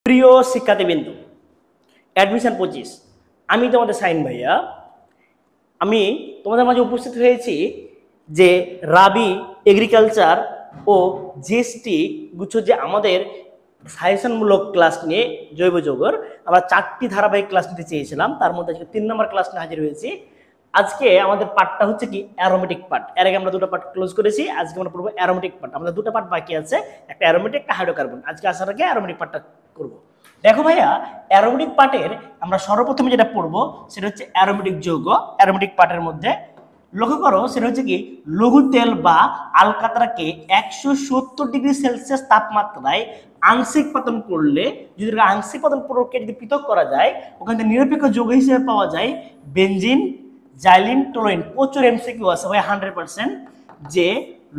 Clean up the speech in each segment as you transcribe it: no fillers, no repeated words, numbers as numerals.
প্রিয় শিক্ষার্থীবৃন্দ, অ্যাডমিশন 25 আমি তোমাদের সাইন ভাইয়া। আমি তোমাদের মাঝে উপস্থিত হয়েছি যে রাবি এগ্রিকালচার ও জিএসটি গুচ্ছ যে আমাদের সাজেশনমূলক ক্লাস নিয়ে জৈব যৌগের আমরা 4টি ধারাবাহিক ক্লাস নিতে চেয়েছিলাম। তার মধ্যে আজকে 3 নম্বর ক্লাস নিয়ে হাজির হয়েছি। আজকে আমাদের পার্টটা হচ্ছে কি অ্যারোমেটিক পার্ট। এর আগে আমরা দুটো পার্ট ক্লোজ করেছি, আজকে আমরা পড়বো অ্যারোমেটিক পার্ট। আমাদের দুটো পার্ট বাকি আছে, একটা অ্যারোমেটিক, একটা হাইড্রোকার্বন। আজকে আসার আগে অ্যারোমেটিক পার্টটা করব। দেখো ভাইয়া, অ্যারোমেটিক পার্টের আমরা সর্বপ্রথমে যেটা পড়বো সেটা হচ্ছে অ্যারোমেটিক যৌগ। অ্যারোমেটিক পার্টের মধ্যে লক্ষ্য করো সেটা হচ্ছে কি লঘু তেল বা আলকাতরাকে 170 ডিগ্রি সেলসিয়াস তাপমাত্রায় আংশিক পাতন করলে, যদি আংশিক পাতন প্রক্রিয়া যদি পৃথক করা যায়, ওখান থেকে নিরপেক্ষ যৌগ হিসেবে পাওয়া যায় বেনজিন, জাইলিন, টলোইন। প্রচুর এমসিকিউ আছে ভাই 100% যে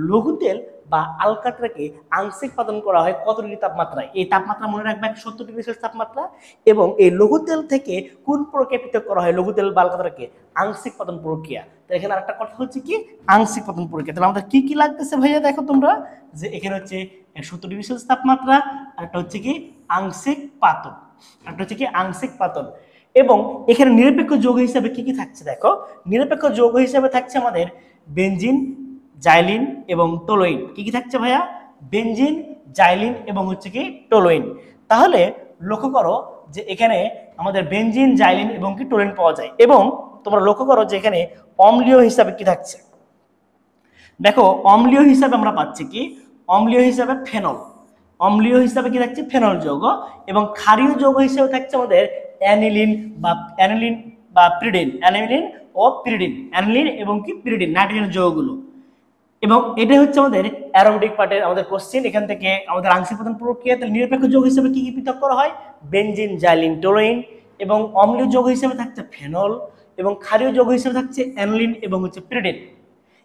লঘু তেল বা আলকাতরাকে আংশিক পাতন করা হয় কত ডিগ্রি তাপমাত্রায়। এই তাপমাত্রা মনে রাখবে 170 ডিগ্রি সেলসিয়াস তাপমাত্রা। এবং এই লঘু তেল থেকে কোন প্রক্রিয়া পৃথক করা হয় লঘু তেল বা আলকাতরাকে? আংশিক পাতন প্রক্রিয়া। তো এখানে আরেকটা কথা হচ্ছে কি আংশিক পাতন প্রক্রিয়া। তাহলে আমাদের কি কি লাগতেছে ভাইয়া দেখো তোমরা, যে এখানে হচ্ছে 170 ডিগ্রি সেলসিয়াস তাপমাত্রা, আর একটা হচ্ছে কি আংশিক পাতন, একটা হচ্ছে কি আংশিক পাতন। এবং এখানে নিরপেক্ষ যৌগ হিসাবে কি কি থাকছে দেখো, নিরপেক্ষ যৌগ হিসাবে থাকছে আমাদের বেনজিন, জাইলিন এবং টলোইন। কি কি থাকছে ভাইয়া? বেনজিন, জাইলিন এবং হচ্ছে কি টলোইন। তাহলে লক্ষ্য করো যে এখানে আমাদের বেনজিন, জাইলিন এবং কি টলোইন পাওয়া যায়। এবং তোমরা লক্ষ্য করো যে এখানে অম্লীয় হিসাবে কি থাকছে দেখো, অম্লীয় হিসাবে আমরা পাচ্ছি কি, অম্লীয় হিসাবে ফেনল। অম্লীয় হিসাবে কি থাকছে? ফেনল যৌগ। এবং ক্ষারীয় যৌগ হিসেবে থাকছে আমাদের অ্যানিলিন বা পিরিডিন। অ্যানিলিন ও পিরিডিন, অ্যানিলিন এবং কি পিরিডিন, নাইট্রোজেন যৌগগুলো। এবং এটা হচ্ছে আমাদের অ্যারোমেটিক পার্টের আমাদের কোশ্চেন। এখান থেকে আমাদের আংশিক পাতন প্রক্রিয়াতে নিরপেক্ষ যৌগ হিসেবে কি কি পৃথক করা হয়? Benzene, xylene, toluene. এবং অম্লীয় যৌগ হিসেবে থাকছে ফেনল, এবং ক্ষারীয় যৌগ হিসেবে থাকছে অ্যানিলিন এবং হচ্ছে পিরিডিন।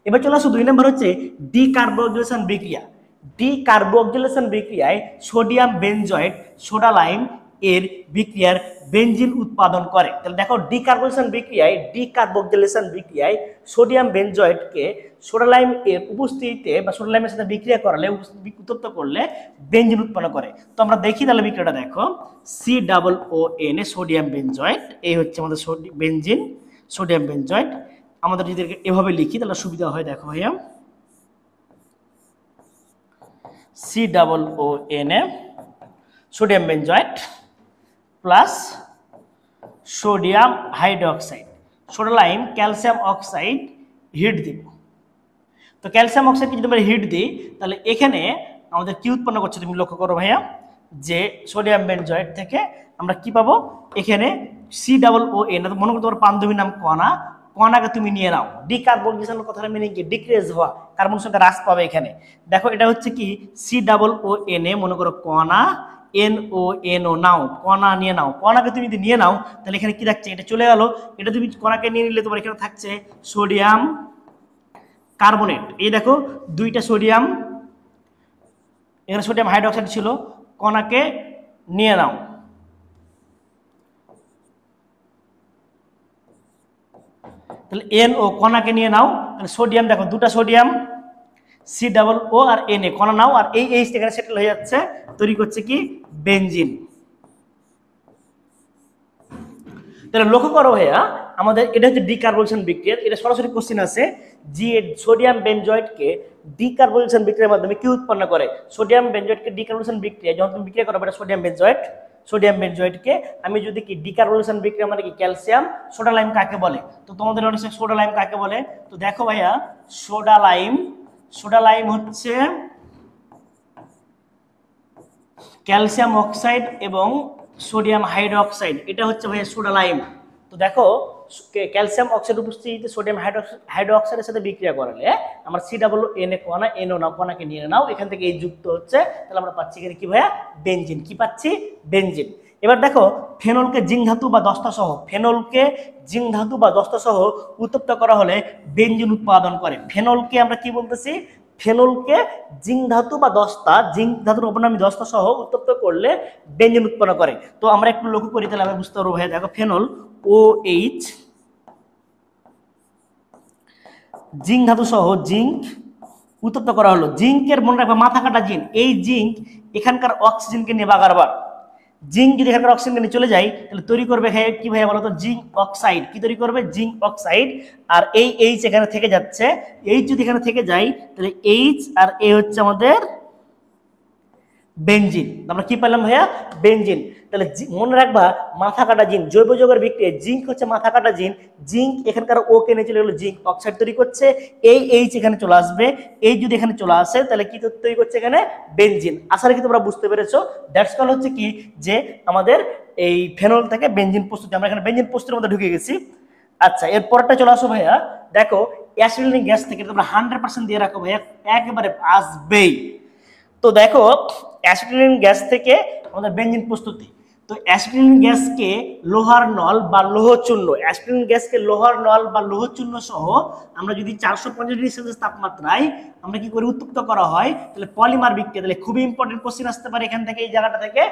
এবার চলে আসো 2 নম্বর হচ্ছে ডিকার্বোক্সিলেশন বিক্রিয়া। ডিকার্বোক্সিলেশন বিক্রিয়ায় সোডিয়াম বেনজয়েট সোডা লাইম এর বিক্রিয়ার বেনজিন উৎপাদন করে। তাহলে দেখো ডিকার্বোক্সিলেশন বিক্রিয়ায় সোডিয়াম বেনজয়েটকে সোডা লাইম এর উপস্থিতিতে বা সোডা লাইমের সাথে বিক্রিয়া করালে, উত্তপ্ত করলে বেনজিন উৎপন্ন করে। তো আমরা দেখি তাহলে বিক্রিয়াটা দেখো, COON সোডিয়াম বেনজয়েট, এই হচ্ছে আমাদের বেনজিন, সোডিয়াম বেনজয়েট। আমাদের যদি এভাবে লিখি তাহলে সুবিধা হয়। দেখো ভাইয়া, COON sodium benzoate plus sodium hydroxide, soda lime, calcium oxide heat দিব। তো ক্যালসিয়াম অক্সাইডকে যদি আমরা হিট দিই তাহলে এখানে আমাদের কি উৎপন্ন করছে তুমি লক্ষ্য করো ভাইয়া, যে সোডিয়াম বেনজয়েট থেকে আমরা কি পাবো, এখানে COON। মনে করো তোমার বান্ধবীর নাম কণা, কণাকে তুমি নিয়ে নাও। ডিকার্বোক্সিলেশনের কথাটা মিনিং কি? ডিক্রিজ হওয়া, কার্বন সংখ্যা হ্রাস পাবে এখানে। দেখো এটা হচ্ছে কি COON, মনে করো কণা, NONO নাও, কণা নিয়ে নাও। কণাকে তুমি যদি নিয়ে নাও তাহলে এখানে কি থাকছে, এটা চলে গেল। এটা তুমি কণাকে নিয়ে নিলে তোমার এখানে থাকছে সোডিয়াম কার্বনেট। এই দেখো 2টা সোডিয়াম, এখানে সোডিয়াম হাইড্রোক্সাইড ছিল, কণাকে নিয়ে নাও। তাহলে NO কণাকে নিয়ে নাও, তাহলে সোডিয়াম দেখো 2টা সোডিয়াম, COO আর Na, কণা নাও, আর এই H এখানে সেটেল হয়ে যাচ্ছে, তৈরি করছে কি বেনজিন। তাহলে লক্ষ্য করো ভাইয়া, আমাদের এটা হচ্ছে ডিকার্বোক্সিলেশন বিক্রিয়া। এটা সরাসরি কোশ্চেন আছে যে সোডিয়াম বেনজয়েটকে ডিকার্বোক্সিলেশন বিক্রিয়ার মাধ্যমে কি উৎপন্ন করে। সোডিয়াম বেনজয়েটকে ডিকার্বোক্সিলেশন বিক্রিয়া যখন তুমি বিক্রিয়া করো, এটা সোডিয়াম বেনজয়েটকে আমি যদি কি ডিকার্বোক্সিলেশন বিক্রিয়া মানে কি ক্যালসিয়াম, সোডা লাইম কাকে বলে? তো তোমাদের অনেক সোডা লাইম কাকে বলে? তো দেখো ভাইয়া, সোডা লাইম হচ্ছে ক্যালসিয়াম অক্সাইড এবং সোডিয়াম হাইড্রোক্সাইড, এটা হচ্ছে ভাইয়া সোডা লাইম। তো দেখো ক্যালসিয়াম অক্সাইড উপস্থিতিতে সোডিয়াম হাইড্রোক্সাইডের সাথে বিক্রিয়া করালে আমার COON কণা, NO নাও, কণাকে নিয়ে নাও, এখান থেকে এই যুক্ত হচ্ছে, তাহলে আমরা পাচ্ছি এখানে কি ভাইয়া বেনজিন। কি পাচ্ছি? বেনজিন। এবার দেখো ফেনলকে জিঙ্ক ধাতু বা দস্তা সহ উত্তপ্ত করা হলে বেনজিন উৎপাদন করে। ফেনলকে আমরা কি বলতেছি? ফেনলকে জিঙ্ক ধাতু বা জিঙ্ক ধাতুর অপনামী দস্তা সহ উত্তপ্ত করলে বেনজিন উৎপন্ন করে। তো আমরা একটু লক্ষ্য করি তাহলে আমরা বুঝতে পারবো ভাইয়া। দেখো ফেনল OH, জিঙ্ক ধাতু সহ জিঙ্ক উত্তপ্ত করা হলো। জিঙ্কের মনে রাখবে মাথা কাটা জিন, এই জিঙ্ক এখানকার অক্সিজেনকে নিয়ে বাগারবার, জিঙ্ক যদি এখানকার অক্সিজেন নিয়ে চলে যায় তাহলে তৈরি করবে কি ভাইয়া বলো তো, জিঙ্ক অক্সাইড। কি তৈরি করবে? Zinc oxide. আর এই এইচ এখানে থেকে যাচ্ছে, এইচ যদি এখানে থেকে যায় তাহলে এইচ আর এ হচ্ছে আমাদের বেনজিন। আমরা কি পেলাম ভাইয়া? বেনজিন। তাহলে মনে রাখবা মাথা কাটা জিন, জৈব যৌগের বিক্রিয়ায় জিঙ্ক হচ্ছে মাথা কাটা জিন। জিঙ্ক এখানকার ও কে নিয়ে চলে গেলো, জিঙ্ক অক্সাইড তৈরি করছে। এই এইচ এখানে চলে আসবে, এই যদি এখানে চলে আসে তাহলে কি তৈরি করছে? এখানে বেনজিন। আসলে কি তোমরা বুঝতে পেরেছো? দ্যাটস কল হচ্ছে কি যে আমাদের এই ফেনল থেকে বেনজিন প্রস্তুতি। আমরা এখানে বেনজিন প্রস্তুতির মধ্যে ঢুকে গেছি। আচ্ছা, এর পরটা চলে আসো ভাইয়া। দেখো অ্যাসিডিক গ্যাস থেকে তোমরা 100% দিয়ে রাখো ভাইয়া, একেবারে আসবেই। তো দেখো অ্যাসিটিলিন গ্যাস থেকে আমাদের বেনজিন প্রস্তুতি। তো অ্যাসিটিলিন গ্যাসকে লোহার নল বা লৌহচূর্ণ, অ্যাসিটিলিন গ্যাসকে লোহার নল বা লৌহচূর্ণ সহ আমরা যদি 450 ডিগ্রি সেলসিয়াস তাপমাত্রায় আমরা কি করি, উত্তপ্ত করা হয়, তাহলে পলিমার বিক্রিয়া। তাহলে খুবই ইম্পর্টেন্ট কোশ্চেন আসতে পারে এখান থেকে, এই জায়গাটা থেকে,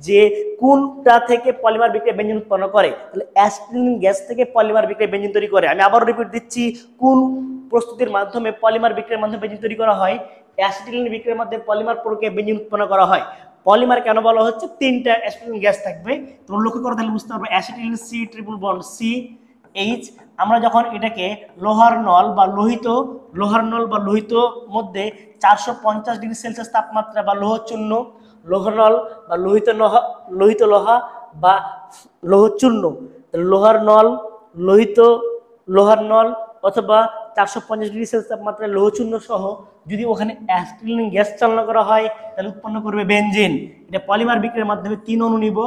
যে কোনটা থেকে পলিমার বিক্রিয়া বেনজিন উৎপন্ন করে। তাহলে অ্যাসিটিলিন গ্যাস থেকে পলিমার বিক্রিয়া বেনজিন তৈরি করে। আমি আবারও রিপিট দিচ্ছি, কোন প্রস্তুতির মাধ্যমে পলিমার বিক্রিয়ার মাধ্যমে বেনজিন তৈরি করা হয়? অ্যাসিটিলিন বিক্রিয়ার মধ্যে পলিমার প্রক্রিয়া বেনজিন উৎপন্ন করা হয়। পলিমার কেন বলা হচ্ছে? তিনটা অ্যাসিটিলিন গ্যাস থাকবে, তোমরা লক্ষ্য করো তাহলে বুঝতে পারবে। Acetylene C triple bond C H. আমরা যখন এটাকে লোহার নল বা লোহিত মধ্যে 450 ডিগ্রি সেলসিয়াস তাপমাত্রা বা লৌহচূর্ণ, লোহার নল বা লোহিত লোহা বা লৌহচূর্ণ, লোহার নল অথবা 450 ডিগ্রি সেলসিয়াস তাপমাত্রায় লৌহচূর্ণ সহ যদি ওখানে অ্যাসিটিলিন গ্যাস চালনা করা হয় তাহলে উৎপন্ন করবে বেনজিন। এটা পলিমার বিক্রিয়ার মাধ্যমে 3 অণু নিব।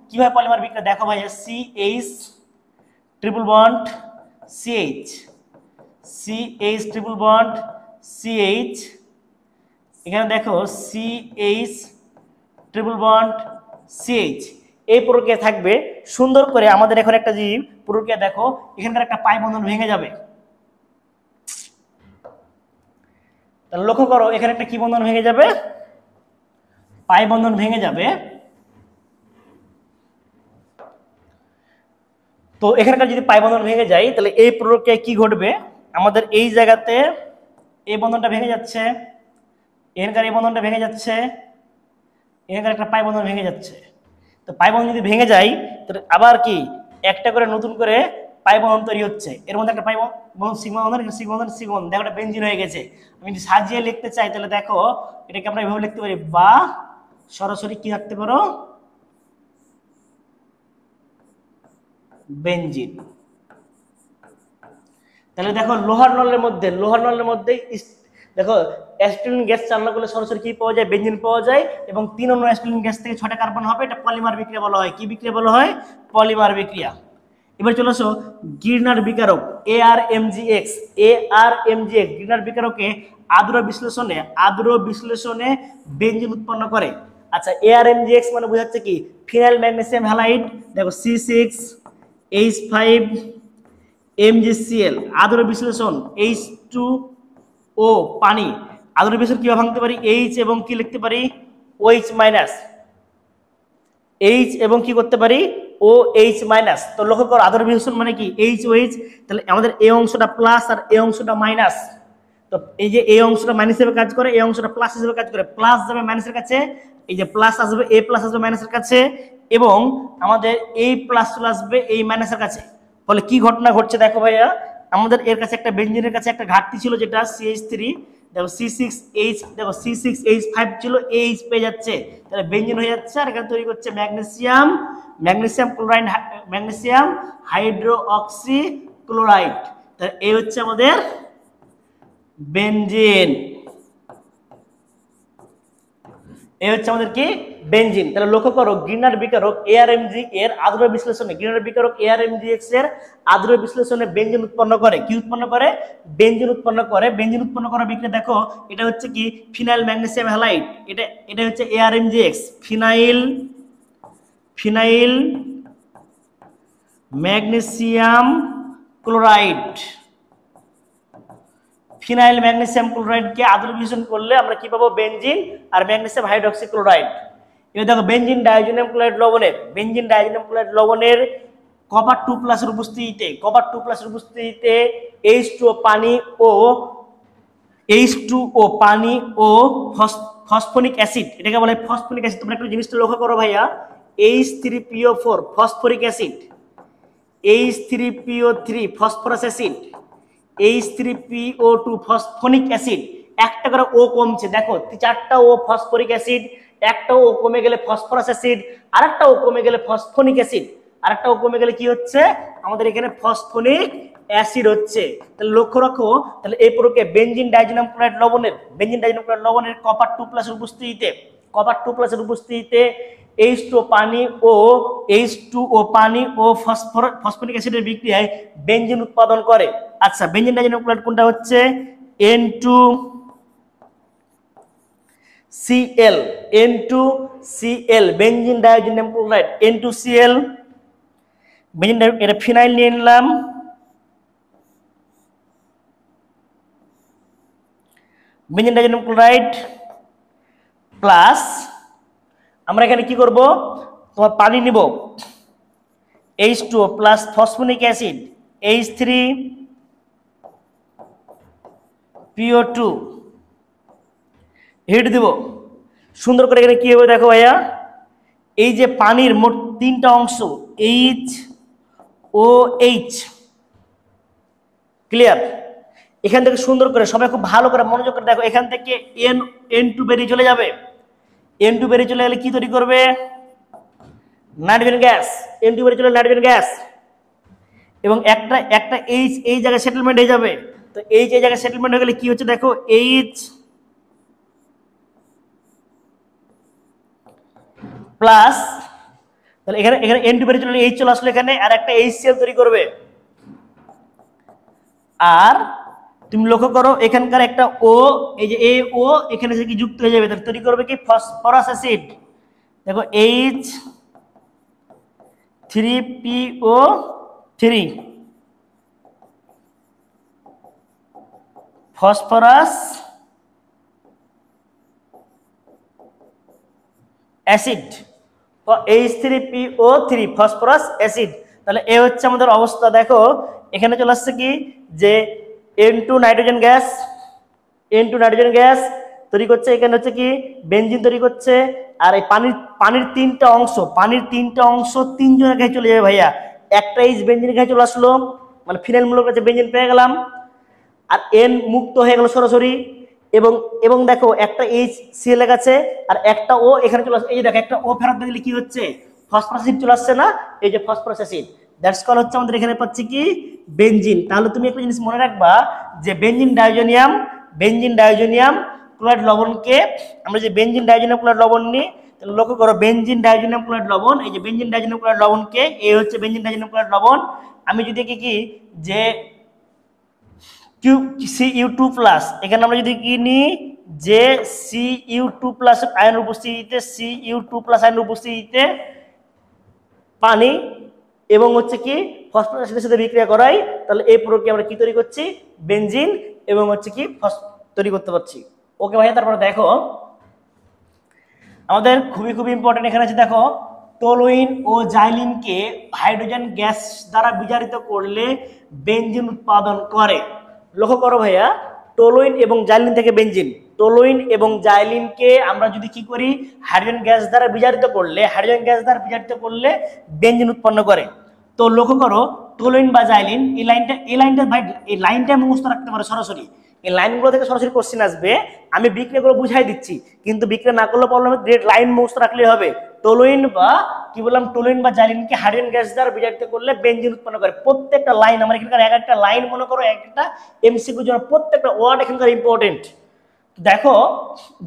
কিভাবে পলিমার বিক্রিয়া? দেখো ভাইয়া, CH triple bond CH triple bond CH, এখানে দেখো CH ট্রিপল বন্ড CH। এই প্রক্রিয়া থাকবে সুন্দর করে। আমাদের এখন একটা যে প্রক্রিয়া দেখো, এখানকার একটা পাই বন্ধন ভেঙে যাবে। তাহলে লক্ষ্য করো এখানে একটা কি বন্ধন ভেঙে যাবে? পাই বন্ধন ভেঙে যাবে। তো এখানকার যদি পাই বন্ধন ভেঙে যায় তাহলে এই প্রক্রিয়ায় কি ঘটবে? আমাদের এই জায়গাতে এই বন্ধনটা ভেঙে যাচ্ছে, এখানকার এই বন্ধনটা ভেঙে যাচ্ছে, এখানকার একটা পাই বন্ধন ভেঙে যাচ্ছে। তো পাই বন্ধন যদি ভেঙে যায় তাহলে আবার কি একটা করে নতুন করে পাই বন্ধন তৈরি হচ্ছে। এর মধ্যে একটা পাই বন্ধন সিগমা বন্ধন, দেখো এটা বেনজিন হয়ে গেছে। আমি যদি সাজিয়ে লিখতে চাই তাহলে দেখো এটাকে আমরা এভাবে লিখতে পারি, বা সরাসরি কি রাখতে পারো, বেনজিন। তাহলে দেখো লোহার নলের মধ্যে দেখো অ্যাসিটিলিন গ্যাস চালনা করলে সরাসরি কি পাওয়া যায়? বেনজিন পাওয়া যায়। এবং 3 অণু অ্যাসিটিলিন গ্যাস থেকে 6টা কার্বন হবে। এটা পলিমার বিক্রিয়া বলা হয়। কি বিক্রিয়া বলা হয়? পলিমার বিক্রিয়া। এবার চলে আসো গির্নার বিকারক ARMGX। গির্নার বিকারকে আদ্র বিশ্লেষণে বেনজিন উৎপন্ন করে। আচ্ছা, ARMGX মানে বোঝাচ্ছে কি? Phenyl magnesium halide. দেখো C6H5 MgCl। আদ্র বিশ্লেষণ H2O পানি। আদ্র বিশ্লেষণ কিভাবে ভাঙতে পারি? H এবং কি লিখতে পারি? OH minus. H এবং কি করতে পারি? OH minus. তো লক্ষ্য করো আদ্র বিশ্লেষণ মানে কি? HOH। তাহলে আমাদের এই অংশটা প্লাস আর এই অংশটা মাইনাস। তো এই যে এই অংশটা মাইনাস হিসেবে কাজ করে, এই অংশটা প্লাস হিসেবে কাজ করে। প্লাস যাবে মাইনাসের কাছে, এই যে প্লাস আসবে, A প্লাস আসবে মাইনাসের কাছে, এবং আমাদের এই প্লাস চলে আসবে এই মাইনাসের কাছে। ফলে কি ঘটনা ঘটছে দেখো ভাইয়া, আমাদের এর কাছে একটা বেনজিনের কাছে একটা ঘাটতি ছিল যেটা CH3। দেখো C6H5 ছিল, H পেয়ে যাচ্ছে, তাহলে বেনজিন হয়ে যাচ্ছে। আর এখানে তৈরি করছে ম্যাগনেসিয়াম হাইড্রোক্সি ক্লোরাইড। তাহলে এই হচ্ছে আমাদের বেনজিন। এই হচ্ছে আমাদের কি? বেনজিন। তাহলে লক্ষ্য করো গির্নার বিকারক ARMG এর আদ্র বিশ্লেষণে, ARMGX এর আদ্র বিশ্লেষণে বেনজিন উৎপন্ন করে। কি উৎপন্ন করে? বেনজিন উৎপন্ন করে। বেনজিন উৎপন্ন করার বিক্রিয়া দেখো, এটা হচ্ছে কি? Phenyl magnesium halide. এটা হচ্ছে ARMGX, phenyl magnesium chloride. Phenyl magnesium ক্লোরাইডকে আদ্র বিশ্লেষণ করলে আমরা কি পাবো? বেনজিন আর ম্যাগনেসিয়াম হাইড্রোক্সি ক্লোরাইড। এবার দেখো বেনজিন ডাইজোনিয়াম ক্লোরাইড লবণের কপার 2+ এর উপস্থিতিতে H2O পানি ও ফসফনিক অ্যাসিড, এটাকে বলে ফসফনিক অ্যাসিড। তোমরা একটু জিনিসটা লক্ষ্য করো ভাইয়া, H3PO4 phosphoric acid, H3PO3 phosphorous acid, H3PO2 phosphonic acid, একটা করে ও কমছে, দেখো 4টা ও ফসফরিক অ্যাসিড, একটা ও কমে গেলে ফসফরাস অ্যাসিড, আরেকটা ও কমে গেলে ফসফনিক অ্যাসিড, আরেকটা ও কমে গেলে কি হচ্ছে আমাদের এখানে ফসফনিক অ্যাসিড হচ্ছে। তাহলে লক্ষ্য রাখো, তাহলে এই প্রক্রিয়া বেনজিন ডাইজোনিয়াম ক্লোরাইড লবণের কপার 2+ এর উপস্থিতিতে H2O পানি ও ফসফরিক অ্যাসিডের বিক্রিয়ায় বেনজিন উৎপাদন করে। আচ্ছা, বেনজিন ডাইজোনিয়াম ক্লোরাইড কোনটা হচ্ছে? N2Cl benzene diazonium chloride N2Cl, এটা ফিনাইল নিয়ে নিলাম, বেনজিন ডাইজোনিয়াম ক্লোরাইড প্লাস আমরা এখানে কি করব, তোমার পানি নিব, H2O plus ফসফনিক acid H3PO2 hit দিব। সুন্দর করে এখানে কি হবে দেখো ভাইয়া, এই যে পানির মোট 3টা অংশ HOH, ক্লিয়ার? এখান থেকে সুন্দর করে সবাই খুব ভালো করে মনোযোগ করে দেখো, এখান থেকে N2 বেরিয়ে চলে যাবে। N2 বেরিয়ে চলে গেলে কি তৈরি করবে? Nitrogen gas. N2 বেরিয়ে চলে নাইট্রোজেন গ্যাস, এবং একটা H এই জায়গায় সেটেলমেন্ট হয়ে যাবে। তো এই জায়গায় সেটেলমেন্ট হয়ে গেলে কি হচ্ছে দেখো, H প্লাস, তাহলে এখানে N2 বেরিয়ে চলে H চলে আসলো এখানে, আর একটা HCl তৈরি করবে। আর তুমি লক্ষ্য করো এখানকার একটা ও, এই যে এ ও এখানে এসে কি যুক্ত হয়ে যাবে, তাহলে তৈরি করবে কি ফসফরাস অ্যাসিড। দেখো H3PO3 phosphorous acid, H3PO3 phosphorous acid. তাহলে এ হচ্ছে আমাদের অবস্থা। দেখো এখানে চলে আসছে কি যে N2 নাইট্রোজেন গ্যাস তৈরি করছে, এখানে হচ্ছে কি বেনজিন তৈরি করছে। আর এই পানির 3টা অংশ 3 জনের গায়ে চলে যাবে ভাইয়া। একটা H বেনজিন গায়ে চলে আসলো, মানে ফিনাইল মূলক কাছে বেনজিন পেয়ে গেলাম, আর N মুক্ত হয়ে গেল সরাসরি। এবং দেখো একটা HCl আছে, আর একটা ও এখানে চলে আসছে। এই দেখো একটা ও ফেরত দিলে কি হচ্ছে, ফসফরাস অ্যাসিড চলে আসছে না, এই যে ফসফরাস অ্যাসিড, দ্যাটস কল হচ্ছে আমাদের এখানে পাচ্ছি কি বেনজিন। তাহলে তুমি একটা জিনিস মনে রাখবা যে বেনজিন ডাইজোনিয়াম ক্লোরাইড লবণকে আমরা যে বেনজিন ডাইজোনিয়াম ক্লোরাইড লবণ নিই, তাহলে লক্ষ্য করো বেনজিন ডাইজোনিয়াম ক্লোরাইড লবণ, এই যে বেনজিন ডাইজোনিয়াম ক্লোরাইড লবণকে, এই হচ্ছে বেনজিন ডাইজোনিয়াম ক্লোরাইড লবণ। আমি যদি কি যে Cu2+, এখানে আমরা যদি কি নিই যে Cu2+ আয়নের উপস্থিতিতে পানি এবং হচ্ছে কি ফসফরাস অ্যাসিডের সাথে বিক্রিয়া করাই, তাহলে এই প্রক্রিয়া আমরা কি তৈরি করছি, বেনজিন এবং হচ্ছে কি তৈরি করতে পারছি। ওকে ভাইয়া, তারপরে দেখো আমাদের খুবই ইম্পর্টেন্ট এখানে আছে, দেখো টলুইন ও জাইলিনকে হাইড্রোজেন গ্যাস দ্বারা বিজারিত করলে বেনজিন উৎপাদন করে। লক্ষ্য করো ভাইয়া, টলুইন এবং জাইলিন থেকে বেনজিন, টলুইন এবং জাইলিনকে আমরা যদি কি করি, হাইড্রোজেন গ্যাস দ্বারা বিজারিত করলে বেনজিন উৎপন্ন করে। তো লক্ষ্য করো টলুইন বা জাইলিন, এই লাইনটা মুখস্থ রাখতে পারো সরাসরি। এই লাইনগুলো থেকে সরাসরি কোশ্চেন আসবে, আমি বিক্রিয়াগুলো বুঝাই দিচ্ছি, কিন্তু বিক্রিয়া না করলে প্রবলেম, গ্রেড লাইন মুখস্থ রাখলেই হবে। টলুইন বা জাইলিনকে হাইড্রোজেন গ্যাস দ্বারা বিজারিত করলে বেনজিন উৎপন্ন করে। প্রত্যেকটা লাইন আমার এখানকার একটা লাইন মনে করো, একটা এমসিকিউ জন্য প্রত্যেকটা ওয়ার্ড এখানকার ইম্পর্টেন্ট। দেখো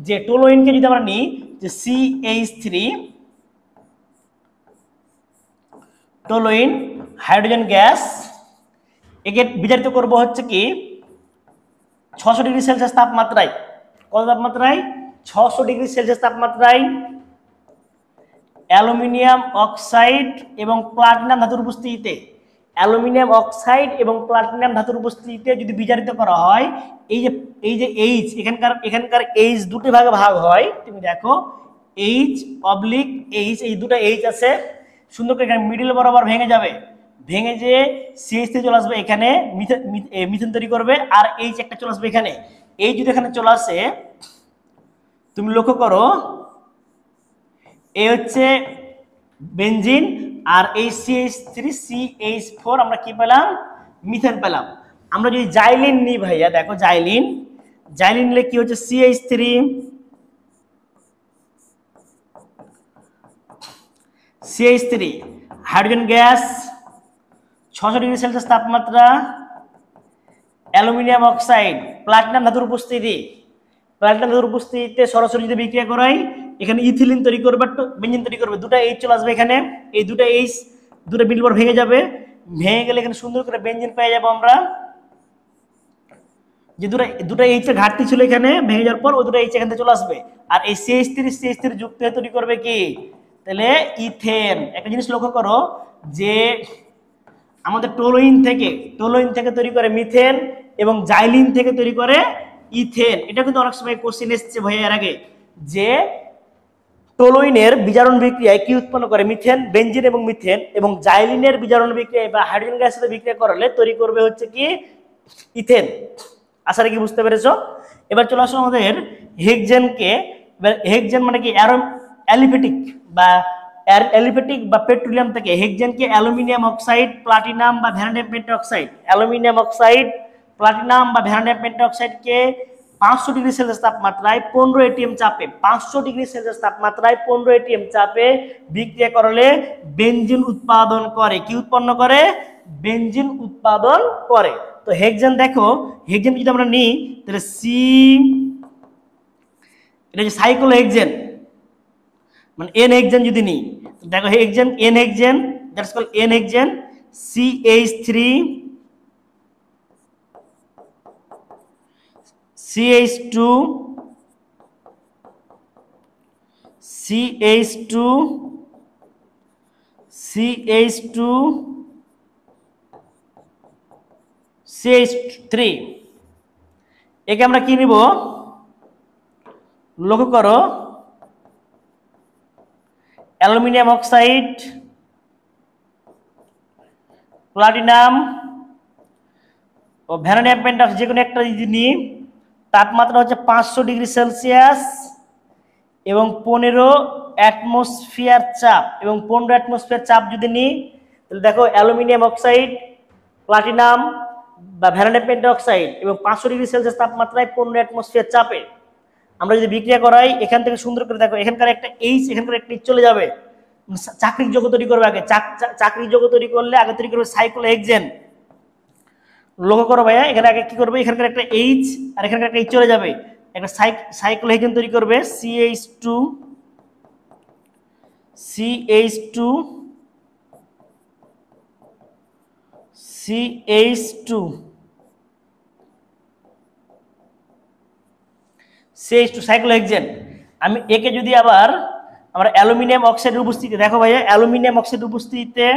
যে টলুইনকে যদি আমরা নিই যে CH3, টলুইন হাইড্রোজেন গ্যাস, একে বিজারিত করব হচ্ছে কি 600 ডিগ্রি সেলসিয়াস তাপমাত্রায়। কত তাপমাত্রায়? 600 ডিগ্রি সেলসিয়াস তাপমাত্রায় অ্যালুমিনিয়াম অক্সাইড এবং প্লাটিনাম ধাতুর উপস্থিতিতে যদি বিজারিত করা হয়, এই যে H এখানকার H দুটি ভাগে ভাগ হয়। তুমি দেখো H/H, এই দুটো H আছে, সুন্দর করে এখানে মিডল বরাবর ভেঙে যাবে, ভেঙে যে CH3 চলে আসবে এখানে, মিথেন তৈরি করবে, আর H একটা চলে আসবে এখানে। এই যদি এখানে চলে আসে, তুমি লক্ষ্য করো এই হচ্ছে বেনজিন, আর এই CH3CH4 আমরা কি পেলাম, মিথেন পেলাম। আমরা যদি জাইলিন নিই ভাইয়া, দেখো জাইলিন নিলে কি হচ্ছে, CH3 hydrogen gas 600 degree Celsius তাপমাত্রা, অ্যালুমিনিয়াম অক্সাইড প্লাটিনাম ধাতুর উপস্থিতিতে সরাসরি যদি বিক্রিয়া করাই, এখানে ইথিলিন তৈরি করবে, বেনজিন তৈরি করবে, দুটো এইচ চলে আসবে এখানে, এই দুটো এইচ দুটো বিন্দু পর ভেঙে যাবে, ভেঙে গেলে এখানে সুন্দর করে বেনজিন পেয়ে যাবো আমরা। যে দুটো এইচ এর ঘাটতি ছিল এখানে, ভেঙে যাওয়ার পর ওই দুটো এইচ এখান থেকে চলে আসবে, আর এই CH3 যুক্ত হয়ে তৈরি করবে কি, তাহলে ইথেন। একটা জিনিস লক্ষ্য করো যে আমাদের টোলুইন থেকে তৈরি করে মিথেন, এবং জাইলিন থেকে তৈরি করে ইথেন। এটা কিন্তু অনেক সময় কোশ্চেন এসেছে ভাইয়া এর আগে, যে টোলুইনের বিজারণ বিক্রিয়ায় কি উৎপন্ন করে, মিথেন, বেনজিন এবং মিথেন, এবং জাইলিনের বিজারণ বিক্রিয়ায় বা হাইড্রোজেন গ্যাসের সাথে বিক্রিয়া করালে তৈরি করবে হচ্ছে কি, ইথেন। আশা কি বুঝতে পেরেছো? এবার চলে আসো আমাদের হেক্সেনকে। হেক্সেন মানে কি, অ্যালিফেটিক বা পেট্রোলিয়াম থেকে হেক্সেনকে অ্যালুমিনিয়াম অক্সাইড, প্লাটিনাম বা ভ্যানাডিয়াম পেন্টঅক্সাইড, কে 500 ডিগ্রি সেলসিয়াস তাপমাত্রায় 15 ATM চাপে, 500 ডিগ্রি সেলসিয়াস তাপমাত্রায় 15 ATM চাপে বিক্রিয়া করলে বেনজিন উৎপাদন করে। কি উৎপন্ন করে? বেনজিন উৎপাদন করে। তো হেক্সেন দেখো, হেক্সেন যদি আমরা নিই তাহলে এটা যে সাইক্লোহেক্সেন, মানে এন হেক্সেন যদি নিই, দেখো hexane, n hexane, that's called n hexane, CH3 একে আমরা কি নিব, লক্ষ্য করো, অ্যালুমিনিয়াম অক্সাইড, প্লাটিনাম ও ভ্যানাডিয়াম পেন্টঅক্সাইড, যে কোনো একটা যদি নিই, তাপমাত্রা হচ্ছে 500 ডিগ্রি সেলসিয়াস এবং 15 অ্যাটমসফিয়ার চাপ, এবং 15 অ্যাটমসফিয়ার চাপ যদি নিই, তাহলে দেখো অ্যালুমিনিয়াম অক্সাইড, প্লাটিনাম বা ভ্যানাডিয়াম পেন্টঅক্সাইড এবং 500 ডিগ্রি সেলসিয়াস তাপমাত্রায় 15 অ্যাটমসফিয়ার চাপে আমরা যদি বিক্রিয়া করাই, এখান থেকে সুন্দর করে দেখো, এখানকার একটা এইচ, এখানকার একটা এইচ চলে যাবে, চাকরির যৌগ তৈরি করবে আগে, চাকরির যৌগ তৈরি করলে আগে তৈরি করবে সাইক্লোহেক্সেন। লক্ষ্য করো ভাইয়া, এখানে আগে কি করবে, এখানকার একটা এইচ আর এখানকার একটা এইচ চলে যাবে, একটা সাইক্লোহেক্সেন তৈরি করবে, CH2 সাইক্লোহেক্সেন। আমি একে যদি আবার আমরা অ্যালুমিনিয়াম অক্সাইডের উপস্থিতিতে, দেখো ভাইয়া অ্যালুমিনিয়াম অক্সাইডের উপস্থিতিতে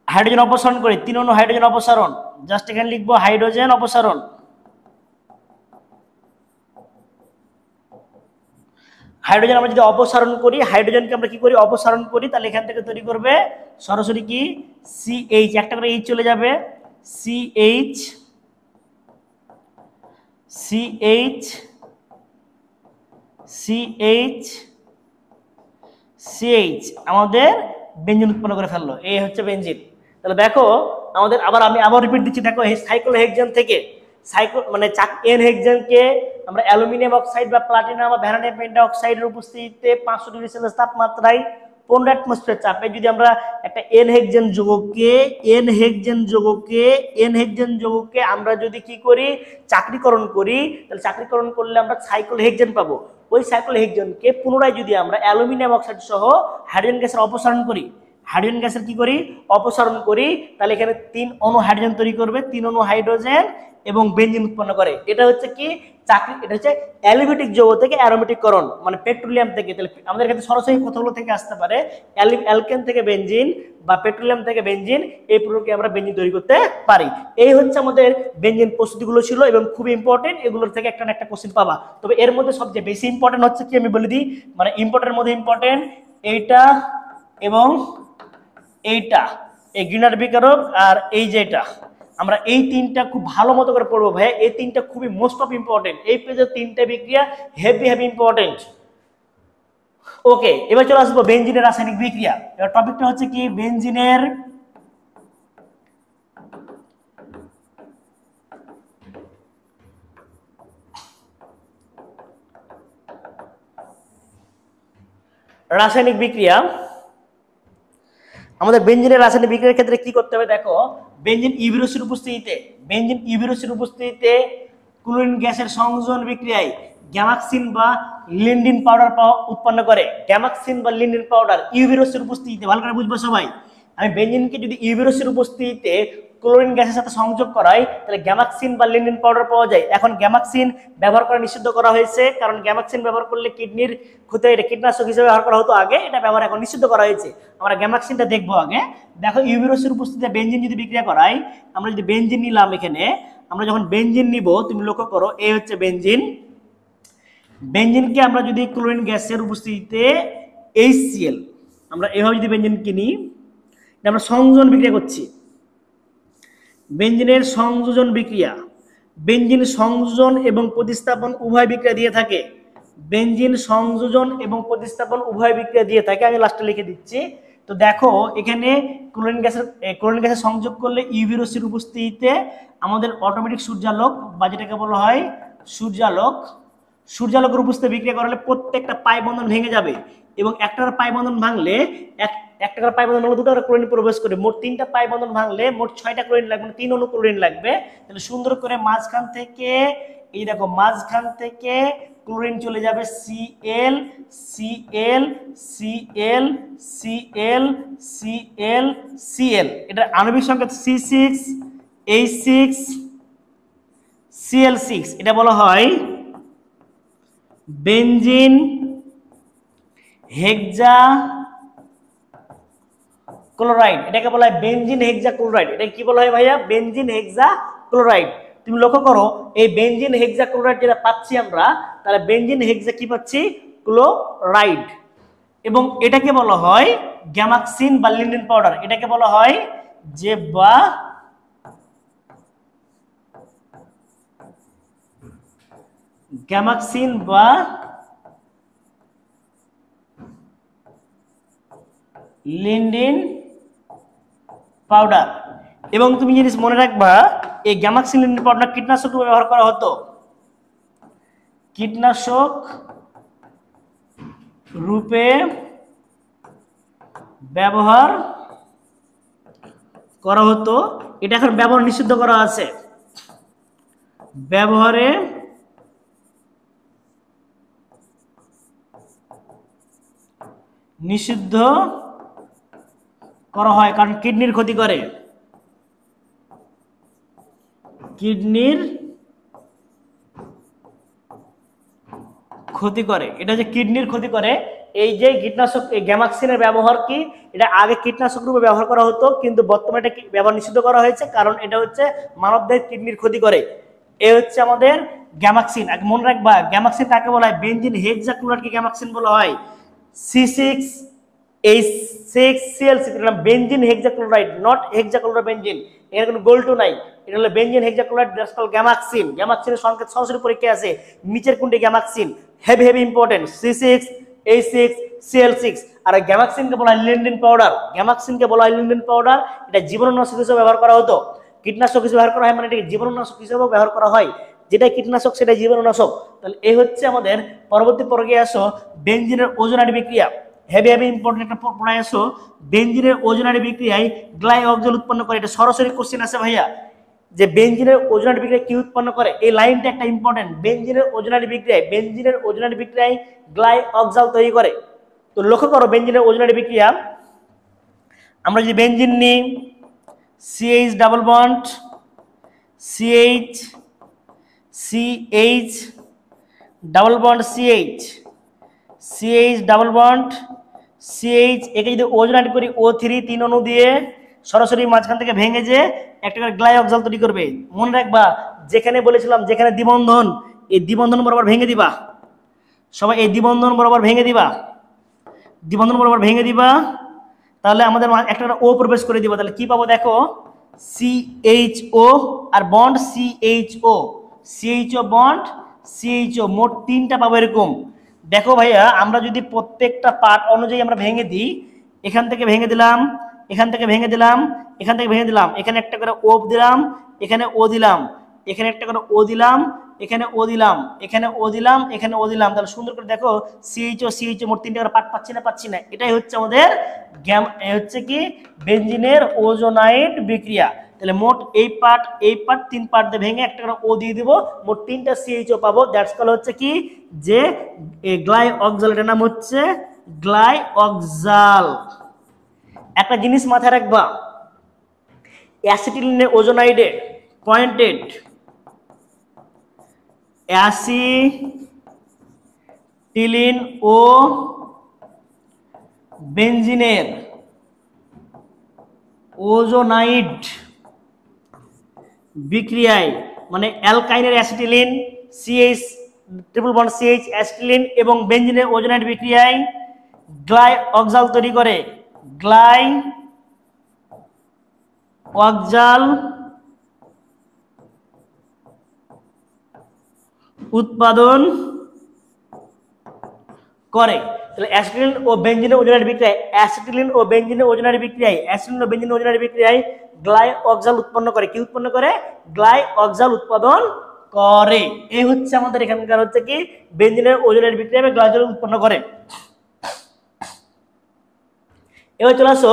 হাইড্রোজেন অপসারণ করি, 3 অণু হাইড্রোজেন অপসারণ, জাস্ট এখানে লিখবো হাইড্রোজেন অপসারণ। হাইড্রোজেন আমরা যদি অপসারণ করি, হাইড্রোজেনকে আমরা কি করি, অপসারণ করি, তাহলে এখান থেকে তৈরি করবে সরাসরি কি, CH, একটা করে এইচ চলে যাবে, CH আমাদের বেনজিন উৎপন্ন করে ফেললো, এই হচ্ছে বেনজিন। তাহলে দেখো আমাদের, আমি আবার রিপিট দিচ্ছি, দেখো সাইক্লোহেক্সেন থেকে মানে এন হেক্সেনকে আমরা অ্যালুমিনিয়াম অক্সাইড বা প্লাটিনাম বা ভ্যানাডিয়াম পেন্টঅক্সাইডের উপস্থিতিতে 500 ডিগ্রি সেলসিয়াস তাপমাত্রায় 15 অ্যাটমসফিয়ার চাপে যদি আমরা একটা এন হেক্সেন যৌগকে আমরা যদি কি করি, চাকরিকরণ করি, তাহলে চাকরিকরণ করলে আমরা সাইক্লোহেক্সেন পাবো। ওই সাইক্লোহেক্সেনকে পুনরায় যদি আমরা অ্যালুমিনিয়াম অক্সাইড সহ হাইড্রোজেন গ্যাসের অপসারণ করি, অপসারণ করি, তাহলে এখানে 3 অণু হাইড্রোজেন তৈরি করবে, 3 অণু হাইড্রোজেন এবং বেনজিন উৎপন্ন করে। এটা হচ্ছে কি এটা হচ্ছে অ্যালিফেটিক যৌগ থেকে অ্যারোমেটিককরণ, মানে পেট্রোলিয়াম থেকে। তাহলে আমাদের কাছে সরাসরি কথাগুলো থেকে আসতে পারে, অ্যালকেন থেকে বেনজিন বা পেট্রোলিয়াম থেকে বেনজিন, এই প্রক্রিয়া আমরা বেনজিন তৈরি করতে পারি। এই হচ্ছে আমাদের বেনজিন প্রস্তুতিগুলো ছিল, এবং খুবই ইম্পর্টেন্ট, এগুলোর থেকে একটা না একটা কোশ্চেন পাবা। তবে এর মধ্যে সবচেয়ে বেশি ইম্পর্টেন্ট হচ্ছে কি, আমি বলে দিই, মানে ইম্পর্টেন্টের মধ্যে ইম্পর্টেন্ট এইটা এবং এইটা, এই গ্রিনার বিকারক আর এই যে এটা, আমরা এই তিনটা খুব ভালো মতো করে পড়বো ভাই। এই তিনটা খুবই মোস্ট অফ ইম্পর্টেন্ট, এই পেজের তিনটা বিক্রিয়া হেভি ইম্পর্টেন্ট। ওকে, এবার চলে আসবো বেনজিনের রাসায়নিক বিক্রিয়া। এবার টপিকটা হচ্ছে কি, বেনজিনের রাসায়নিক বিক্রিয়া। আমাদের বেনজিনের রাসায়নিক বিক্রিয়ার ক্ষেত্রে কি করতে হবে দেখো, বেনজিন ইউবিরোসির উপস্থিতিতে ক্লোরিন গ্যাসের সংযোজন বিক্রিয়ায় গ্যামাক্সিন বা লিন্ডিন পাউডার উৎপন্ন করে। গ্যামাক্সিন বা লিন্ডিন পাউডার ইউবিরোসির উপস্থিতিতে, ভালো করে বুঝবো সবাই, আমি বেনজিনকে যদি ইউবিরোসির উপস্থিতিতে ক্লোরিন গ্যাসের সাথে সংযোগ করাই তাহলে গ্যামাক্সিন বা লিন্ডিন পাউডার পাওয়া যায়। এখন গ্যামাক্সিন ব্যবহার করা নিষিদ্ধ করা হয়েছে, কারণ গ্যামাক্সিন ব্যবহার করলে কিডনির ক্ষতি, এটা কীটনাশক হিসেবে ব্যবহার করা হতো আগে, এটা ব্যবহার এখন নিষিদ্ধ করা হয়েছে। আমরা গ্যামাক্সিনটা দেখবো আগে। দেখো ইউবিরোসির উপস্থিতিতে বেনজিন যদি বিক্রিয়া করাই, আমরা যদি বেনজিন নিলাম, এখানে আমরা যখন বেনজিন নিব, তুমি লক্ষ্য করো এই হচ্ছে বেনজিন। বেনজিনকে আমরা যদি ক্লোরিন গ্যাসের উপস্থিতিতে HCl, আমরা এভাবে যদি বেনজিন কিনি, আমরা সংযোজন বিক্রিয়া করছি। বেনজিনের সংযোজন বিক্রিয়া, বেনজিন সংযোজন এবং প্রতিস্থাপন উভয় বিক্রিয়া দিয়ে থাকে। বেনজিন সংযোজন এবং প্রতিস্থাপন উভয় বিক্রিয়া দিয়ে থাকে, আমি লাস্টে লিখে দিচ্ছি। তো দেখো এখানে ক্লোরিন গ্যাসের সংযোগ করলে ইউবিরোসির উপস্থিতিতে আমাদের অটোমেটিক সূর্যালোক, বা যেটাকে বলা হয় সূর্যালোকের উপস্থিতিতে বিক্রিয়া করালে প্রত্যেকটা পাই বন্ধন ভেঙে যাবে, এবং একটার পাই বন্ধন ভাঙলে একটা পাই বন্ধন ভাঙলে 2টা ক্লোরিন প্রবেশ করে, মোট 3টা পাই বন্ধন ভাঙলে মোট 6টা ক্লোরিন লাগবে, 3 অণু ক্লোরিন লাগবে। তাহলে সুন্দর করে মাঝখান থেকে, এই দেখো মাঝখান থেকে ক্লোরিন চলে যাবে Cl Cl Cl Cl Cl Cl, এটা আণবিক সংকেত C6H6Cl6, এটা বলা হয় বেনজিন হেক্সাক্লোরাইড। এটাকে বলা হয় বেনজিন হেক্সাক্লোরাইড। এটা কি বলা হয় ভাইয়া? Benzene hexachloride. তুমি লক্ষ্য করো এই বেনজিন হেক্সাক্লোরাইড যেটা পাচ্ছি আমরা, তাহলে বেনজিন হেক্সা কি পাচ্ছি? ক্লোরাইড। এবং এটাকে বলা হয় গ্যামাক্সিন বা লিন্ডিন পাউডার। এটাকে বলা হয় যে বা গ্যামাক্সিন বা লিন্ডিন পাউডার। এবং তুমি জিনিস মনে রাখবা, এই গ্যামাক্সিন লিন্ডিন পাউডার কীটনাশক রূপে ব্যবহার করা হতো, কীটনাশক রূপে ব্যবহার করা হতো। এটা এখন ব্যবহার নিষিদ্ধ করা আছে, ব্যবহারে নিষিদ্ধ করা হয়, কারণ কিডনির ক্ষতি করে, কিডনির ক্ষতি করে। এটা যে কিডনির ক্ষতি করে, এই যে কীটনাশক, এই গ্যামাক্সিনের ব্যবহার কি, এটা আগে কীটনাশক রূপে ব্যবহার করা হতো, কিন্তু বর্তমানে এটা ব্যবহার নিষিদ্ধ করা হয়েছে, কারণ এটা হচ্ছে মানবদেহের কিডনির ক্ষতি করে। এই হচ্ছে আমাদের গ্যামাক্সিন। মনে রাখবা গ্যামাক্সিন কাকে বলা হয়? বেনজিন হেক্সাক্লোরাইডকে গ্যামাক্সিন বলা হয়। C6H6Cl6, benzene hexachloride, not hexachloride benzene, এর কোনো গোল টু নাই। এটা হলো benzene hexachloride, that's called gammexane. গ্যামাক্সিনের সংকেত সরাসরি পরীক্ষায় আছে, নিচের কোনটি গ্যামাক্সিন, হেভি ইম্পর্টেন্ট, C6H6Cl6। আর গ্যামাক্সিনকে বলা হয় লিন্ডিন পাউডার, গ্যামাক্সিনকে বলা হয় লিন্ডিন পাউডার। এটা জীবাণুনাশক হিসেবে ব্যবহার করা হতো, কীটনাশক হিসেবে ব্যবহার করা হয়, মানে এটাকে জীবাণুনাশক হিসেবেও ব্যবহার করা হয়। যেটা কীটনাশক সেটা জীবাণুনাশক। তাহলে এই হচ্ছে আমাদের পরবর্তী পর্বে আসো বেনজিনের ওজোনারি বিক্রিয়া। হেভি ইম্পর্টেন্ট একটা পড়ায় আসো, বেনজিনের ওজোনারি বিক্রিয়ায় গ্লাইঅক্সেল উৎপন্ন করে। এটা সরাসরি কোশ্চেন আছে ভাইয়া, যে বেনজিনের ওজোনারি বিক্রিয়া কি উৎপন্ন করে, এই লাইনটা একটা ইম্পর্টেন্ট। বেনজিনের ওজোনারি বিক্রিয়ায় গ্লাইঅক্সাল তৈরি করে। তো লক্ষ্য করো বেনজিনের ওজোনারি বিক্রিয়া, আমরা যদি বেনজিন নিই, CH double bond CH double bond CH double bond CH, একে যদি ওজোনারি করি O3 3 অণু দিয়ে, সরাসরি মাঝখান থেকে ভেঙে যে একটা করে গ্লাইঅক্সাল তৈরি করবে। মনে রাখবা যেখানে বলেছিলাম, যেখানে দ্বিবন্ধন, এই দ্বিবন্ধন বরাবর ভেঙে দিবা সবাই, এই দ্বিবন্ধন বরাবর ভেঙে দিবা, তাহলে আমাদের একটা O প্রবেশ করে দিবা। তাহলে কি পাবো দেখো, CHO আর বন্ড CHO বন্ড CHO, মোট 3টা পাবো এরকম। দেখো ভাইয়া, আমরা যদি প্রত্যেকটা পার্ট অনুযায়ী আমরা ভেঙে দিই, এখান থেকে ভেঙে দিলাম, এখান থেকে ভেঙে দিলাম, এখান থেকে ভেঙে দিলাম, এখানে একটা করে ও দিলাম, এখানে ও দিলাম, এখানে একটা করে ও দিলাম, এখানে ও দিলাম, এখানে ও দিলাম, এখানে ও দিলাম, তাহলে সুন্দর করে দেখো সিএইচও মোট 3টে করে পার্ট পাচ্ছি না। এটাই হচ্ছে আমাদের হচ্ছে কি বেনজিনের ওজোনাইড বিক্রিয়া। তাহলে মোট এই পার্ট 3 পার্ট দিয়ে ভেঙে একটা করে ও দিয়ে দিব, মোট 3টা সিএইচও পাবো। দ্যাটস কল হচ্ছে কি যে গ্লাইঅক্সাল, এটার নাম হচ্ছে গ্লাইঅক্সাল। একটা জিনিস মাথায় রাখবা, অ্যাসিটিলিন ওজোনাইডে পয়েন্টেড অ্যাসিটিলিন ও বেনজিনের ওজোনাইড বিক্রিয়ায়, মানে অ্যালকাইনের acetylene CH triple bond CH acetylene এবং বেনজিনের ওজোনাইড বিক্রিয়ায় গ্লাইঅক্সাল তৈরি করে। গ্লাইঅক্সাল উৎপাদন করে। তাহলে অ্যাসিটিলিন ও বেনজিনের ওজোনাইড বিক্রিয়ায়, অ্যাসিটিলিন ও বেনজিনের ওজোনাইড বিক্রিয়ায়, অ্যাসিটিলিন ও বেনজিনের ওজোনাইড বিক্রিয়ায় গ্লাইঅক্সাল উৎপন্ন করে। কি উৎপন্ন করে? গ্লাইঅক্সাল উৎপাদন করে। এই হচ্ছে আমাদের এখানকার হচ্ছে কি বেনজিনের ওজোনাইড বিক্রিয়ায় গ্লাইঅক্সাল উৎপন্ন করে। এবার চলে আসো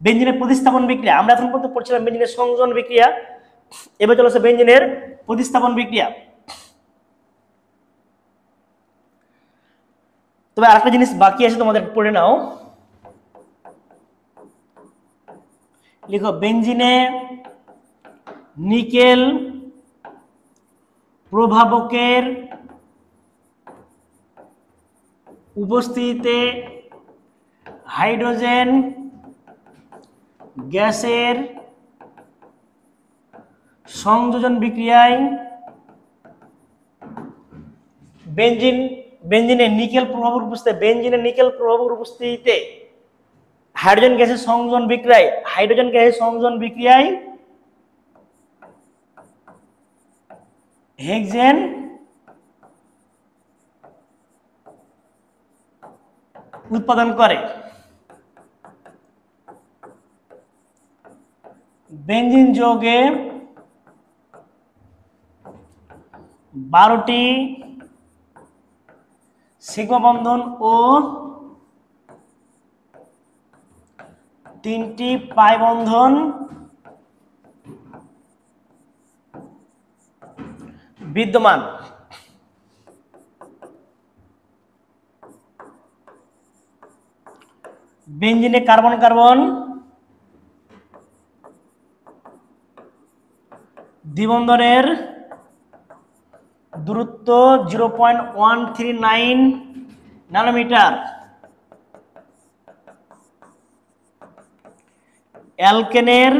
বেনজিনের প্রতিস্থাপন বিক্রিয়া। আমরা এখন পর্যন্ত পড়ছিলাম বেনজিনের সংযোজন বিক্রিয়া, এবার চলে আসো বেনজিনের প্রতিস্থাপন বিক্রিয়া। তবে আরেকটা জিনিস বাকি আছে, তোমাদের পড়ে নাও। লিখো বেনজিনে নিকেল প্রভাবকের উপস্থিতিতে হাইড্রোজেন গ্যাসের সংযোজন বিক্রিয়ায় বেনজিনের নিকেল প্রভাবক উপস্থিতিতে হাইড্রোজেন গ্যাসের সংযোজন বিক্রিয়ায় হেক্সেন উৎপাদন করে। বেনজিন যৌগে 12টি সিগমা বন্ধন ও 3টি পাই বন্ধন বিদ্যমান। বেনজিনে কার্বন কার্বন দ্বিবন্ধনের দূরত্ব 0.139 ন্যানোমিটার। অ্যালকেনের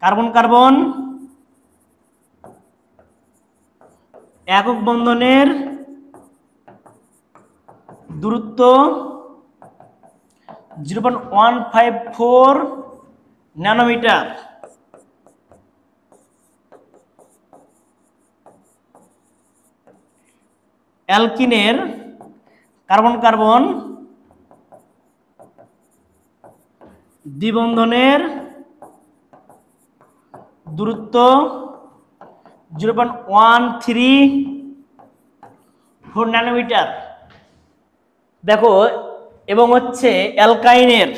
কার্বন কার্বন একক বন্ধনের দূরত্ব 0.154 ন্যানোমিটার। অ্যালকিনের কার্বন কার্বন দ্বিবন্ধনের দূরত্ব 0.134 ন্যানোমিটার। দেখো, এবং হচ্ছে অ্যালকাইনের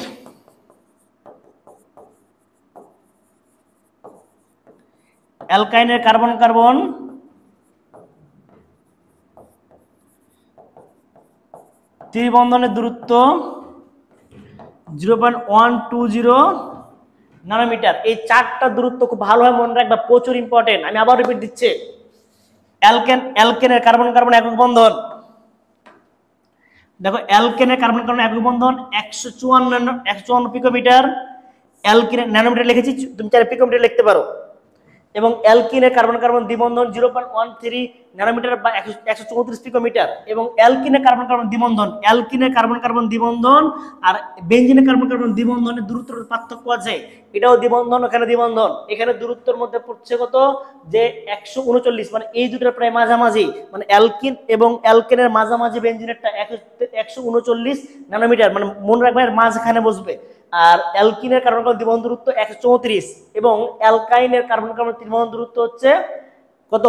কার্বন কার্বন ত্রিবন্ধনের দূরত্ব 0.120 ন্যানোমিটার। এই চারটা দূরত্ব খুব ভালোভাবে মনে রাখবা, প্রচুর ইম্পর্টেন্ট। আমি আবার রিপিট দিচ্ছি। অ্যালকেনের কার্বন কার্বন একক বন্ধন, দেখো অ্যালকেনের কার্বন কার্বন একক বন্ধন 154 পিকোমিটার। অ্যালকেনের ন্যানোমিটার লিখেছি, তুমি চাইলে পিকোমিটার লিখতে পারো। এবং অ্যালকিনের কার্বন কার্বন দ্বিবন্ধন 0.13 ন্যানোমিটার বা 134 পিকোমিটার। এবং অ্যালকিনের কার্বন কার্বন দ্বিবন্ধন, অ্যালকিনের কার্বন কার্বন দ্বিবন্ধন আর বেনজিনের কার্বন কার্বন দ্বিবন্ধনের দূরত্বের পার্থক্য আছে। এটাও দ্বিবন্ধন, এখানে দ্বিবন্ধন, এখানে দূরত্বের মধ্যে পড়ছে কত যে 139, মানে এই দুটোর প্রায় মাঝামাঝি, মানে অ্যালকিন এবং অ্যালকেনের মাঝামাঝি বেনজিনেরটা 139 ন্যানোমিটার, মানে মনে রাখবেন মাঝখানে বসবে। আর অ্যালকিনের কার্বন কার্বন দ্বিবন্ধন দূরত্ব 134 এবং অ্যালকাইনের কার্বন কার্বন দ্বিবন্ধন দূরত্ব হচ্ছে কত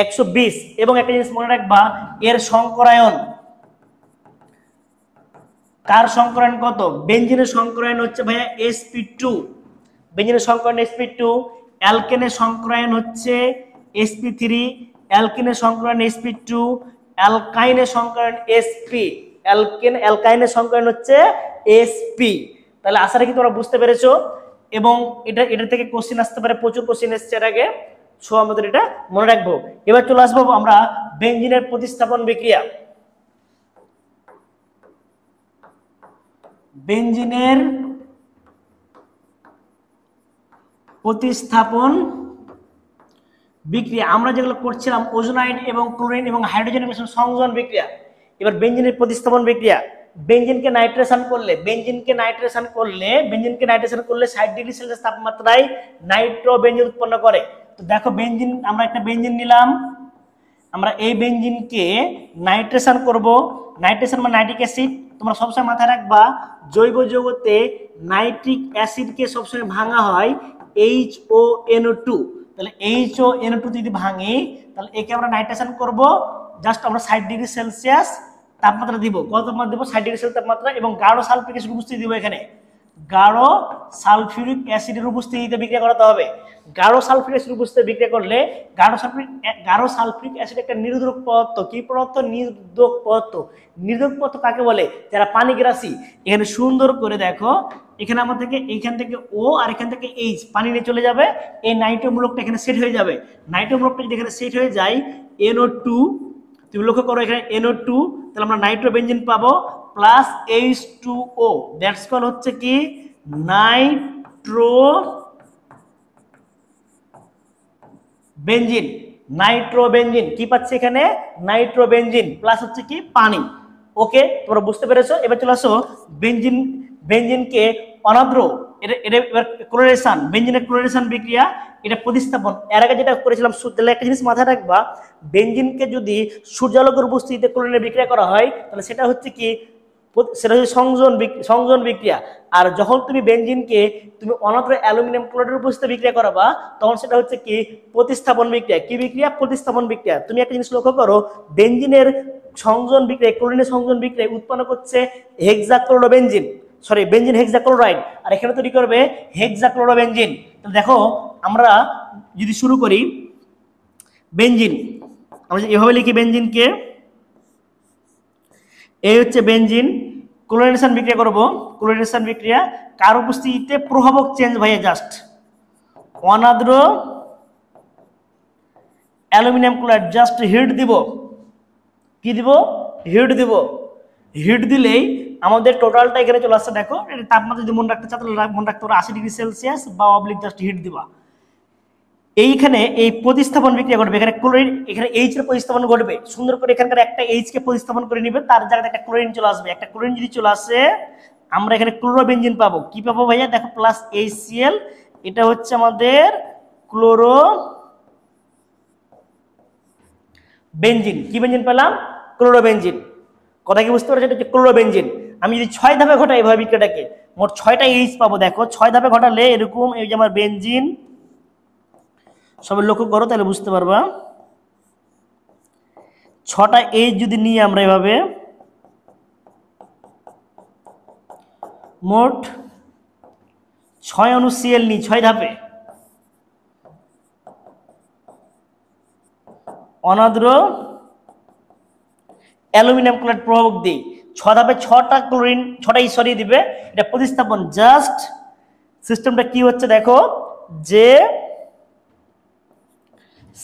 120। এবং একটা জিনিস মনে রাখবা, এর সংকরায়ন, কার সংকরায়ন কত, বেনজিনের সংকরায়ন হচ্ছে ভাইয়া sp2, বেনজিনের সংকরায়ন sp2, অ্যালকেনের সংকরায়ন হচ্ছে sp3, অ্যালকিনের সংকরায়ন sp2, অ্যালকাইনের সংকরায়ন sp, অ্যালকাইনের সংকরায়ন হচ্ছে sp। তাহলে আশা রাখি তোমরা বুঝতে পেরেছো। এবং এটা থেকে কোশ্চেন আসতে পারে, প্রচুর কোশ্চেন এসছে এর আগে, সো আমাদের এটা মনে রাখবো। এবার চলে আসবো আমরা বেনজিনের প্রতিস্থাপন বিক্রিয়া। বেনজিনের প্রতিস্থাপন বিক্রিয়া আমরা যেগুলো করছিলাম ওজোনাইড এবং ক্লোরিন এবং হাইড্রোজেনের মিশ্রণ সংযোজন বিক্রিয়া। এবার বেনজিনের প্রতিস্থাপন বিক্রিয়া, বেনজিনকে নাইট্রেশন করলে 60 ডিগ্রি সেলসিয়াস তাপমাত্রায় নাইট্রো বেনজিন উৎপন্ন করে। তো দেখো বেনজিন, আমরা একটা বেনজিন নিলাম, আমরা এই বেনজিনকে নাইট্রেশন করব। নাইট্রেশন মানে নাইট্রিক অ্যাসিড। তোমরা সবসময় মাথায় রাখবা জৈব যৌগতে নাইট্রিক অ্যাসিডকে সবসময় ভাঙা হয় HONO2। তাহলে HONO2 যদি ভাঙি তাহলে একে আমরা নাইট্রেশন করব। জাস্ট আমরা 60 ডিগ্রি সেলসিয়াস তাপমাত্রা দিব। কত তাপমাত্রা দিব? 60 ডিগ্রি সেলসিয়াস তাপমাত্রা। এবং গাঢ় সালফিউরিক অ্যাসিড উপস্থিতি দিব এখানে। গাঢ় সালফিউরিক অ্যাসিডের উপস্থিতিতে বিক্রিয়া করাতে হবে। গাঢ় সালফিউরিক অ্যাসিড উপস্থিতিতে বিক্রিয়া করলে গাঢ় সালফিউরিক অ্যাসিড একটা নিরোধক পদার্থ। কি পদার্থ? নিরোধক পদার্থ। নিরোধক পদার্থ কাকে বলে? যারা পানিগ্রাসী। এখানে সুন্দর করে দেখো, এখানে আমার থেকে এইখান থেকে ও আর এখান থেকে এইচ পানি নিয়ে চলে যাবে, এই নাইট্রো মূলকটা এখানে সেট হয়ে যাবে। নাইট্রো মূলকটা যদি এখানে সেট হয়ে যায় NO2, তুমি লক্ষ্য করো এখানে NO2, তাহলে আমরা নাইট্রো বেনজিন পাবো প্লাস H2O, দ্যাটস কল হচ্ছে কি নাইট্রো বেনজিন। নাইট্রো বেনজিন কি পাচ্ছি এখানে? নাইট্রো বেনজিন প্লাস হচ্ছে কি পানি। ওকে, তোমরা বুঝতে পেরেছো। এবার চলে আসো বেনজিনকে অনাদ্র, এটা এবার ক্লোরেশন, বেনজিনের ক্লোরেশন বিক্রিয়া, এটা প্রতিস্থাপন। এর আগে যেটা করেছিলাম, তাহলে একটা জিনিস মাথায় রাখবা, বেনজিনকে যদি সূর্যালোকের উপস্থিতিতে ক্লোরিনের বিক্রিয়া করা হয় তাহলে সেটা হচ্ছে কি, সেটা হচ্ছে সংযোজন বিক্রিয়া। আর যখন তুমি বেনজিনকে তুমি অনাদ্র অ্যালুমিনিয়াম ক্লোরাইডের উপস্থিতিতে বিক্রিয়া করাবা তখন সেটা হচ্ছে কি প্রতিস্থাপন বিক্রিয়া। কি বিক্রিয়া? প্রতিস্থাপন বিক্রিয়া। তুমি একটা জিনিস লক্ষ্য করো, বেনজিনের সংযোজন বিক্রিয়া, ক্লোরিনের সংযোজন বিক্রিয়া উৎপন্ন করছে হেক্সাক্লোরোবেনজিন, সরি বেনজিন হেক্সাক্লোরাইড, আর এখানে তৈরি করবে হেক্সাক্লোরোবেনজিন। তাহলে দেখো আমরা যদি শুরু করি বেনজিন, আমরা এভাবে লিখি বেনজিনকে, এই হচ্ছে বেনজিন, ক্লোরিনেশন বিক্রিয়া করব। ক্লোরিনেশন বিক্রিয়া কার উপস্থিতিতে? প্রভাবক চেঞ্জ ভাইয়া, জাস্ট অনাদ্র অ্যালুমিনিয়াম ক্লোরাইড, জাস্ট হিট দিব। কি দিব? হিট দিব। হিট দিলেই আমাদের টোটালটা এখানে চলে আসছে। দেখো তাপমাত্রা যদি মনে রাখতে চাও তাহলে মনে রাখতে পারো 80 ডিগ্রি সেলসিয়াস বা অবলিক জাস্ট হিট দিবা। এইখানে এই প্রতিস্থাপন বিক্রিয়া ঘটবে, এখানে ক্লোরিন, এখানে এইচ এর প্রতিস্থাপন ঘটবে। সুন্দর করে এখানকার একটা এইচ কে প্রতিস্থাপন করে নিবে, তার জায়গায় একটা ক্লোরিন চলে আসবে। একটা ক্লোরিন যদি চলে আসে আমরা এখানে ক্লোরোবেনজিন পাবো। কি পাবো ভাইয়া? দেখো প্লাস HCl, এটা হচ্ছে আমাদের ক্লোরোবেনজিন। কি বেনজিন পেলাম? ক্লোরোবেনজিন। কথা কি বুঝতে পারছো? এটা হচ্ছে ক্লোরোবেনজিন। আমি যদি 6 ধাপে ঘটাই এভাবে বিক্রিয়াটাকে, মোট 6টা এইচ পাবো। দেখো 6 ধাপে ঘটালে এরকম, এই যে আমার বেনজিন, সবাই লক্ষ্য করো তাহলে বুঝতে পারবা। 6টা এইচ যদি নিই আমরা এভাবে, মোট 6 অণু Cl নিই 6 ধাপে, অনাদ্র অ্যালুমিনিয়াম ক্লোরাইড প্রভাবক দিই। 6 ধাপে 6টা ক্লোরিন, 6টা এইচ সরিয়ে দিবে। এটা প্রতিস্থাপন। জাস্ট সিস্টেমটা কি হচ্ছে দেখো, যে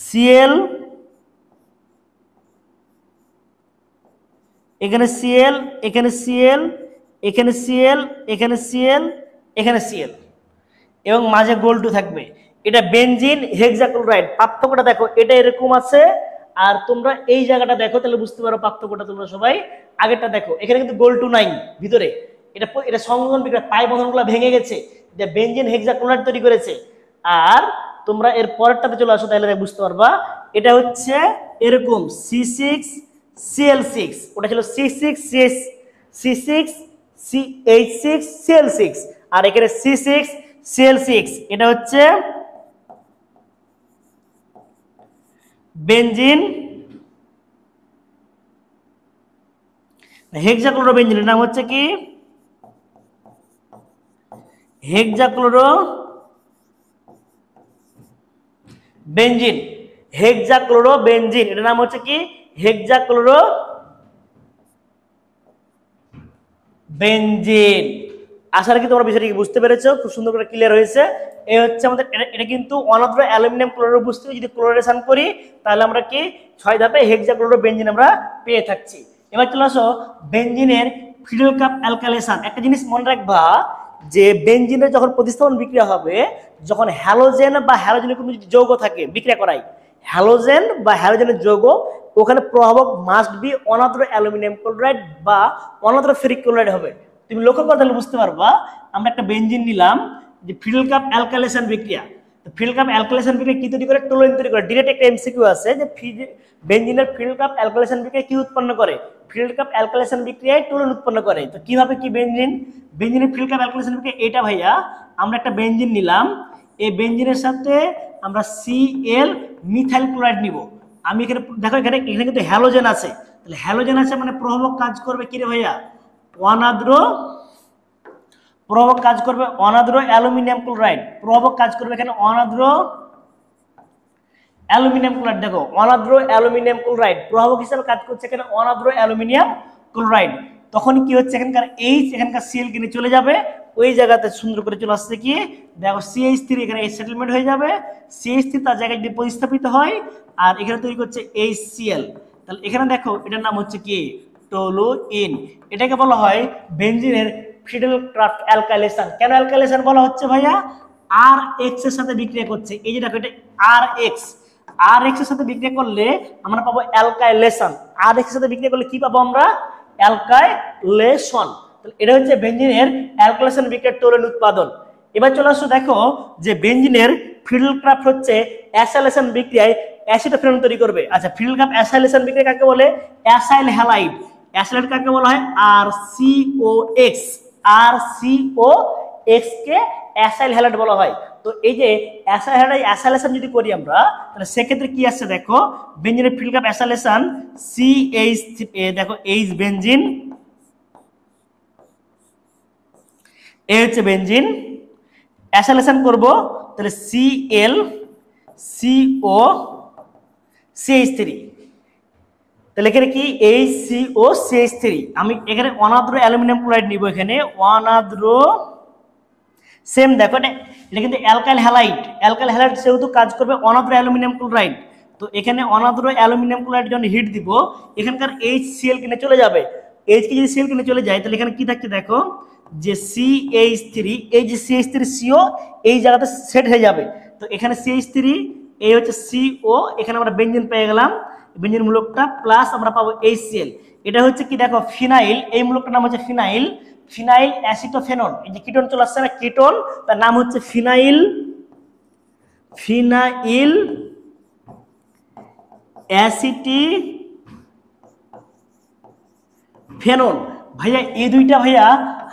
Cl, এখানে Cl, এখানে Cl, এখানে Cl, এখানে Cl, এখানে Cl, এবং মাঝে গোল 2 থাকবে। এটা বেনজিন হেক্সাক্লোরাইড। পার্থক্যটা দেখো, এটা এরকম আছে, আর তোমরা এই জায়গাটা দেখো, তাহলে বুঝতে পারো পার্থক্যটা। তোমরা সবাই আগেরটা দেখো, এখানে কিন্তু গোল্ড টু নাই ভিতরে, এটা এটা সংযোজন বিক্রিয়া, পাই বন্ধনগুলো ভেঙে গেছে, যে বেনজিন হেক্সাক্লোরাইড তৈরি করেছে। আর তোমরা এর পরেরটাতে চলে আসো, তাহলে বুঝতে পারবা এটা হচ্ছে এরকম C6Cl6, ওটা ছিল C6H6Cl6, আর এখানে C6Cl6, এটা হচ্ছে বেনজিন হেক্সাক্লোরো বেনজিনের নাম হচ্ছে কি হেক্সাক্লোরো বেনজিন। হেক্সাক্লোরো বেনজিন, এটার নাম হচ্ছে কি হেক্সাক্লোরো বেনজিন। আশা রাখি তোমরা বিষয়টা কি বুঝতে পেরেছো, খুব সুন্দর করে ক্লিয়ার হয়েছে। এই হচ্ছে আমাদের, এটা কিন্তু অনাদ্র অ্যালুমিনিয়াম ক্লোরাইড উপস্থিতি, যদি ক্লোরাইডেশন করি তাহলে আমরা কি 6 ধাপে হেক্সাক্লোরো বেনজিন আমরা পেয়ে থাকছি। এবার চলে আসো বেনজিনের ফিডল কাপ অ্যালকাইলেশন। একটা জিনিস মনে রাখবা, যে বেনজিনের যখন প্রতিস্থাপন বিক্রিয়া হবে, যখন হ্যালোজেন বা হ্যালোজেনের কোনো যৌগ থাকে বিক্রিয়া করায়, হ্যালোজেন বা হ্যালোজেনের যৌগ, ওখানে প্রভাবক মাস্ট বি অনাদ্র অ্যালুমিনিয়াম ক্লোরাইড বা অনাদ্র ফেরিক ক্লোরাইড হবে। তুমি লক্ষ্য করে তাহলে বুঝতে পারবা, আমরা একটা বেনজিন নিলাম, যে ফিডল কাপ অ্যালকাইলেশন বিক্রিয়া। ফিডল কাপ অ্যালকাইলেশন বিক্রিয়া কি তৈরি করে? টোলুইন তৈরি করে। ডিরেক্ট একটা এমসিকিউ আছে যে বেনজিনের ফিডল কাপ অ্যালকাইলেশন বিক্রিয়া কি উৎপন্ন করে? ফিডল কাপ অ্যালকাইলেশন বিক্রিয়ায় টোলুইন উৎপন্ন করে। তো কিভাবে কি বেনজিনের ফিডল কাপ অ্যালকাইলেশন বিক্রিয়া এটা ভাইয়া, আমরা একটা বেনজিন নিলাম, এই বেনজিনের সাথে আমরা Cl মিথাইল ক্লোরাইড নিব। আমি এখানে দেখো, এখানে কিন্তু হ্যালোজেন আছে, তাহলে হ্যালোজেন আছে মানে প্রভাবক কাজ করবে কি রে ভাইয়া? অনাদ্র প্রভাবক কাজ করবে অনাদ্র অ্যালুমিনিয়াম ক্লোরাইড। প্রভাবক কাজ করবে এখানে অনাদ্র অ্যালুমিনিয়াম ক্লোরাইড। দেখো অনাদ্র অ্যালুমিনিয়াম ক্লোরাইড প্রভাবক হিসেবে কাজ করছে এখানে অনাদ্র অ্যালুমিনিয়াম ক্লোরাইড। তখন কি হচ্ছে, এখানকার H এখানকার Cl কিনে চলে যাবে, ওই জায়গাতে সুন্দর করে চলে আসছে কি দেখো CH3, এখানে সেটেলমেন্ট হয়ে যাবে। CH3 তার জায়গায় যদি প্রতিস্থাপিত হয়, আর এখানে তৈরি করছে HCl। তাহলে এখানে দেখো এটার নাম হচ্ছে কি টলুইন। এটাকে বলা হয় বেনজিনের ফিডল ক্রাফট অ্যালকাইলেশন। কেন অ্যালকাইলেশন বলা হচ্ছে ভাইয়া? RH এর সাথে বিক্রিয়া করছে। এই যে দেখো এটা RH এর সাথে বিক্রিয়া করলে আমরা পাবো অ্যালকাইলেশন। RH এর সাথে বিক্রিয়া করলে কি পাবো আমরা? অ্যালকাইলেশন। তাহলে এটা হচ্ছে বেনজিনের অ্যালকাইলেশন বিক্রিয়ার টোলুইন উৎপাদন। এবার চলে আসো, দেখো যে বেনজিনের ফিডল ক্রাফট হচ্ছে অ্যাসাইলেশন বিক্রিয়ায় অ্যাসিটোফেনন তৈরি করবে। আচ্ছা, ফিডল ক্রাফট অ্যাসাইলেশন বিক্রিয়া কাকে বলে? Acyl halide. অ্যাসাইলাইড কাকে বলা হয়? RCOX। RCOX কে অ্যাসাইল হ্যালাইড বলা হয়। তো এই যে অ্যাসাইল হ্যালাইড অ্যাসাইলেশন যদি করি আমরা, তাহলে সেক্ষেত্রে কি আসছে দেখো, বেনজিনের ফিডল ক্রাফট অ্যাসাইলেশন CH, দেখো H বেনজিন, এই হচ্ছে বেনজিন, অ্যাসাইলেশন করব, তাহলে Cl CO CH3, তাহলে এখানে কি HCO CH3। আমি এখানে অনাদ্র অ্যালুমিনিয়াম ক্লোরাইড নিব, এখানে অনাদ্র, সেম দেখো এটা কিন্তু অ্যালকাইল হ্যালাইড। অ্যালকাইল হ্যালাইড সেহেতু কাজ করবে অনাদ্র অ্যালুমিনিয়াম ক্লোরাইড। তো এখানে অনাদ্র অ্যালুমিনিয়াম ক্লোরাইড যখন হিট দিব, এখানকার HCl কিনে চলে যাবে। H কে যদি Cl কিনে চলে যায়, তাহলে এখানে কি থাকছে দেখো, যে CH3, এই যে CH3CO এই জায়গাতে সেট হয়ে যাবে। তো এখানে CH3, এই হচ্ছে CO, এখানে আমরা বেনজিন পেয়ে গেলাম, বেনজিন মূলকটা, প্লাস আমরা পাবো HCl। এটা হচ্ছে কি দেখো ফিনাইল, এই মূলকটার নাম হচ্ছে ফিনাইল অ্যাসিটোফেনন। এই যে কিটোন চলে আসছে না, কিটোন, তার নাম হচ্ছে ফিনাইল অ্যাসিটিফেনন। ভাইয়া এই দুইটা ভাইয়া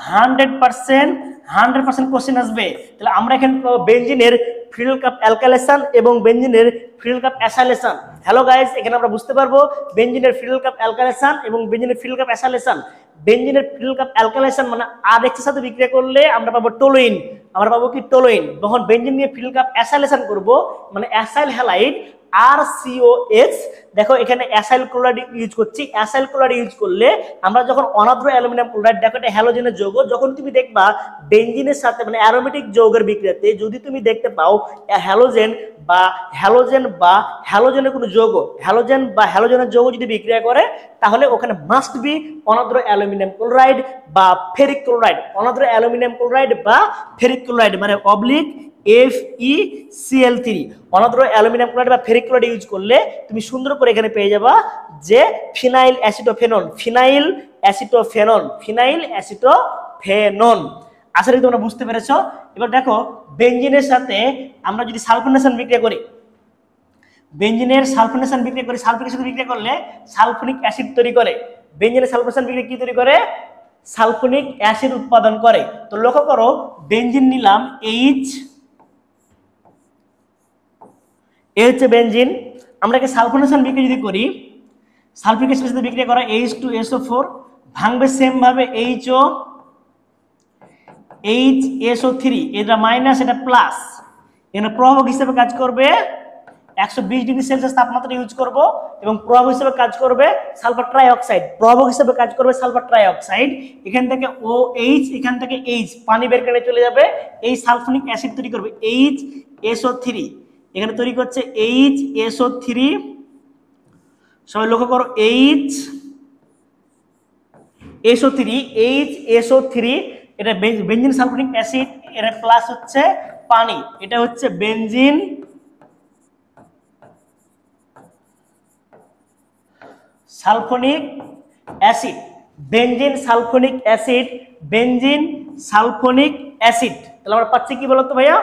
100% কোশ্চেন আসবে। তাহলে আমরা এখানে বেনজিনের ফিডল কাপ অ্যালকাইলেশন এবং বেনজিনের ফিডল কাপ অ্যাসাইলেশন। হ্যালো গাইস, এখানে আমরা বুঝতে পারবো বেনজিনের ফিডল কাপ অ্যালকাইলেশন এবং বেনজিনের ফিডল কাপ অ্যাসাইলেশন। বেনজিনের ফিডল কাপ অ্যালকাইলেশন মানে RH এর সাথে বিক্রিয়া করলে আমরা পাবো টোলুইন। আমরা পাবো কি টোলুইন। যখন বেনজিন নিয়ে ফিডল কাপ অ্যাসাইলেশন করব, মানে অ্যাসাইল হ্যালাইড RCOX দেখো এখানে অ্যাসাইল ক্লোরাইড ইউজ করছি। অ্যাসাইল ক্লোরাইড ইউজ করলে আমরা যখন অনার্দ্র অ্যালুমিনিয়াম ক্লোরাইড, দেখো এটা হ্যালোজেনের যৌগ, যখন তুমি দেখবা বেনজিনের সাথে মানে অ্যারোমেটিক যৌগের বিক্রিয়াতে যদি তুমি দেখতে পাও হ্যালোজেন বা হ্যালোজেনের কোনো যৌগ, হ্যালোজেন বা হ্যালোজেনের যৌগ যদি বিক্রিয়া করে, তাহলে ওখানে মাস্ট বি অনার্দ্র অ্যালুমিনিয়াম ক্লোরাইড বা ফেরিক ক্লোরাইড, অনার্দ্র অ্যালুমিনিয়াম ক্লোরাইড বা ফেরিক ক্লোরাইড মানে অবলিক FeCl3, অনার্দ্র অ্যালুমিনিয়াম ক্লোরাইড বা ফেরিক ক্লোরাইড ইউজ করলে তুমি সুন্দর করে এখানে পেয়ে যাবা যে phenyl acetophenone, phenyl acetophenone, phenyl acetophenone. আশা করি তোমরা বুঝতে পেরেছো। এবার দেখো বেনজিনের সাথে আমরা যদি সালফোনেশন বিক্রিয়া করি, বেনজিনের সালফোনেশন বিক্রিয়া করি, সালফিকের সাথে বিক্রিয়া করলে সালফোনিক অ্যাসিড তৈরি করে। বেনজিনের সালফোনেশন বিক্রিয়া কি তৈরি করে? সালফোনিক অ্যাসিড উৎপাদন করে। তো লক্ষ্য করো বেনজিন নিলাম এইচ, এ হচ্ছে বেনজিন। আমরা কি সালফোনেশন বিক্রিয়া যদি করি, সালফিক অ্যাসিডের সাথে বিক্রিয়া করা H2SO4 ভাঙবে সেম ভাবে HSO3, এটা মাইনাস এটা প্লাস, এখানে প্রভাবক হিসেবে কাজ করবে 120 ডিগ্রি সেলসিয়াস তাপমাত্রা ইউজ করব এবং প্রভাবক হিসেবে কাজ করবে সালফার ট্রাই অক্সাইড, প্রভাবক হিসেবে কাজ করবে সালফার ট্রাই অক্সাইড। এখান থেকে OH, এখান থেকে H পানি বের করে চলে যাবে, এই সালফোনিক অ্যাসিড তৈরি করবে HSO3, এখানে তৈরি করছে HSO3, সবাই লক্ষ্য করো HSO3, এটা বেনজিন সালফোনিক অ্যাসিড, এর প্লাস হচ্ছে পানি, এটা হচ্ছে benzene sulphonic acid, benzene sulphonic acid, benzene sulphonic acid. তাহলে আমরা পাচ্ছি কি বলতো ভাইয়া?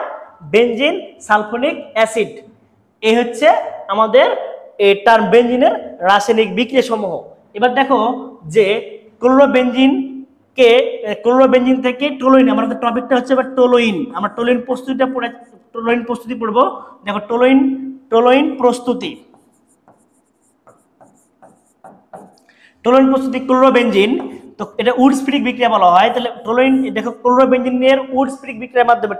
Benzene sulphonic acid. এই হচ্ছে আমাদের টার্ম বেনজিনের রাসায়নিক বিক্রিয়া সমূহ। এবার দেখো যে ক্লোরোবেনজিন থেকে টোলুইন, আমাদের টপিকটা হচ্ছে এবার টোলুইন, আমরা টোলুইন প্রস্তুতি পড়বো। দেখো টোলুইন প্রস্তুতি, টোলুইন প্রস্তুতি ক্লোরোবেনজিন, তো এটা উডস্ফিটিক বিক্রিয়া বলা হয়। তাহলে টোলুইন, দেখো ক্লোরোবেনজিনের উডস্ফিটিক বিক্রিয়ার মাধ্যমে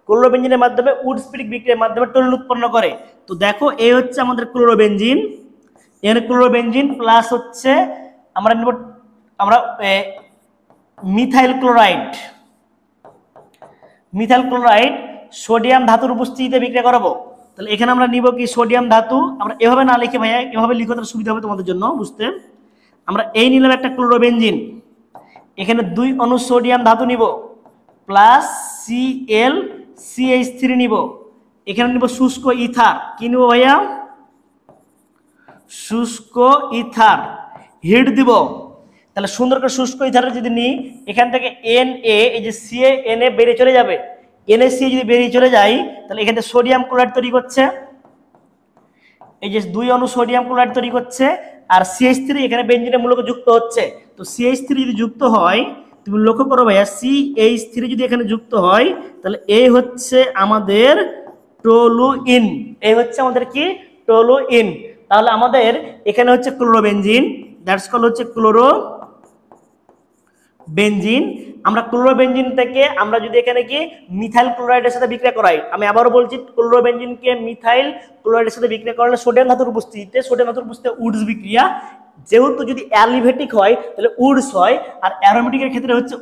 ক্লোরোবেনজিনের মাধ্যমে উডস্ফিটিক বিক্রিয়ার মাধ্যমে টোলুইন উৎপন্ন করে। তো দেখো এই হচ্ছে আমাদের ক্লোরোবেনজিন, এখানে ক্লোরোবেনজিন প্লাস হচ্ছে আমরা নিব মিথাইল ক্লোরাইড সোডিয়াম ধাতুর উপস্থিতিতে বিক্রিয়া করাবো। তাহলে এখানে আমরা নিব কি সোডিয়াম ধাতু, আমরা এভাবে না লিখে ভাইয়া, এভাবে লিখে তাহলে সুবিধা হবে তোমাদের জন্য বুঝতে। আমরা এই নিলাম একটা ক্লোরোবেনজিন, এখানে 2 অণু সোডিয়াম ধাতু নিব প্লাস ClCH3 নিব, এখানে নিব শুষ্ক ইথার, কি নিব ভাইয়া? শুষ্ক ইথার, হিট দিব। তাহলে সুন্দর করে শুষ্ক ইথার যদি নিই, এখান থেকে Na, এই যে CaNa বেরিয়ে চলে যাবে, NaCl যদি বেরিয়ে চলে যায়, তাহলে এখানে সোডিয়াম ক্লোরাইড তৈরি করছে, এই যে 2 অণু সোডিয়াম ক্লোরাইড তৈরি করছে, আর CH3 এখানে বেনজিনের মূলকে যুক্ত হচ্ছে। তো CH3 যদি যুক্ত হয়, তুমি লক্ষ্য করো ভাইয়া, CH3 যদি এখানে যুক্ত হয়, তাহলে এই হচ্ছে আমাদের টোলুইন, এই হচ্ছে আমাদের কি টোলুইন। তাহলে আমাদের এখানে হচ্ছে ক্লোরোবেনজিন, দ্যাটস কল হচ্ছে ক্লোরোবেনজিন। আমরা ক্লোরোবেনজিন থেকে আমরা যদি এখানে কি মিথাইল ক্লোরাইডের সাথে বিক্রিয়া করাই, আমি আবারও বলছি ক্লোরোবেনজিনকে মিথাইল ক্লোরাইডের সাথে বিক্রিয়া করলে সোডিয়াম ধাতুর উপস্থিতিতে উডস বিক্রিয়া, যেহেতু যদি অ্যালিভেটিক হয় তাহলে উডস হয়, আর অ্যারোমেটিকের ক্ষেত্রে হচ্ছে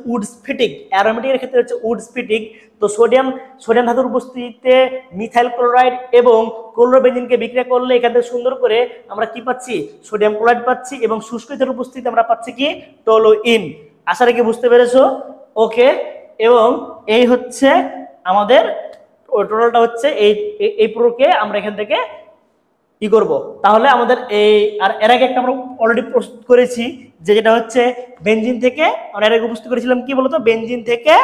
উডস্ফিটিক। তো সোডিয়াম ধাতুর উপস্থিতিতে মিথাইল ক্লোরাইড এবং ক্লোরোবেনজিনকে বিক্রিয়া করলে এখান থেকে সুন্দর করে আমরা কি পাচ্ছি? সোডিয়াম ক্লোরাইড পাচ্ছি, এবং শুষ্ক ইথারের উপস্থিতিতে আমরা পাচ্ছি কি টোলুইন। আশা রেখে বুঝতে পেরেছো? ওকে। এবং এই হচ্ছে আমাদের টোটালটা হচ্ছে এই পুরোকে আমরা এখান থেকে কি করব। তাহলে আমাদের এই আর এর আগে একটা আমরা অলরেডি প্রস্তুত করেছি, যেটা হচ্ছে বেনজিন থেকে আমরা এর আগে প্রস্তুত করেছিলাম কি বলতো, বেনজিন থেকে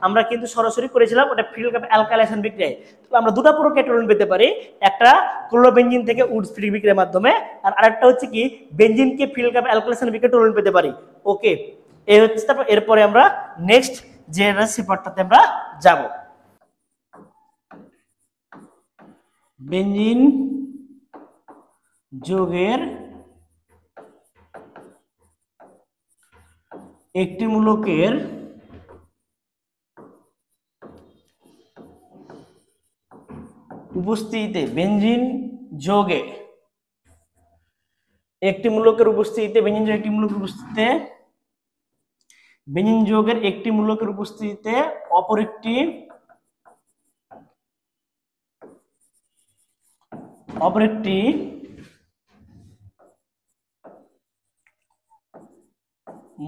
আমরা কিন্তু সরাসরি করেছিলাম ওটা ফিল্ড কাপ অ্যালকাইলেশন বিক্রিয়া। তো আমরা দুটো পুরো টোলুইন পেতে পারি, একটা ক্লোরোবেনজিন থেকে উডস্ফিটিক বিক্রিয়ার মাধ্যমে, আর আরেকটা হচ্ছে কি বেনজিনকে ফিল্ড কাপ অ্যালকাইলেশন বিক্রিয়া টোলুইন পেতে পারি। ওকে, এই হচ্ছে। তারপর এরপরে আমরা নেক্সট যে রেসিপিটাতে আমরা যাব। বেনজিন যৌগের একটি মূলকের উপস্থিতিতে বেনজিন যৌগে একটি মূলকের উপস্থিতিতে বেঞ্জিন যৌগের একটি মূলকের উপস্থিতিতে বেঞ্জিন যৌগের একটি মূলকের উপস্থিতিতে অপর একটি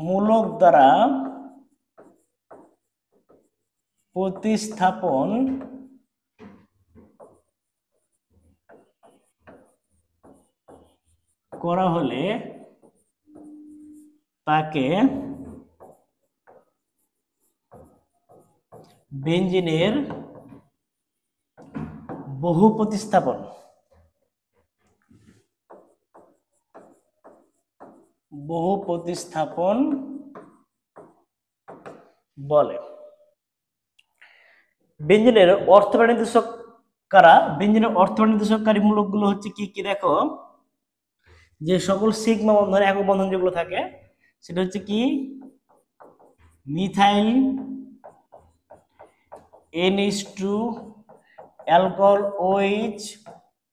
মূলক দ্বারা প্রতিস্থাপন করা হলে তাকে বেঞ্জিনের বহু প্রতিস্থাপন বলে। বেঞ্জিনের অর্থপ্রাণ নির্দেশক কারা? বেঞ্জিনের অর্থপ্রাণ নির্দেশককারী মূলকগুলো হচ্ছে কি কি দেখো, যে সকল সিগমা বন্ধন একক বন্ধন যেগুলো থাকে সেটা হচ্ছে কি methyl NH2 alcohol OH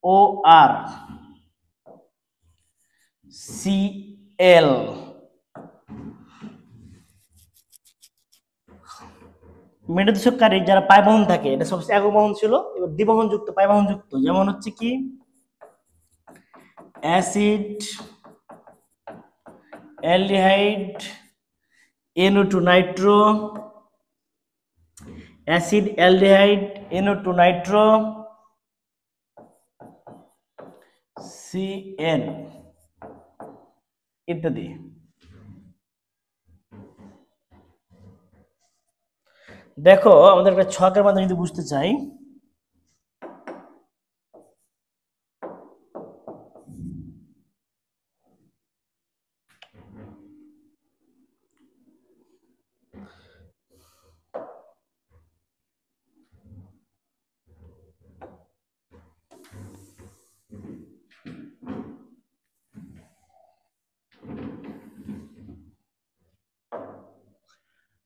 OR Cl, মেরুদেশককারী যারা পাই বন্ধন থাকে, এটা সবচেয়ে একক বন্ধন ছিল, এবার দ্বিবন্ধন যুক্ত পাই বন্ধন যুক্ত, যেমন হচ্ছে কি acid aldehyde NO2 Nitro, acid aldehyde NO2 Nitro CN ইত্যাদি। দেখো আমাদের একটা ছকের মাধ্যমে যদি বুঝতে চাই,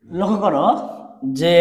লক্ষ্য করো যে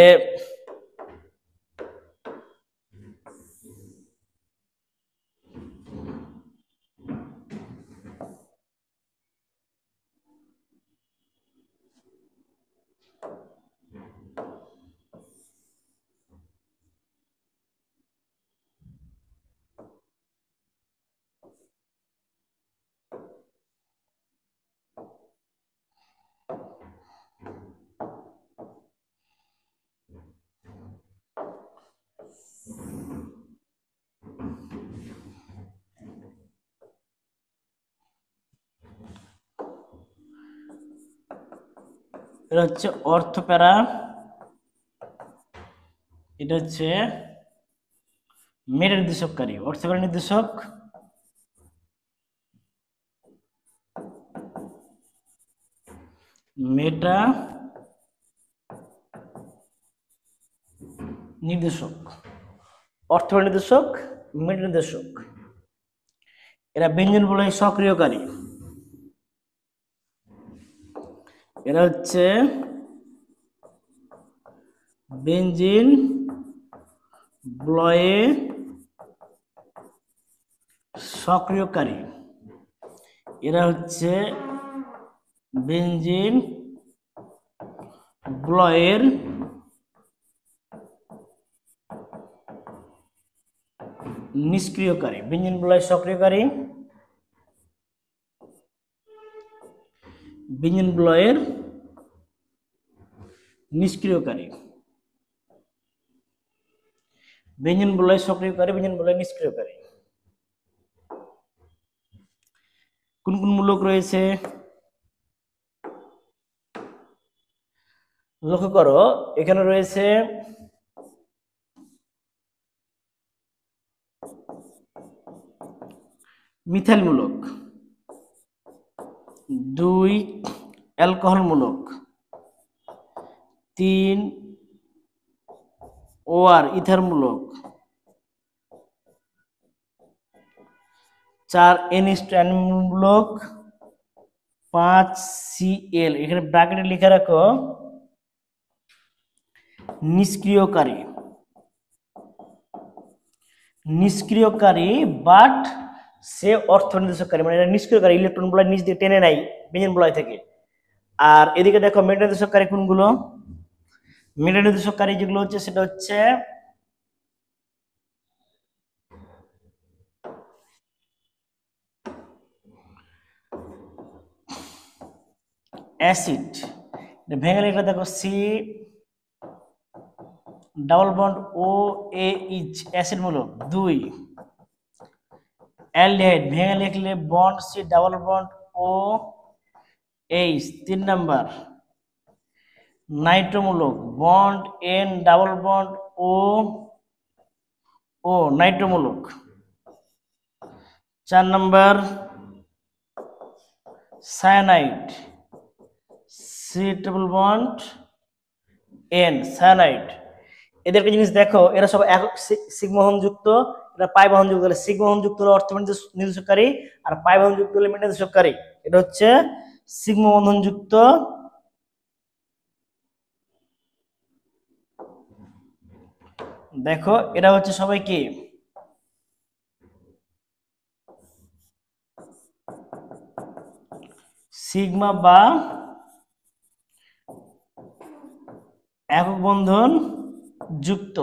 এটা হচ্ছে অর্থপ্যারা, এটা হচ্ছে মেটা নির্দেশককারী, অর্থপ্যারা নির্দেশক, মেটা নির্দেশক, অর্থপ্যারা নির্দেশক, মেটা নির্দেশক। এরা ব্যঞ্জন বলয় সক্রিয়কারী, এরা হচ্ছে বেঞ্জিন বলয়ে সক্রিয়কারী, এরা হচ্ছে বেঞ্জিন বলয়ের নিষ্ক্রিয়কারী। বেঞ্জিন বলয় সক্রিয়কারী, বেঞ্জিন বলয়ের নিষ্ক্রিয়কারী, বেঞ্জিন বলয় সক্রিয়কারী, বেঞ্জিন বলয় নিষ্ক্রিয়কারী। কোন কোন মূলক রয়েছে লক্ষ্য করো, এখানে রয়েছে মিথাইল মূলক, 2 অ্যালকোহল মূলক, 3 OR ইথার মূলক, 4 NH2 মূলক, 5 Cl, এখানে ব্র্যাকেটে লিখে রাখো নিষ্ক্রিয়কারী বাট সে অর্থ নির্দেশককারী, মানে এটা নিষ্ক্রিয়কারী, ইলেকট্রন বলয় নিচ দিয়ে টেনে নেয় বেঞ্জিন বলয় থেকে। আর এদিকে দেখো মেটা নির্দেশককারী কোনগুলো, মেটা নির্দেশককারী যেগুলো হচ্ছে সেটা হচ্ছে অ্যাসিড, ভেঙে লিখলে দেখো C double bond O H acid মূলক 2, অ্যালডিহাইড ভেঙে লিখলে bond C double bond O H 3 number, নাইট্রোমূলক bond N double bond O O নাইট্রোমূলক 4 number, cyanide C triple bond N cyanide. এদেরকে জিনিস দেখো, এরা সব সিগমা বহন যুক্ত, এটা পাই বহন যুক্ত। তাহলে সিগমা বহন যুক্ত হলো অর্থ নির্দেশককারী, আর পাই বহন যুক্ত হলো মেটা নির্দেশককারী। এটা হচ্ছে সিগমা বন্ধন যুক্ত, দেখো এটা হচ্ছে সবাই কি সিগমা বা একক বন্ধন যুক্ত,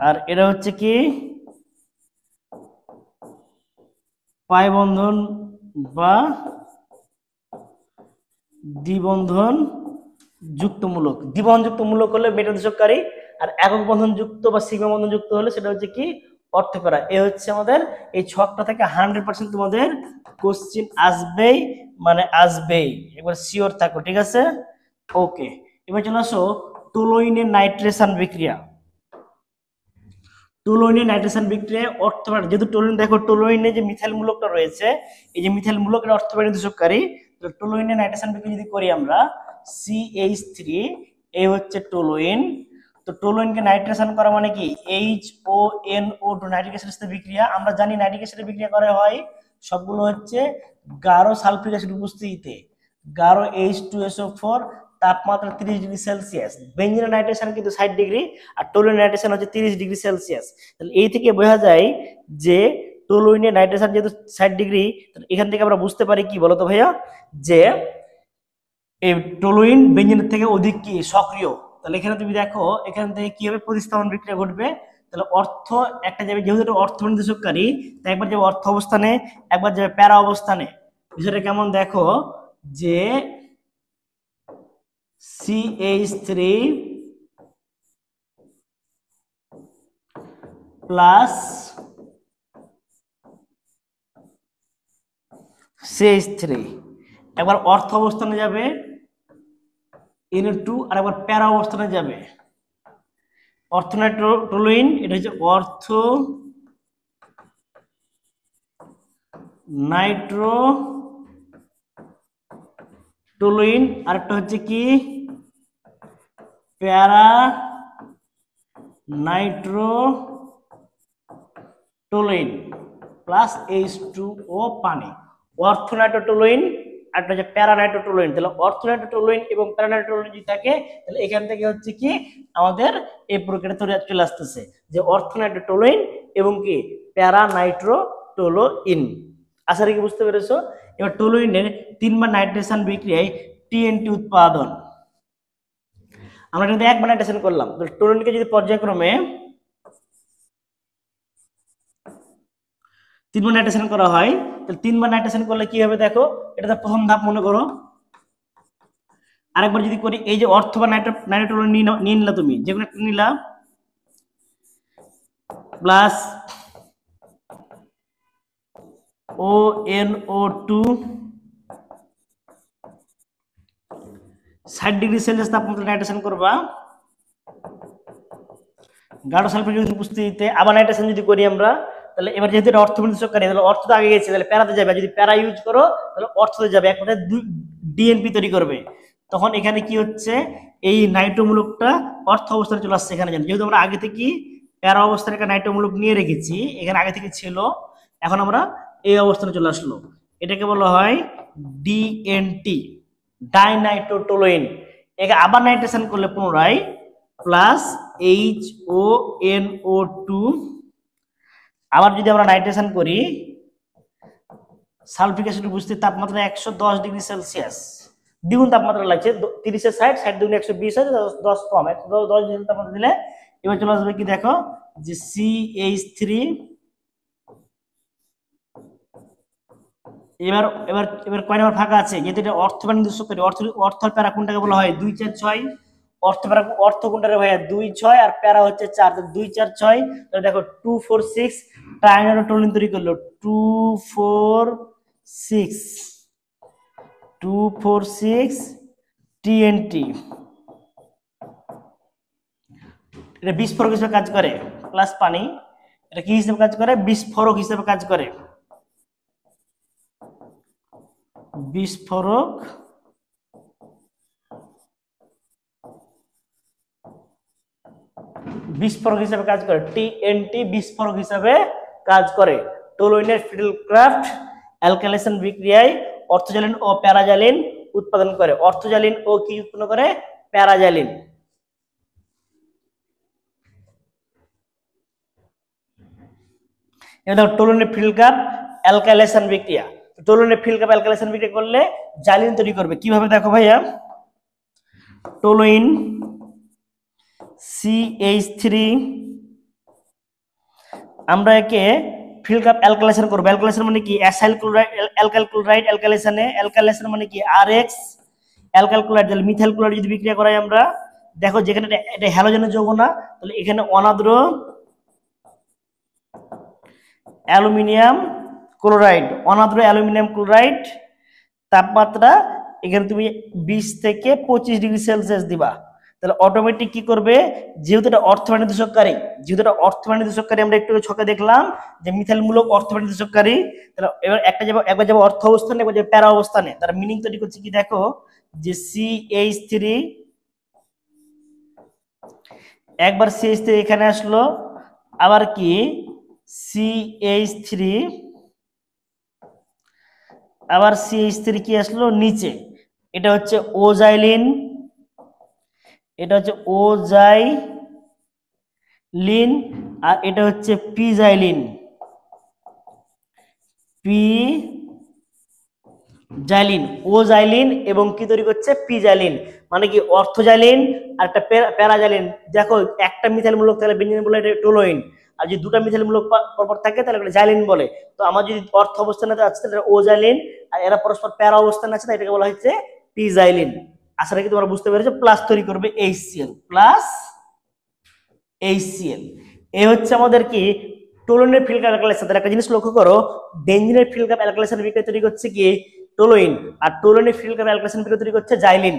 আর এরা হচ্ছে কি পাই বন্ধন বা দ্বিবন্ধন যুক্তমূলক। দ্বিবন্ধন যুক্তমূলক হলে মেটা নির্দেশককারী, আর একক বন্ধন যুক্ত বা সিগমা বন্ধন যুক্ত হলে সেটা হচ্ছে কি অর্থকরা। এ হচ্ছে আমাদের এই ছকটা থেকে 100% তোমাদের কোশ্চিন আসবেই, মানে আসবেই, একবার শিওর থাকো, ঠিক আছে? ওকে, এবার চলে আসো টুলুইনের নাইট্রেশন বিক্রিয়া। টুলুইনের নাইট্রেশন বিক্রিয়ায় অর্থকরা, যেহেতু টুলুইন দেখো টুলুইনে যে মিথাইল মূলকটা রয়েছে, এই যে মিথাইল মূলক এটা অর্থকরা নির্দেশককারী। তো টুলুইনের নাইট্রেশন বিক্রিয়া যদি করি আমরা CH3, এই হচ্ছে টুলুইন। তো টুলুইনকে নাইট্রেশন করা মানে কি HONO2 নাইট্রিক অ্যাসিডের সাথে বিক্রিয়া। আমরা জানি নাইট্রিক অ্যাসিডের বিক্রিয়া করা হয় সবগুলো হচ্ছে গাঢ় সালফিক অ্যাসিড উপস্থিতিতে, গাঢ় H2SO4 তাপমাত্রা 30 ডিগ্রি সেলসিয়াস। বেঞ্জিনের নাইট্রেশন কিন্তু 60 ডিগ্রি, আর টুলুইনের নাইট্রেশন হচ্ছে 30 ডিগ্রি সেলসিয়াস। তাহলে এই থেকে বোঝা যায় যে টুলুইনের নাইট্রেশন যেহেতু 60 ডিগ্রি, এখান থেকে আমরা বুঝতে পারি কি বলতো ভাইয়া, যে এই টুলুইন বেঞ্জিনের থেকে অধিক কি সক্রিয়। তাহলে এখানে তুমি দেখো এখান থেকে কি হবে, প্রতিস্থাপন বিক্রিয়া ঘটবে। তাহলে অর্থ একটা যাবে, যেহেতু এটা অর্থ নির্দেশককারী, তাই একবার যাবে অর্থ অবস্থানে, একবার যাবে প্যারা অবস্থানে। বিষয়টা কেমন দেখো, যে CH3 প্লাস CH3 একবার অর্থ অবস্থানে যাবে NO2, আর একবার প্যারা অবস্থানে যাবে অর্থ নাইট্রোটুলুইন। এটা হচ্ছে অর্থ নাইট্রোটুলুইন, আর একটা হচ্ছে কি প্যারা নাইট্রোটুলুইন প্লাস H2O পানি। অর্থ নাইট্রোটুলুইন আর একটা হচ্ছে প্যারা নাইট্রোটুলুইন। তাহলে অর্থ নাইট্রোটুলুইন এবং প্যারা নাইট্রোটুলুইন যদি থাকে, তাহলে এখান থেকে হচ্ছে কি আমাদের এই প্রক্রিয়াটা চলে আসতেছে যে অর্থ নাইট্রোটুলুইন এবং কি প্যারা নাইট্রোটুলুইন। আশা রেখে বুঝতে পেরেছো? এবার টুলুইনের 3বার নাইট্রেশন বিক্রিয়ায় TNT উৎপাদন। আমরা কিন্তু একবার নাইট্রেশন করলাম, টুলুইনকে যদি পর্যায়ক্রমে 3বার নাইট্রেশন করা হয়, তাহলে 3বার নাইট্রেশন করলে কি হবে দেখো, এটা তো প্রথম ধাপ মনে করো। আরেকবার যদি করি, এই যে অর্থ বা নাইট্রোটুলুইন নিয়ে নিলা, তুমি যে কোনো একটা নিলা, প্লাস ONO2 60 ডিগ্রি সেলসিয়াস তাপমাত্রা নাইট্রেশন করবা গাঢ় সালফার উপস্থিতিতে। আবার নাইট্রেশন যদি করি আমরা, তাহলে এবার যেহেতু এটা অর্থ নির্দেশককারী, তাহলে অর্থ তো আগে গেছে, তাহলে প্যারাতে যাবে। যদি প্যারা ইউজ করো তাহলে অর্থতে যাবে, এক কথায় ডিএনপি তৈরি করবে। তখন এখানে কি হচ্ছে, এই নাইট্রোমূলকটা অর্থ অবস্থানে চলে আসছে এখানে। যেহেতু আমরা আগে থেকে প্যারা অবস্থানে একটা নাইট্রোমূলক নিয়ে রেখেছি, এখানে আগে থেকে ছিল, এখন আমরা এই অবস্থানে চলে আসলো। এটাকে বলা হয় ডিএনটি, ডাইনাইট্রোটুলুইন। একে আবার নাইট্রেশন করলে পুনরায় প্লাস HONO2, আবার যদি আমরা নাইট্রেশন করি সালফিক অ্যাসিড উপস্থিত তাপমাত্রা 110 ডিগ্রি সেলসিয়াস, দ্বিগুণ তাপমাত্রা লাগছে, 30 এর 60, 60 দুগুণে 120 হয়, 10 কম, 110 ডিগ্রি তাপমাত্রা দিলে এবার চলে আসবে কি দেখো যে CH3। এবার এবার এবার কয় নাম্বার ফাঁকা আছে, যেহেতু এটা অর্থ বা নির্দেশক, অর্থ প্যারা কোনটাকে বলা হয় 2 4 6, অর্থ প্যারা অর্থ কোনটারে ভাইয়া 2 6 আর প্যারা হচ্ছে 4, 2 4 6, তাহলে দেখো 2 4 6 ট্রায়াঙ্গেল টোলিন তৈরি করলো 2 4 6 2 4 6 TNT। এটা বিস্ফোরক হিসেবে কাজ করে, প্লাস পানি, এটা কি হিসেবে কাজ করে, বিস্ফোরক হিসেবে কাজ করে, বিস্ফোরক বিস্ফোরক হিসেবে কাজ করে, টিএনটি বিস্ফোরক হিসেবে কাজ করে। টোলুইনের ফিডেলক্রাফট অ্যালকাইলেশন বিক্রিয়ায় অর্থজালিন ও প্যারাজালিন উৎপাদন করে। অর্থজালিন ও কি উৎপন্ন করে, প্যারাজালিন। এবার দেখো টোলুইনের ফিডেলক্রাফট অ্যালকাইলেশন বিক্রিয়া, টোলুইনের ফিডেলক্রাফট অ্যালকাইলেশন বিক্রিয়া করলে জালিন তৈরি করবে। কিভাবে দেখো ভাইয়া, টোলুইন CH3 আমরা একে ফিডেলক্রাফট অ্যালকাইলেশন করব। অ্যালকাইলেশন মানে কি, অ্যাসাইল ক্লোরাইড অ্যালকাইল ক্লোরাইড অ্যালকাইলেশনে, অ্যালকাইলেশন মানে কি RX অ্যালকাইল ক্লোরাইড, তাহলে মিথাইল ক্লোরাইড যদি বিক্রিয়া করাই আমরা, দেখো যেখানে এটা হ্যালোজেনের যৌগ না, তাহলে এখানে অনাদ্র অ্যালুমিনিয়াম ক্লোরাইড, অনাদ্র অ্যালুমিনিয়াম ক্লোরাইড, তাপমাত্রা এখানে তুমি 20 থেকে 25 ডিগ্রি সেলসিয়াস দিবা। তাহলে অটোমেটিক কি করবে, যেহেতু এটা অর্থবাণী নির্দেশককারী, যেহেতু এটা অর্থবাণী নির্দেশককারী, আমরা একটু ছকে দেখলাম যে মিথাইল মূলক অর্থবাণী নির্দেশককারী, তাহলে এবার একবার যাবো অর্থ অবস্থানে, একবার যাবো প্যারা অবস্থানে। তার মিনিং তৈরি করছে কি দেখো যে CH3, একবার CH3 এখানে আসলো, আবার কি CH3, আবার CH3 কি আসলো নিচে, এটা হচ্ছে ওজাইলিন, এটা হচ্ছে ওজাইলিন, আর এটা হচ্ছে পিজাইলিন, পিজাইলিন, ওজাইলিন এবং কি তৈরি করছে, পিজাইলিন, মানে কি অর্থজাইলিন আর একটা প্যারাজাইলিন। দেখো একটা মিথাইল মূলক তাহলে বেঞ্জিন বলে এটা টোলুইন, আর যদি দুটো মিথাইল মূলক পরপর থাকে তাহলে এটা জাইলিন বলে। তো আমার যদি অর্থ অবস্থানে আছে তাহলে ওজাইলিন, আর এরা পরস্পর প্যারা অবস্থানে আছে, এটাকে বলা হচ্ছে পিজাইলিন। আশা রাখি তোমরা বুঝতে পেরেছো। প্লাস তৈরি করবে HCl, প্লাস HCl। এই হচ্ছে আমাদের কি টোলুইনের ফিডেলক্রাফট অ্যালকাইলেশন। তাহলে একটা জিনিস লক্ষ্য করো, বেঞ্জিনের ফিডেলক্রাফট অ্যালকাইলেশন বিক্রিয়া তৈরি করছে কি টোলুইন, আর টোলুইনের ফিডেলক্রাফট অ্যালকাইলেশন বিক্রিয়া তৈরি করছে জাইলিন।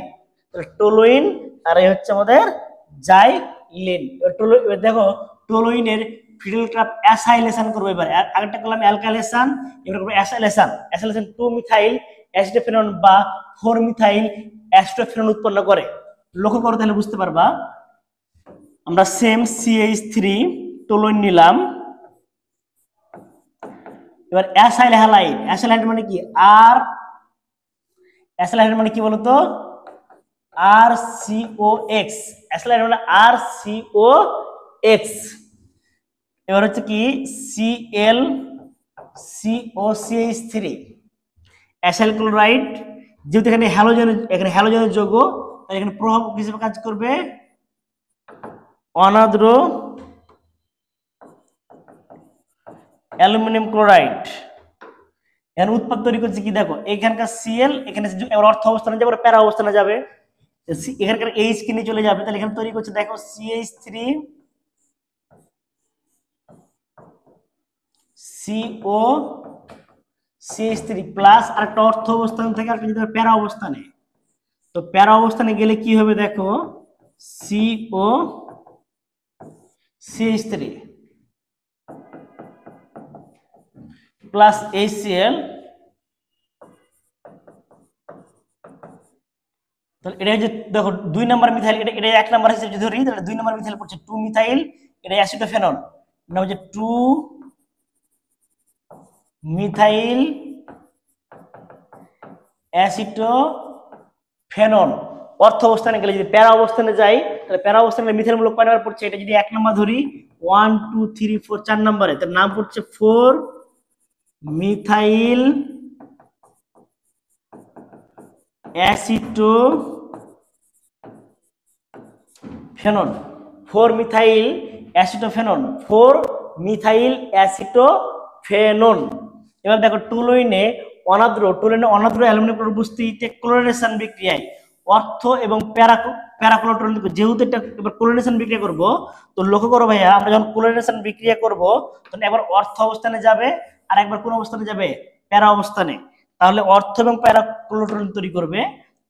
তাহলে টোলুইন আর এই হচ্ছে আমাদের জাইলিন। এবার দেখো টোলুইনের ফিডেলক্রাফট অ্যাসাইলেশন করবে। এবার আগেরটা করলাম অ্যালকাইলেশন, এবার করব অ্যাসাইলেশন। অ্যাসাইলেশন 2 মিথাইল অ্যাসিডোফেনন বা 4 মিথাইল অ্যাসিডোফেনন উৎপন্ন করে। লক্ষ্য করো তাহলে বুঝতে পারবা। আমরা সেম CH3 টোলুইন নিলাম, এবার অ্যাসাইল হ্যালাইড, অ্যাসাইল হ্যালাইড মানে কি আর, অ্যাসাইল হ্যালাইড মানে কি বলতো RCOX, অ্যাসাইল হ্যালাইড মানে RCOX। এবার হচ্ছে কি ClCOCH3 অ্যাসাইল ক্লোরাইড, যেহেতু এখানে হ্যালোজেনের যৌগ, তাই এখানে প্রভাব হিসেবে কাজ করবে অনাদ্র অ্যালুমিনিয়াম ক্লোরাইড। এর উৎপাদ তৈরি করছে কি দেখো, এখানকার Cl এখানে এবার অর্থ অবস্থানে যাবে, প্যারা অবস্থানে যাবে, এখানকার H কিনে চলে যাবে, তাহলে এখানে তৈরি করছে দেখো CH3 প্লাস আর একটা অর্থ অবস্থান থেকে আর একটা প্যারা অবস্থানে। তো প্যারা অবস্থানে গেলে কি হবে দেখো COCH3 প্লাস HCl। তাহলে এটা যে দেখো 2 নাম্বার মিথাইল, এটা 1 নাম্বার হিসেবে যদি ধরি তাহলে 2 নাম্বার মিথাইল পড়ছে 2 মিথাইল, এটা অ্যাসিডোফেনন, এটা হচ্ছে 2 মিথাইল অ্যাসিডোফেনন। অর্থ অবস্থানে গেলে যদি প্যারা অবস্থানে যাই তাহলে প্যারা অবস্থানে মিথাইল মূলক কয় নাম্বার পড়ছে, এটা যদি 1 নাম্বার ধরি 1 2 3 4 4 নম্বরে, তার নাম পড়ছে 4 methyl acetophenone, 4 methyl acetophenone, 4 methyl acetophenone. এবার দেখো টুলুইনে অনাদ্র অ্যালুমিনিয়াম ক্লোরাইড উপস্থিতিতে ক্লোরিনেশন বিক্রিয়ায় অর্থ এবং প্যারাক্লোটোলিন, যেহেতু এটা এবার ক্লোরিনেশন বিক্রিয়া করব, তো লক্ষ্য করো ভাইয়া, আমরা যখন ক্লোরিনেশন বিক্রিয়া করব তখন একবার অর্থ অবস্থানে যাবে আর একবার কোন অবস্থানে যাবে, প্যারা অবস্থানে। তাহলে অর্থ এবং প্যারাক্লোটোলিন তৈরি করবে।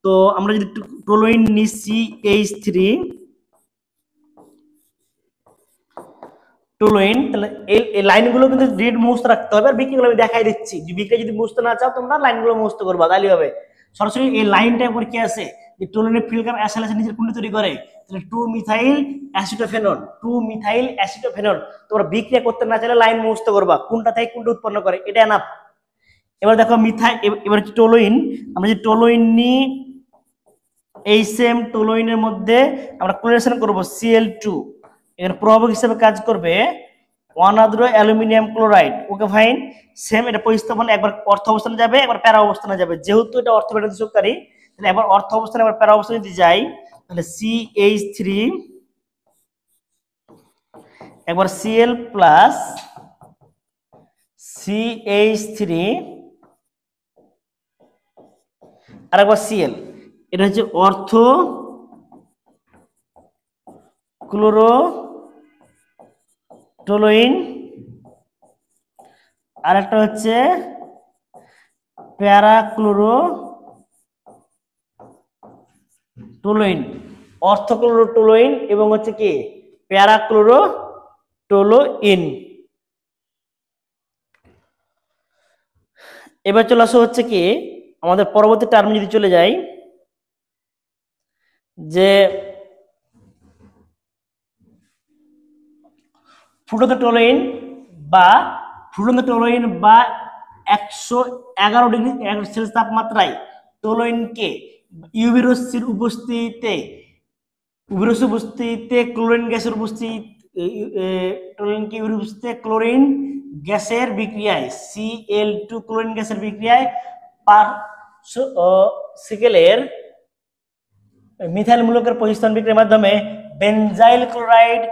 তো আমরা যদি টুলুইন নিচ্ছি CH3 টুলুইন, তাহলে এই লাইনগুলো কিন্তু রিড মুখস্থ রাখতে হবে। আর বিক্রিয়াগুলো আমি দেখাই দিচ্ছি, যে বিক্রিয়া যদি মুখস্থ না চাও তোমরা লাইনগুলো মুখস্থ করবা, তাহলে হবে। সরাসরি এই লাইনটা উপর কি আছে, যে টুলুইনের ফিল্কার অ্যাসাইলাস নিজের কুণ্ডলি তৈরি করে, তাহলে 2 মিথাইল অ্যাসিটোফেনন, 2 মিথাইল অ্যাসিটোফেনন। তোমরা বিক্রিয়া করতে না চাইলে লাইন মুখস্থ করবা, কোনটা থেকে কোনটা উৎপন্ন করে, এটা এনাফ। এবার দেখো এবার টুলুইন, আমরা যে টুলুইন নিই, এই সেম টুলুইনের মধ্যে আমরা ক্লোরিনেশন করব Cl2, এর প্রভাবক হিসেবে কাজ করবে অনাদ্র aluminium chloride. Okay fine, same এটা প্রতিস্থাপন, একবার অর্থ অবস্থানে যাবে একবার প্যারা অবস্থানে যাবে। যেহেতু এটা অর্থ বিয়োগকারী, তাহলে একবার অর্থ অবস্থানে একবার প্যারা অবস্থানে যদি যাই, তাহলে CH3 একবার Cl প্লাস CH3 আর একবার Cl, এটা হচ্ছে অর্থ ক্লোরোটলুইন, আর একটা হচ্ছে প্যারাক্লোরোটলুইন। অর্থক্লোরোটলুইন এবং হচ্ছে কি প্যারাক্লোরোটলুইন। এবার চলে আসো হচ্ছে কি আমাদের পরবর্তী টার্মে যদি চলে যাই, যে ফ্লুটোথলুইন বা 111 ডিগ্রি সেলসিয়াস তাপমাত্রায় টলুইনকে ইউবিরোসির উপস্থিতিতে ক্লোরিন গ্যাসের ক্লোরিন গ্যাসের বিক্রিয়ায় Cl2 ক্লোরিন গ্যাসের বিক্রিয়ায় সিকেলের মিথাইল মূলকের প্রতিস্থাপন বিক্রিয়ার মাধ্যমে বেনজাইল ক্লোরাইড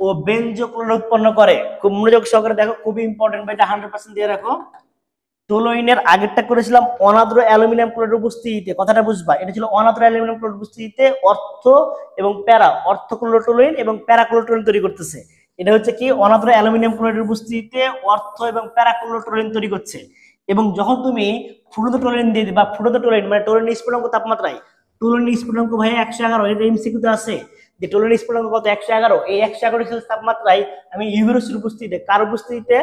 ও বেনজো ক্লোরাইড উৎপন্ন করে। খুব মনোযোগ সহকারে দেখো, খুবই ইম্পর্টেন্ট, এটা 100% দিয়ে রাখো। টলুইনের আগেরটা করেছিলাম অনাদ্র অ্যালুমিনিয়াম ক্লোরাইড উপস্থিতিতে, কথাটা বুঝবা, এটা ছিল অনাদ্র অ্যালুমিনিয়াম ক্লোরাইড উপস্থিতিতে অর্থ এবং প্যারা, অর্থক্লোরোটলুইন এবং প্যারাক্লোরোটলুইন তৈরি করতেছে। এটা হচ্ছে কি অনাদ্র অ্যালুমিনিয়াম ক্লোরাইডের উপস্থিতিতে অর্থ এবং প্যারাক্লোরোটলুইন তৈরি করছে। এবং যখন তুমি ফ্লুটোথলুইন দিয়ে দিবা, ফ্লুটোথলুইন মানে টলুইন স্ফুটনাঙ্ক তাপমাত্রায়, টলুইন স্ফুটনাঙ্ক ভাই 111, এটা এমসিকিউতে আছে যে টলুইন স্ফুটনাঙ্ক কত, 111। এই 111 সেলসিয়াস তাপমাত্রায় আমি ইউবিরোসির উপস্থিতিতে, কার উপস্থিতিতে,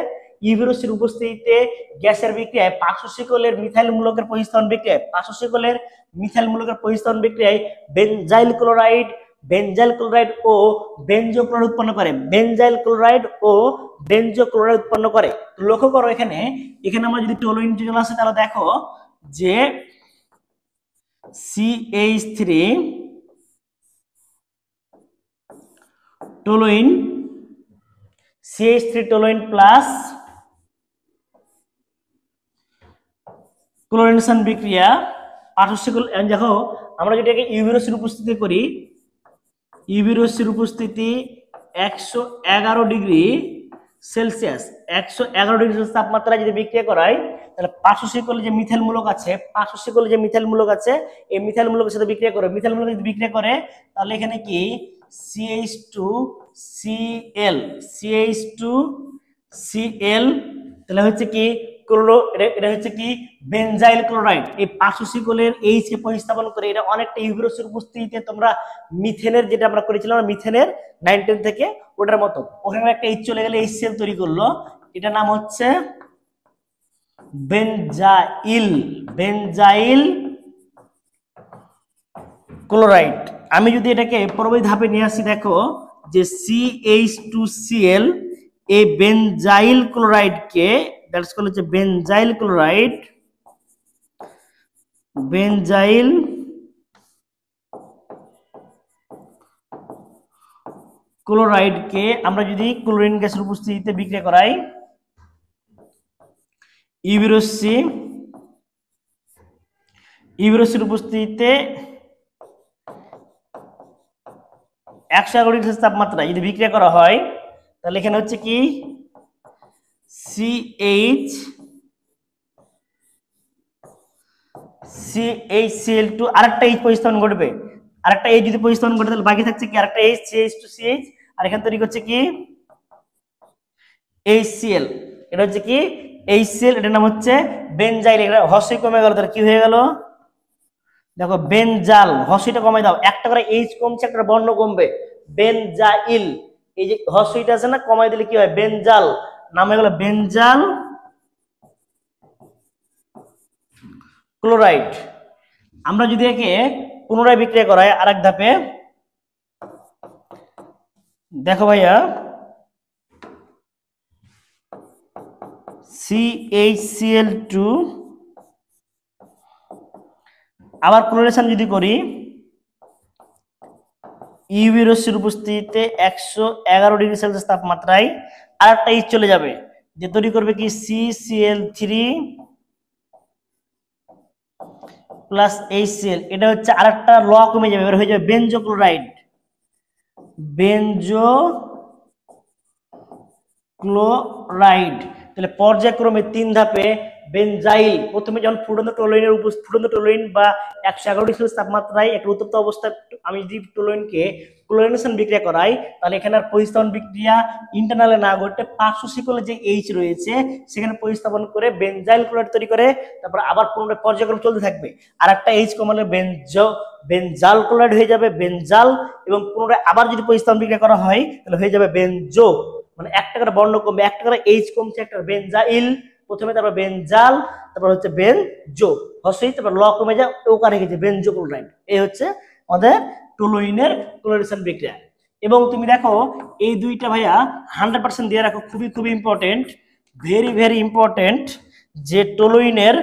ইউবিরোসির উপস্থিতিতে গ্যাসের বিক্রিয়ায় পার্শ্বশিকলের মিথাইল মূলকের প্রতিস্থাপন বিক্রিয়ায়, পার্শ্বশিকলের মিথাইল মূলকের প্রতিস্থাপন বিক্রিয়ায় বেনজাইল ক্লোরাইড ও বেনজো ক্লোরাইড উৎপন্ন করে, বেনজাইল ক্লোরাইড ও বেনজো ক্লোরাইড উৎপন্ন করে। লক্ষ্য করো এখানে আমরা যদি টলুইন চলে আসে, তাহলে দেখো যে CH3 টলুইন প্লাস ক্লোরিনেশন বিক্রিয়া পার্শ্বশিকল। দেখো আমরা যেটাকে ইউবিরোসির উপস্থিতি করি, ইউবিরোসির উপস্থিতি 111 ডিগ্রি সেলসিয়াস, 111 ডিগ্রি সেলসিয়াস তাপমাত্রায় যদি বিক্রিয়া করাই, তাহলে পার্শ্বশিকলে যে মিথাইল মূলক আছে, এই মিথাইল মূলকের সাথে বিক্রিয়া করে, মিথাইল মূলক যদি বিক্রিয়া করে, তাহলে এখানে কি CH2Cl, তাহলে হচ্ছে কি এটা হচ্ছে কি বেনজাইল ক্লোরাইড। এই পার্শ্বশিকলের H কে প্রতিস্থাপন করে এটা অনেকটা ইউবিরোসির উপস্থিতিতে তোমরা মিথেনের, যেটা আমরা করেছিলাম মিথেনের 910 থেকে, ওটার মতো ওখানে একটা H চলে গেলে HCl তৈরি করলো, এটা নাম হচ্ছে বেনজাইল ক্লোরাইড। আমি যদি এটাকে পরবর্তী ধাপে নিয়ে আসি, দেখো যে CH2Cl এই বেনজাইল ক্লোরাইডকে, দ্যাটস কল্ড হচ্ছে বেনজাইল ক্লোরাইডকে আমরা যদি ক্লোরিন গ্যাসের উপস্থিতিতে বিক্রিয়া করাই, ইউবিরোসি ইউরেসির উপস্থিতিতে 111 ডিগ্রি সেলসিয়াস তাপমাত্রায় যদি বিক্রিয়া করা হয় তাহলে এখানে হচ্ছে কি CH2 আরেকটা H প্রতিস্থাপন ঘটবে, আরেকটা H যদি প্রতিস্থাপন ঘটে তাহলে বাকি থাকছে কি আরেকটা H, CH2CH, আর এখানে তৈরি করছে কি HCl। এটা হচ্ছে কি HCl, এটার নাম হচ্ছে বেনজাইল। এটা হর্ষই কমে গেল, তাহলে কি হয়ে গেল দেখো বেনজাল, হর্ষইটা কমাই দাও, একটা করে H কমছে একটা বর্ণ কমবে, বেনজাইল। এই যে হর্ষইটা আছে না, কমাই দিলে কি হয় বেনজাল, নাম হয়ে গেল বেনজাল ক্লোরাইড। আমরা যদি একে পুনরায় বিক্রিয়া করাই আরেক ধাপে, দেখো ভাইয়া CHCl2 আবার ক্লোরেশন যদি করি ইউভি রশ্মির উপস্থিতিতে 111 ডিগ্রি সেলসিয়াস তাপমাত্রায় আরেকটা H চলে যাবে, যে তৈরি করবে কি CCl3 প্লাস HCl। এটা হচ্ছে আরেকটা ল কমে যাবে, এবার হয়ে যাবে বেনজো ক্লোরাইড, বেনজো ক্লোরাইড। তাহলে পর্যায়ক্রমে 3 ধাপে বেনজাইল, প্রথমে যখন ফুটন্ত টোলুইন বা 111 ডিগ্রি সেলসিয়াস তাপমাত্রায় একটা উত্তপ্ত অবস্থায় আমি যদি টোলুইনকে ক্লোরিনেশন বিক্রিয়া করাই তাহলে এখানে আর প্রতিস্থাপন বিক্রিয়া ইন্টারনালে না ঘটে পার্শ্বশিকলে যে H রয়েছে সেখানে প্রতিস্থাপন করে বেনজাইল ক্লোরাইড তৈরি করে, তারপর আবার পুনরায় পর্যায়ক্রম চলতে থাকবে, আর একটা H কমালে বেনজাল ক্লোরাইড হয়ে যাবে বেনজাল, এবং পুনরায় আবার যদি প্রতিস্থাপন বিক্রিয়া করা হয় তাহলে হয়ে যাবে বেনজো, মানে একটা করে বর্ণ কমবে, একটা করে H কমছে, একটা বেনজাইল প্রথমে, তারপর বেনজাল, তারপর হচ্ছে বেনজো, হর্ষই তারপর ল কমে যায় ওখানে গেছে বেনজো ক্লোরাইড। এই হচ্ছে আমাদের টলুইনের ক্লোরিনেশন বিক্রিয়া। এবং তুমি দেখো এই দুইটা ভাইয়া 100% দিয়ে রাখো, খুবই খুবই ইম্পর্টেন্ট, ভেরি ভেরি ইম্পর্টেন্ট, যে টলুইনের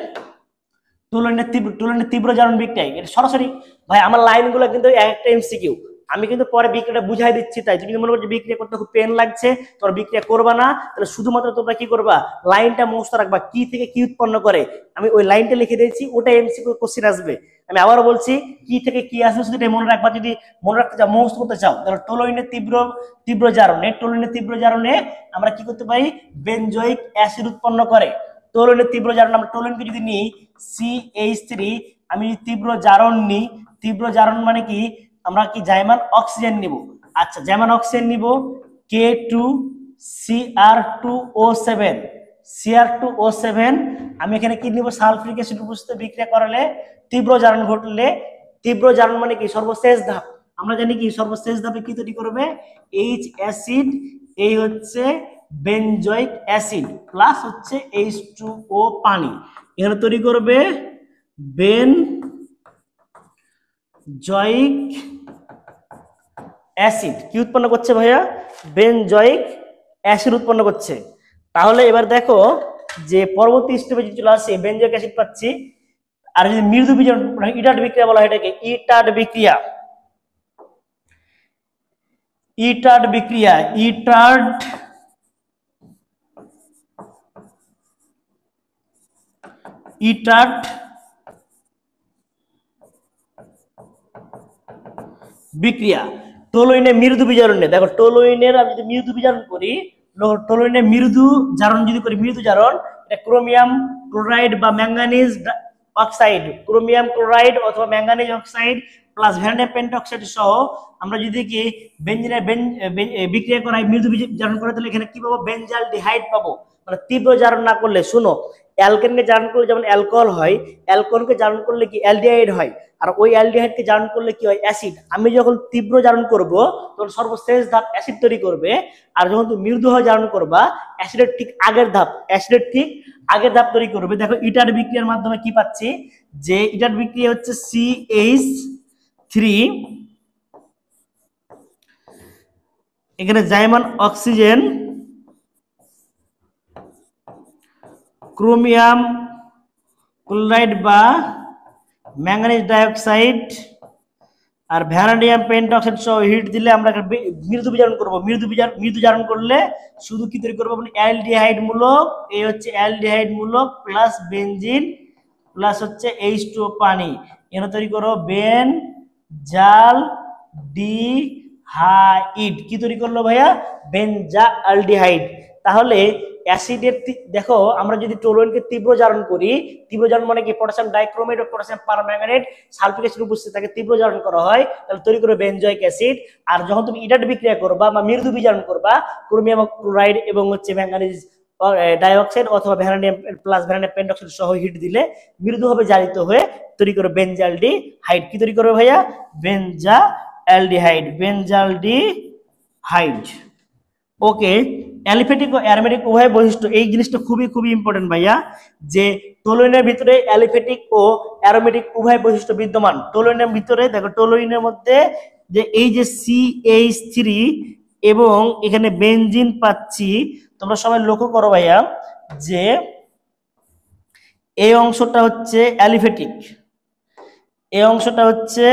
তীব্র জারণ বিক্রিয়া। এটা সরাসরি ভাই আমার লাইনগুলো কিন্তু একটা MCQ, আমি কিন্তু পরে বিক্রিয়াটা বুঝাই দিচ্ছি, তাই তুমি মনে করছো বিক্রিয়া করতে খুব পেন লাগছে তোমরা বিক্রিয়া করবা না, তাহলে শুধুমাত্র তোমরা কি করবা লাইনটা মুখস্থ রাখবা, কি থেকে কি উৎপন্ন করে, আমি ওই লাইনটা লিখে দিয়েছি, ওটা MCQ কোশ্চেন আসবে। আমি আবারও বলছি কি থেকে কি আসবে শুধু এটা মনে রাখবা, যদি মনে রাখতে চাও মুখস্থ করতে চাও তাহলে টলুইনের তীব্র জারণে আমরা কি করতে পারি বেনজোইক অ্যাসিড উৎপন্ন করে। টলুইনের তীব্র জারণ, আমরা টলুইনকে যদি নিই CH3, আমি তীব্র জারণ মানে কি আমরা কি জাইমান অক্সিজেন নিব, আচ্ছা জাইমান অক্সিজেন নিব K2Cr2O7, আমি এখানে কি নিব সালফিউরিক অ্যাসিড উপস্থিত বিক্রিয়া করালে তীব্র জারণ ঘটলে, তীব্র জারণ মানে কি সর্বশেষ ধাপ, আমরা জানি কি সর্বশেষ ধাপে কি তৈরি করবে H অ্যাসিড, এই হচ্ছে বেনজোইক অ্যাসিড প্লাস হচ্ছে H2O পানি, এখানে তৈরি করবে বেনজোইক অ্যাসিড। কি উৎপন্ন করছে ভাইয়া বেনজোইক অ্যাসিড উৎপন্ন করছে। তাহলে এবার দেখো যে পরবর্তী স্টেপে যদি চলে আসে বেনজোইক অ্যাসিড পাচ্ছি, আর যদি মৃদু বিজারণ ইটার্ড বিক্রিয়া বলা হয় এটাকে ইটার্ড বিক্রিয়া টলুইনে মৃদু বিজারণে, দেখো টলুইনের আমি যদি মৃদু বিজারণ করি, টলুইনে মৃদু জারণ যদি করি, মৃদু জারণ এটা ক্রোমিয়াম ক্লোরাইড বা ম্যাঙ্গানিজ অক্সাইড, ক্রোমিয়াম ক্লোরাইড অথবা ম্যাঙ্গানিজ অক্সাইড প্লাস ভ্যানাডিয়াম পেন্টঅক্সাইড সহ আমরা যদি কি বেনজিনের বিক্রিয়া করাই মৃদু জারণ করে তাহলে এখানে কি পাবো বেনজালডিহাইড পাবো। মানে তীব্র জারণ না করলে, শুনো অ্যালকেনকে জারণ করলে যেমন অ্যালকোহল হয়, অ্যালকোহলকে জারণ করলে কি অ্যালডিহাইড হয়, আর ওই অ্যালডিহাইডকে জারণ করলে কি হয় অ্যাসিড। আমি যখন তীব্র জারণ করব তখন সর্বশেষ ধাপ অ্যাসিড তৈরি করবে, আর যখন তুমি মৃদুভাবে জারণ করবা অ্যাসিডের ঠিক আগের ধাপ তৈরি করবে। দেখো ইটার বিক্রিয়ার মাধ্যমে কি পাচ্ছি, যে ইটার বিক্রিয়া হচ্ছে CH3, এখানে জাইমান অক্সিজেন, ক্রোমিয়াম ক্লোরাইড বা ম্যাঙ্গানিজ ডাইঅক্সাইড আর ভ্যানাডিয়াম পেন্টঅক্সাইড সহ হিট দিলে আমরা মৃদু বিজারণ করব। মৃদু জারণ করলে শুধু কি তৈরি করবো অ্যালডিহাইড মূলক, এই হচ্ছে অ্যালডিহাইড মূলক প্লাস বেনজিন প্লাস হচ্ছে H2O পানি, এখানে তৈরি করো বেনজালডিহাইড। কি তৈরি করলো ভাইয়া? বেনজালডিহাইড। তাহলে অ্যাসিডের দেখো আমরা যদি টোলুইনকে তীব্র জারণ করি, তীব্র জারণ মানে কি পটাশিয়াম ডাইক্রোমেট ও পটাশিয়াম পারম্যাঙ্গানেট সালফিক অ্যাসিড উপস্থিত থাকে, তীব্র জারণ করা হয়, তাহলে তৈরি করবে বেনজোইক অ্যাসিড। আর যখন তুমি ইডাট বিক্রিয়া করবা বা মৃদু বিজারণ করবা, ক্রোমিয়াম ক্লোরাইড এবং হচ্ছে ম্যাঙ্গানিজ ডাইঅক্সাইড অথবা ভ্যানাডিয়াম প্লাস ভ্যানাডিয়াম পেন্টক্সাইড সহ হিট দিলে মৃদুভাবে জারিত হয়ে তৈরি করবে বেনজালডিহাইড। কি তৈরি করবে ভাইয়া? Benzaldehyde, benzaldehyde. ওকে, অ্যালিফেটিক ও অ্যারোমেটিক উভয় বৈশিষ্ট্য, এই জিনিসটা খুবই খুবই ইম্পর্টেন্ট ভাইয়া, যে টলুইনের ভিতরে অ্যালিফেটিক ও অ্যারোমেটিক উভয় বৈশিষ্ট্য বিদ্যমান। টলুইনের ভিতরে দেখো, টলুইনের মধ্যে যে এই যে CH3 এবং এখানে বেনজিন পাচ্ছি, তোমরা সবাই লক্ষ্য করো ভাইয়া যে এই অংশটা হচ্ছে অ্যালিফেটিক, এই অংশটা হচ্ছে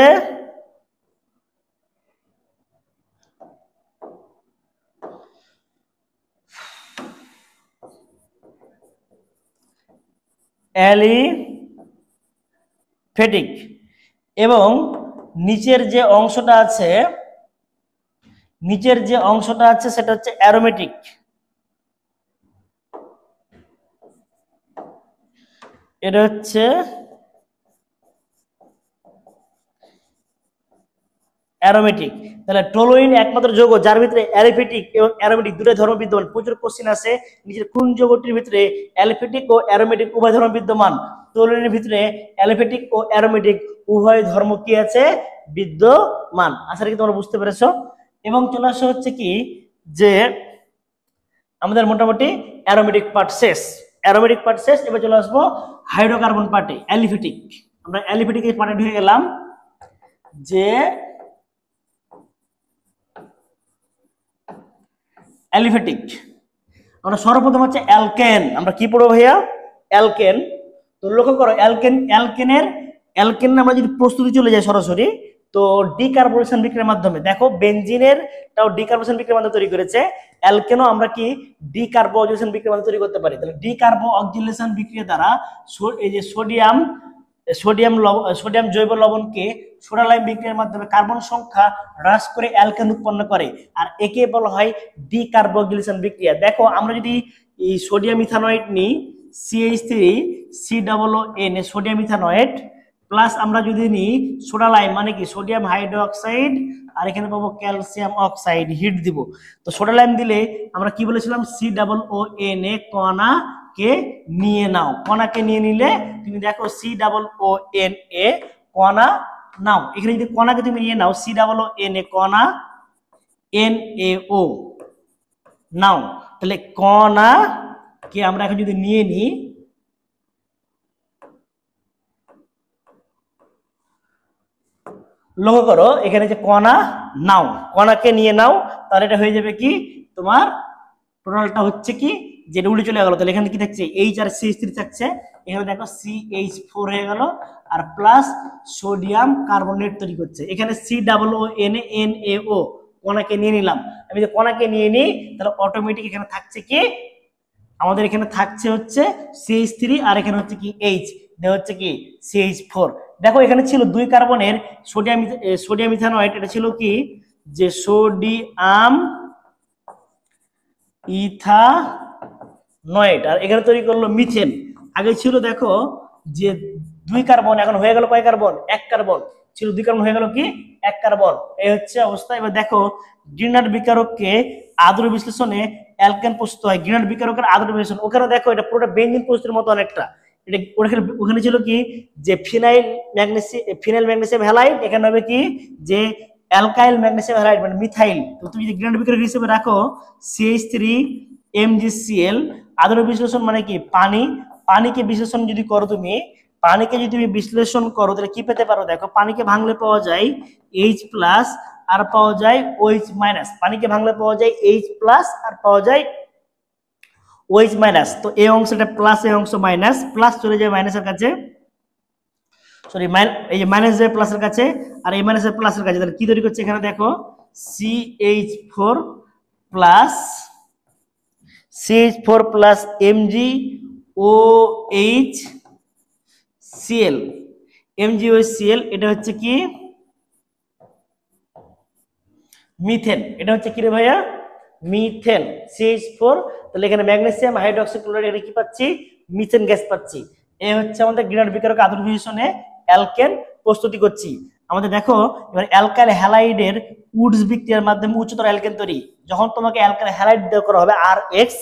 অ্যালিফেটিক এবং নিচের যে অংশটা আছে, নিচের যে অংশটা আছে সেটা হচ্ছে অ্যারোমেটিক। এটা হচ্ছে অ্যারোমেটিক। তাহলে টলুইন একমাত্র যৌগ যার ভিতরে অ্যালিফেটিক এবং অ্যারোমেটিক দুটোই ধর্ম বিদ্যমান। প্রচুর কোশ্চেন আছে নিচের কোন যৌগটির ভিতরে অ্যালিফেটিক ও অ্যারোমেটিক উভয় ধর্ম বিদ্যমান। টলুইনের ভিতরে অ্যালিফেটিক ও অ্যারোমেটিক উভয় ধর্ম কি আছে? বিদ্যমান। আশা করি তোমরা বুঝতে পেরেছো। এবং চলে আসা হচ্ছে কি যে আমাদের মোটামুটি অ্যারোমেটিক পার্ট শেষ, অ্যারোমেটিক পার্ট শেষ। এবার চলে আসবো হাইড্রোকার্বন পার্টে, অ্যালিফেটিক। আমরা অ্যালিফেটিক এই পার্টে ঢুকে গেলাম যে অ্যালিফেটিক আমরা সর্বপ্রথম হচ্ছে অ্যালকেন। আমরা কি পড়বো ভাইয়া? অ্যালকেন। তো লক্ষ্য করো অ্যালকেন আমরা যদি প্রস্তুতি চলে যায় সরাসরি, তো ডিকার্বনেশন বিক্রিয়ার মাধ্যমে, দেখো বেনজিনের তাও ডিকার্বনেশন বিক্রিয়ার মাধ্যমে তৈরি করেছে, অ্যালকেনও আমরা কি ডিকার্বক্সিলেশন বিক্রিয়ার মাধ্যমে তৈরি করতে পারি। তাহলে ডিকার্বক্সিলেশন বিক্রিয়া দ্বারা এই যে সোডিয়াম জৈব লবণকে সোডা লাইম বিক্রিয়ার মাধ্যমে কার্বন সংখ্যা হ্রাস করে অ্যালকেন উৎপন্ন করে, আর একে বলা হয় ডিকার্বক্সিলেশন বিক্রিয়া। দেখো আমরা যদি এই সোডিয়াম ইথানয়েড নিই, CH3COON সোডিয়াম ইথানয়েড, প্লাস আমরা যদি নিই সোডা লাইম মানে কি সোডিয়াম হাইড্রোক্সাইড, আর এখানে পাবো ক্যালসিয়াম অক্সাইড, হিট দিব। তো সোডা লাইম দিলে আমরা কি বলেছিলাম? COONA, কণাকে নিয়ে নাও। কণাকে নিয়ে নিলে তুমি দেখো COONA কণা নাও। এখানে যদি কণাকে তুমি নিয়ে নাও, COONA কণা NaO নাও, তাহলে কণাকে আমরা এখন যদি নিয়ে নিই, লক্ষ্য করো এখানে যে কণা নাও, কণাকে নিয়ে নাও, তাহলে এটা হয়ে যাবে কি তোমার টোটালটা হচ্ছে কি, যেটা উল্টে চলে গেল। তাহলে এখানে কি থাকছে? H আর CH3 থাকছে, এখানে দেখো CH4 হয়ে গেল, আর প্লাস সোডিয়াম কার্বনেট তৈরি করছে। এখানে COONA কণাকে নিয়ে নিলাম। আমি যদি কণাকে নিয়ে নিই তাহলে অটোমেটিক এখানে থাকছে কি, আমাদের এখানে থাকছে হচ্ছে CH3, আর এখানে হচ্ছে কি H, দেওয়া হচ্ছে কি CH4। দেখো এখানে ছিল 2 কার্বনের সোডিয়াম ইথানয়েড, এটা ছিল কি যে সোডিয়াম ইথানয়েড, আর এখানে তৈরি করলো মিথেন। আগে ছিল দেখো যে 2 কার্বন, এখন হয়ে গেল কয় কার্বন? 1 কার্বন। ছিল 2 কার্বন, হয়ে গেল কি 1 কার্বন। এই হচ্ছে অবস্থা। এবার দেখো গ্রিনার্ড বিকারককে আদর্শ বিশ্লেষণে অ্যালকেন প্রস্তুত হয়। গ্রিনার্ড বিকারকের আদর্শ বিশ্লেষণ, ওখানে দেখো এটা পুরোটা বেনজিন প্রস্তুতির মতো অনেকটা। এটা ওখানে ছিল কি যে ফিনাইল ম্যাগনেসিয়াম হ্যালাইড, এখানে হবে কি যে অ্যালকাইল ম্যাগনেসিয়াম হ্যালাইড মানে মিথাইল। তো তুমি যদি গ্রিনার্ড বিকারক হিসেবে রাখো CH3MgCl, আদর্শ বিশ্লেষণ মানে কি পানিকে বিশ্লেষণ যদি করো তুমি, পানিকে যদি তুমি বিশ্লেষণ করো তাহলে কি পেতে পারো? দেখো পানিকে ভাঙলে পাওয়া যায় H+ আর পাওয়া যায় OH-, পানিকে ভাঙলে পাওয়া যায় H+ আর পাওয়া যায় OH-। তো এই অংশটা প্লাস, এই অংশ মাইনাস, প্লাস চলে যায় মাইনাসের কাছে, সরি এই যে মাইনাস যায় প্লাসের কাছে, আর এই মাইনাসের প্লাসের কাছে। তাহলে কি তৈরি করছে? এখানে দেখো CH4 plus MgOH CL, MgOH এটা হচ্ছে কি মিথেন, এটা হচ্ছে কি রে ভাইয়া মিথেন CH4। তাহলে এখানে ম্যাগনেসিয়াম হাইড্রোক্সি ক্লোরাইড এটা কি পাচ্ছি মিথেন গ্যাস পাচ্ছি। এই হচ্ছে আমাদের গ্রিনার বিকারক আদর্শ বিশেষণে অ্যালকেন প্রস্তুতি করছি। আমাদের দেখো এবার অ্যালকাইল হ্যালাইডের উডস বিক্রিয়ার মাধ্যমে উচ্চতর অ্যালকেন তৈরি। যখন তোমাকে অ্যালকাইল হ্যালাইড দেওয়া করা হবে RH,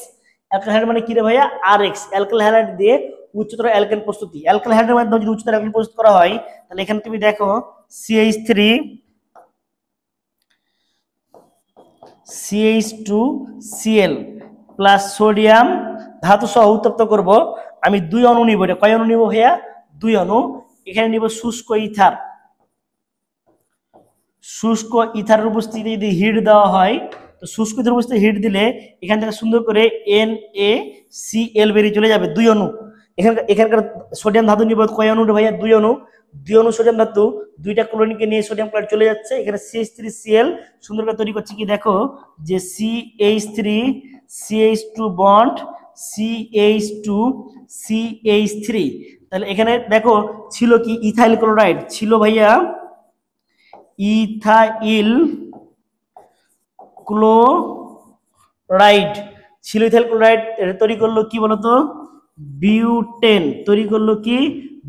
অ্যালকাইল হ্যালাইড মানে কি রে ভাইয়া RH, অ্যালকাইল হ্যালাইড দিয়ে উচ্চতর অ্যালকেন প্রস্তুতি। অ্যালকাইল হ্যালাইডের মাধ্যমে যদি উচ্চতর অ্যালকেন প্রস্তুত করা হয় তাহলে এখানে তুমি দেখো CH3CL প্লাস সোডিয়াম ধাতু সহ উত্তপ্ত করব। আমি 2 অণু নিব, এটা কয় অণু নিব ভাইয়া 2 অণু। এখানে নিব শুষ্ক ইথার। শুষ্ক ইথারের উপস্থিতিতে যদি হিট দেওয়া হয় তো শুষ্ক ইথারের উপস্থিতি হিট দিলে এখান থেকে সুন্দর করে NaCl বেরিয়ে চলে যাবে 2 অণু। এখানকার সোডিয়াম ধাতু নিব কয় অণু ভাইয়া 2 অণু। 2 অণু সোডিয়াম ধাতু, 2টা ক্লোরিনকে নিয়ে সোডিয়াম ক্লোরাইড চলে যাচ্ছে। এখানে CH3Cl সুন্দর করে তৈরি করছে কি দেখো যে CH3CH2 বন্ড CH2CH3। তাহলে এখানে দেখো ছিল কি ইথাইল ক্লোরাইড, ছিল ভাইয়া ইথাইল ক্লোরাইড, ছিল ইথাইল ক্লোরাইড। এটা তৈরি করলো কি বলতো বিউটেন, তৈরি করলো কি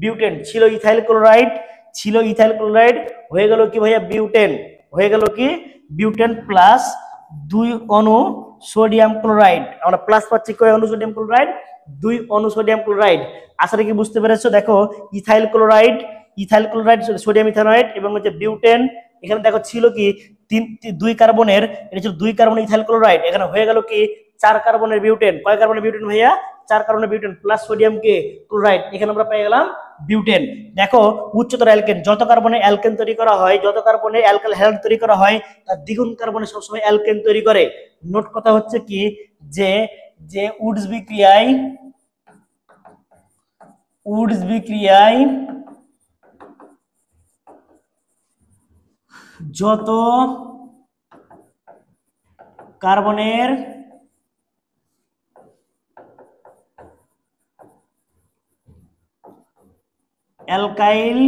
বিউটেন। ছিল ইথাইল ক্লোরাইড, ছিল ইথাইল ক্লোরাইড, হয়ে গেল কি ভাইয়া বিউটেন, হয়ে গেল কি বিউটেন প্লাস 2 অণু সোডিয়াম ক্লোরাইড। আমরা প্লাস পাচ্ছি কয় অণু সোডিয়াম ক্লোরাইড 2 অণু সোডিয়াম ক্লোরাইড। আসলে কি বুঝতে পেরেছো দেখো ethyl chloride, ethyl chloride sodium ইথানয়েড এবং হচ্ছে বিউটেন। এখানে দেখো ছিল কি 2 কার্বনের, এটা ছিল 2 কার্বন ইথাইল ক্লোরাইড। এখানে হয়ে গেল কি 4 কার্বনের বিউটেন। কয় কার্বনের বিউটেন ভাইয়া 4 কার্বনের বিউটেন প্লাস সোডিয়াম কে ক্লোরাইড। এখানে আমরা পেয়ে গেলাম বিউটেন। দেখো উচ্চতর অ্যালকেন, যত কার্বনে অ্যালকেন তৈরি করা হয়, যত কার্বনে অ্যালকাইল হ্যালাইড তৈরি করা হয় তার দ্বিগুণ কার্বনে সবসময় অ্যালকেন তৈরি করে। নোট কথা হচ্ছে কি যে যে উডস বিক্রিয়ায় যত কার্বনের অ্যালকাইল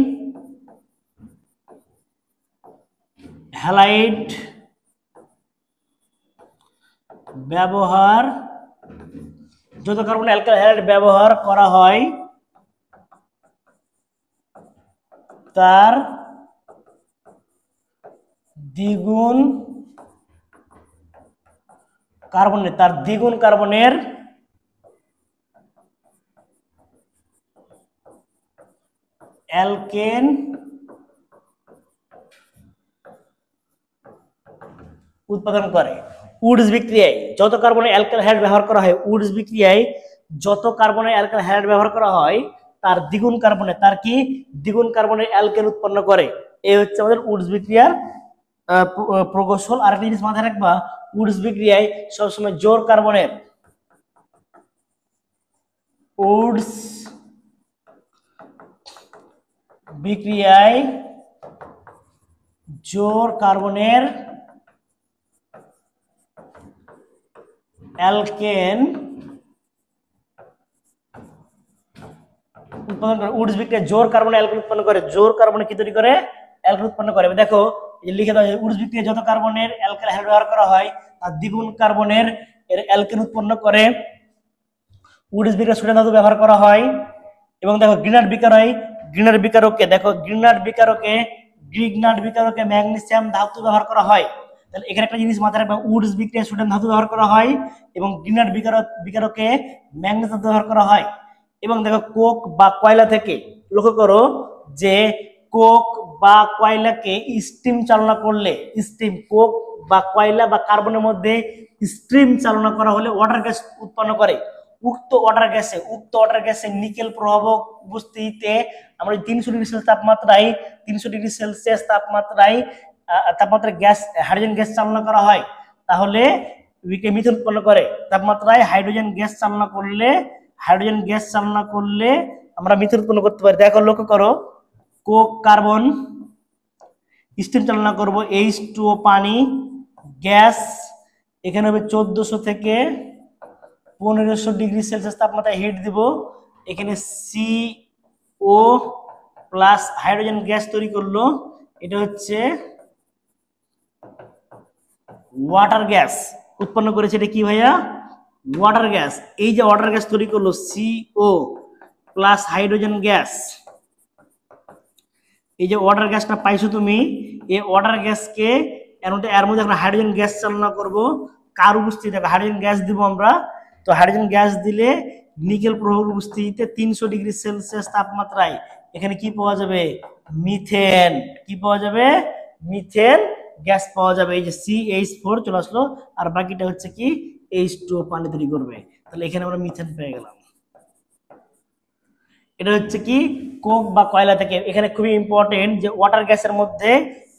হ্যালাইড ব্যবহার, যত কার্বন অ্যালকাইল হ্যালাইড ব্যবহার করা হয় তার দ্বিগুণ কার্বনের অ্যালকেন উৎপাদন করে। উডস বিক্রিয়ায় যত কার্বনের অ্যালকাইল হ্যালাইড ব্যবহার করা হয়, উডস বিক্রিয়ায় যত কার্বনের অ্যালকাইল হ্যালাইড ব্যবহার করা হয় তার দ্বিগুণ কার্বনের, তার কি দ্বিগুণ কার্বনের অ্যালকেন উৎপন্ন করে। এই হচ্ছে আমাদের উডস বিক্রিয়ার প্রকৌশল। আর একটা জিনিস মাথায় রাখবা, উডস বিক্রিয়ায় সবসময় জোর কার্বনের, উডস বিক্রিয়ায় জোর কার্বনের অ্যালকেন উৎপাদন করে। উডস বিক্রিয়ায় জোর কার্বনের অ্যালকেন উৎপন্ন করে, জোর কার্বনে কি তৈরি করে অ্যালকেন উৎপন্ন করে। দেখো লিখে দাও উডস বিক্রিয়ায় যত কার্বনের অ্যালকাইল হ্যালাইড ব্যবহার করা হয় তার দ্বিগুণ কার্বনের এর অ্যালকেন উৎপন্ন করে। উডস বিক্রিয়ায় সোডিয়াম ধাতু ব্যবহার করা হয়। এবং দেখো গ্রিনার বিকারকে দেখো গ্রিনার বিকারকে ম্যাগনেসিয়াম ধাতু ব্যবহার করা হয়। তাহলে এখানে একটা জিনিস মাথায় রাখবে, উডস বিক্রিয়ায় সোডিয়াম ধাতু ব্যবহার করা হয় এবং গ্রিনার বিকারকে ম্যাগনেসিয়াম ধাতু ব্যবহার করা হয়। এবং দেখো কোক বা কয়লা থেকে, লক্ষ্য করো যে কোক বা কয়লাকে স্টিম চালনা করলে, স্টিম কোক বা কয়লা বা কার্বনের মধ্যে স্টিম চালনা করা হলে ওয়াটার গ্যাস উৎপন্ন করে। উক্ত ওয়াটার গ্যাসে নিকেল প্রভাব উপস্থিতিতে আমরা 300 ডিগ্রি সেলসিয়াস তাপমাত্রায় গ্যাস হাইড্রোজেন গ্যাস চালনা করা হয় তাহলে মিথেন উৎপন্ন করে। তাপমাত্রায় হাইড্রোজেন গ্যাস চালনা করলে আমরা মিথেন উৎপন্ন করতে পারি। দেখো লক্ষ্য করো, কোক কার্বন স্টিম চালনা করব, H2O পানি গ্যাস, এখানে হবে 1400 থেকে 1500 ডিগ্রি সেলসিয়াস তাপমাত্রায় হিট দিব। এখানে ও প্লাস হাইড্রোজেন গ্যাস তৈরি করলো, এটা হচ্ছে ওয়াটার গ্যাস উৎপন্ন করেছে। এটা কি ভাইয়া? Water gas. এই যে ওয়াটার গ্যাস তৈরি করলো CO প্লাস হাইড্রোজেন গ্যাস, এই যে ওয়াটার গ্যাসটা পাইছো তুমি, এই ওয়াটার গ্যাসকে এর মধ্যে আমরা হাইড্রোজেন গ্যাস চালনা করব। কার উপস্থিতিতে? হাইড্রোজেন গ্যাস দিব আমরা। তো হাইড্রোজেন গ্যাস দিলে নিকেল প্রবাহের উপস্থিতিতে 300 ডিগ্রি সেলসিয়াস তাপমাত্রায় এখানে কি পাওয়া যাবে? মিথেন। কি পাওয়া যাবে? মিথেন গ্যাস পাওয়া যাবে। এই যে CH4 চলে আসলো, আর বাকিটা হচ্ছে কি H2O পানি তৈরি করবে। তাহলে এখানে আমরা মিথেন পেয়ে গেলাম। এটা হচ্ছে কি কোক বা কয়লা থেকে। এখানে খুবই ইম্পর্টেন্ট যে ওয়াটার গ্যাসের মধ্যে